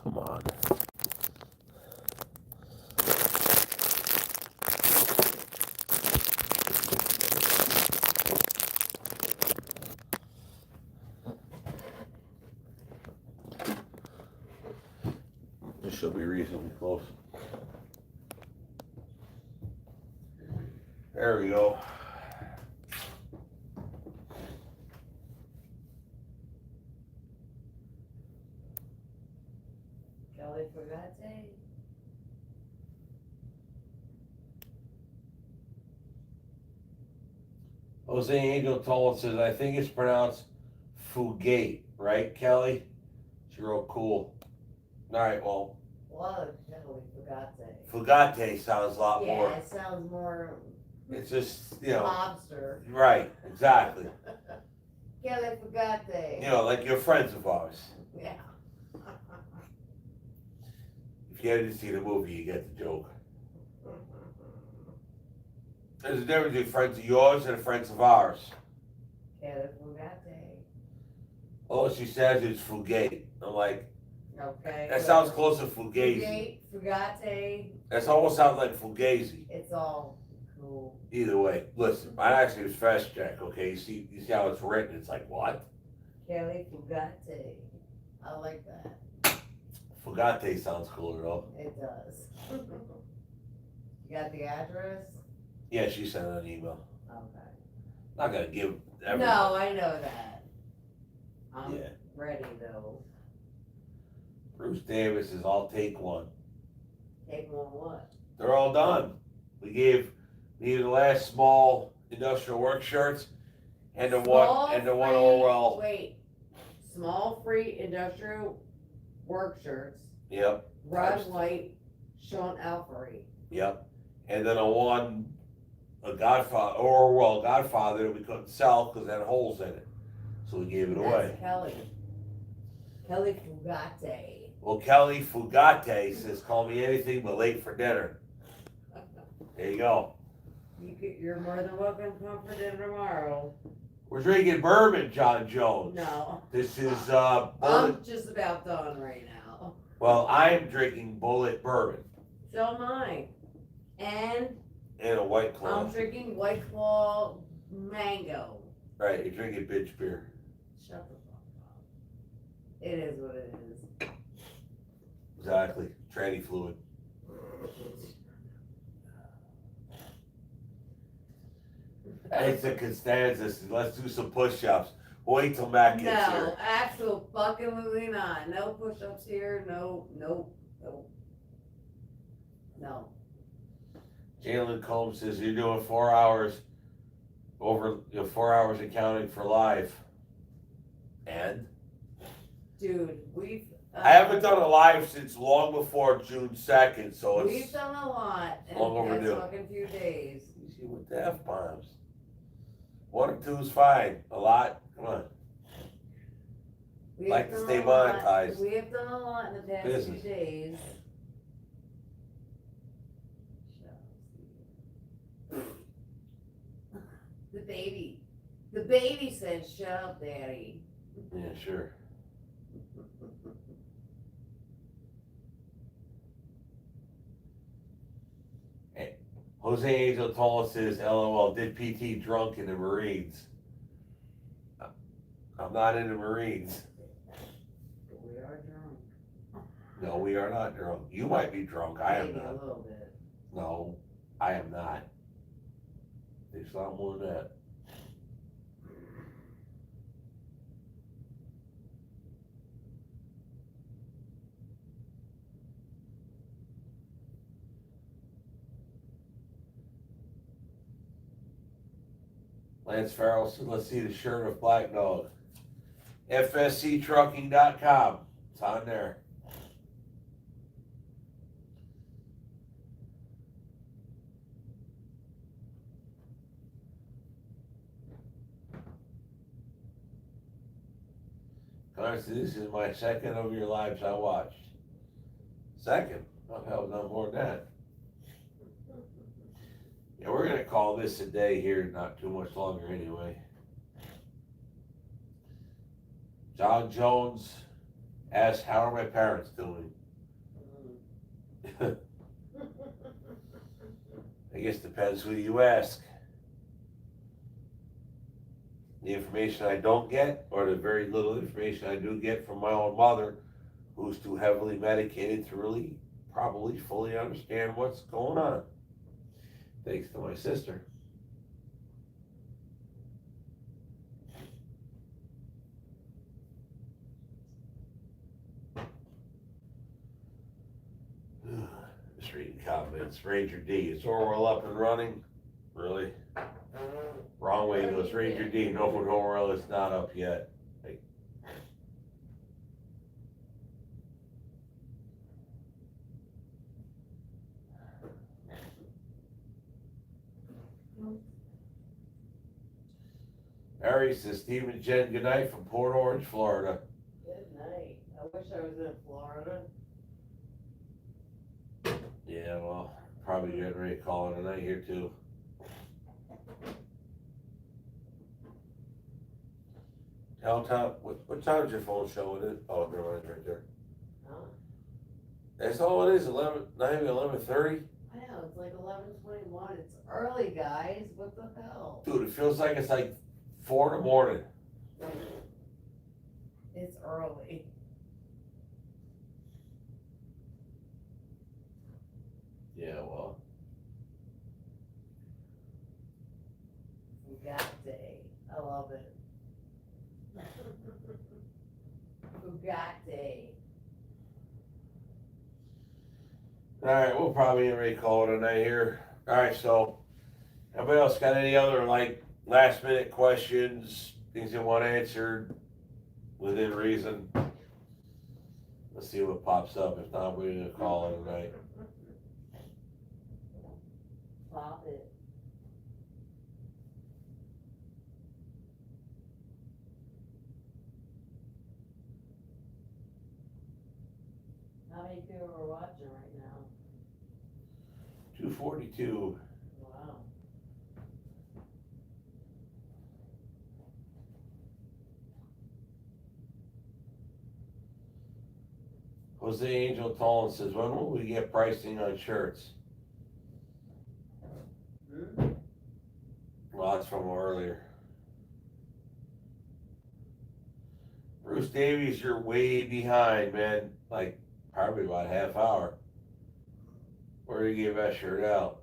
Come on. This should be reasonably close. There we go. Kelly Fugate. Jose Angel told says, I think it's pronounced Fugate, right, Kelly? It's real cool. All right, well, What? Kelly Fugate. Fugate sounds a lot Yeah, more. it sounds more It's just, you know. mobster. Right, exactly. Kelly Fugate. You know, like you're friends of ours. Yeah. If you ever see the movie, you get the joke. There's a difference between friends of yours and friends of ours. Kelly Fugate. All she says is Fugate. I'm like, Okay. that sounds close to Fugazi. Fugate, Fugate. That almost sounds like Fugazi. It's all cool. Either way, listen, I actually was fast check, okay? You see how it's written? It's like, what? Kelly Fugate. I like that. Fugate sounds cooler though. It does. You got the address? Yeah, she sent an email. Okay. Not gonna give everything. No, I know that. I'm Yeah. ready though. Bruce Davis says, I'll take one. Take one what? They're all done. We needed the last small industrial work shirts and the one Orwell. Wait. Small free industrial work shirts. Yep. Rod White, Sean Alfery. Yep. And then a Godfather, Orwell Godfather that we couldn't sell because it had holes in it. So we gave it away. That's Kelly. Kelly Fugate. Well, Kelly Fugate says, call me anything but late for dinner. There you go. You're more than welcome to come for dinner tomorrow. We're drinking bourbon, John Jones. No. This is I'm Bullet. just about done right now. Well, I am drinking Bullet bourbon So am I. And and a White I'm Claw. drinking White Claw Mango. Right, you're drinking bitch beer. Shut the fuck up. It is what it is. Exactly. Tranny fluid. It's a Costanza. Let's do some push-ups. Wait till Matt gets No, here. absolutely not. No push-ups here. No. Jalen Combs says you're doing 4 hours over 4 hours accounting for live. And Dude, we've. I haven't done a live since long before June 2nd, so We've it's done a lot in long the overdue. past fucking few days. easy with the F-bombs. 1 or 2 is fine. A lot, come on. We Like have to done stay a lot- monetized. We have done a lot in the past Business. few days. The baby said, "Shut up, Daddy." Yeah, sure. Hey, Jose Angel Tola says, LOL, did PT drunk in the Marines? I'm not in the Marines. But we are drunk. No, we are not drunk. You might be drunk. I am Maybe not. a little bit. No, I am not. It's not more than that. Lance Farrell said, let's see the shirt of Black Dog. FSCtrucking.com. It's on there. Connor said, this is my second of your lives I watched. Second? Oh, hell, no more than that. Yeah, we're gonna call this a day here, not too much longer anyway. John Jones asked, how are my parents doing? I guess depends who you ask. The information I don't get, or the very little information I do get from my own mother, who's too heavily medicated to really probably fully understand what's going on. Thanks to my sister. Just reading comments. Ranger D, is Orwell up and running? Really? Wrong way goes Ranger D. No, Orwell is not up yet. Hey. Harry says, Steve and Jen, good night from Port Orange, Florida. Good night. I wish I was in Florida. Yeah, well, probably getting ready to call it a night here too. Tell Tom, what time is your phone showing it? Oh, never mind, right there. Huh? That's all it is, 11, not even 11:30? I know, it's like 11:21. It's early, guys. What the hell? Dude, it feels like it's like 4 in the morning. It's early. Yeah, well. Bugatti. I love it. Bugatti. Alright, we'll probably get ready to call it a night here. Alright, so, everybody else got any other, like, last minute questions, things they want answered within reason? Let's see what pops up. If not, we're gonna call it tonight. Pop it. How many people are watching right now? 242. Wow. Jose Angel Tolan says, when will we get pricing on shirts? Well, that's from earlier. Bruce Davies, you're way behind, man. Like, probably about a half hour. Where do you give that shirt out?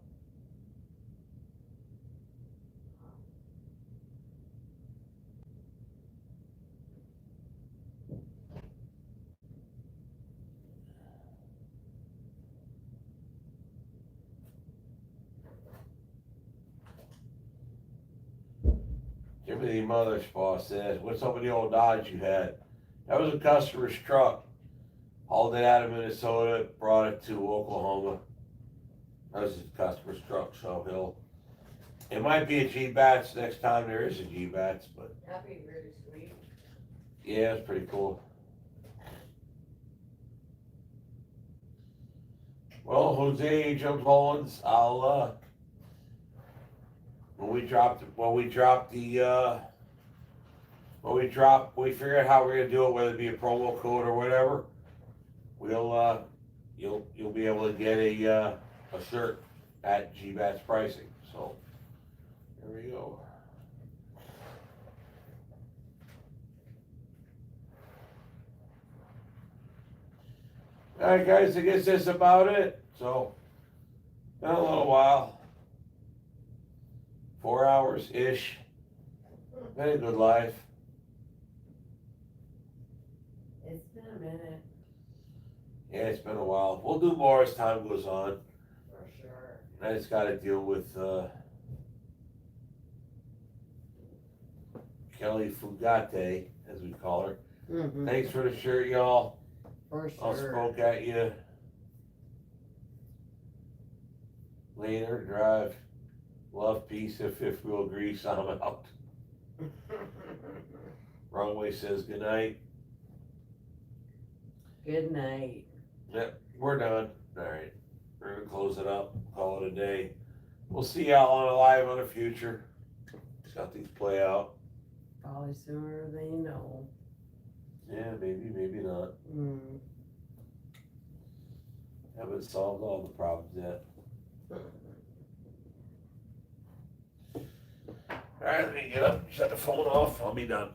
Timothy Motherspaw says, what's up with the old Dodge you had? That was a customer's truck. Hauled it out of Minnesota, brought it to Oklahoma. That was his customer's truck, so it might be a Gbats next time there is a Gbats, but That'd be really sweet. yeah, it's pretty cool. Well, Jose Joe Collins, I'll we figure out how we're gonna do it, whether it be a promo code or whatever. You'll be able to get a shirt at Gbats pricing. So there we go. All right, guys, I guess that's about it. So been a little while. 4 hours ish. Been a good life. It's been a minute. Yeah, it's been a while. We'll do more as time goes on. For sure. I just got to deal with Kelly Fugate, as we call her. Mm-hmm. Thanks for the shirt, y'all. For I'll sure. smoke at you later. Drive. Love, peace, and fifth wheel grease. I'm out. Wrongway says good night. Good night. Yep, we're done. All right, we're gonna close it up. Call it a day. We'll see y'all on a live on the future. See how things play out. Probably sooner than you know. Yeah, maybe, maybe not. Mm. Haven't solved all the problems yet. All right, let me get up, shut the phone off. I'll be done.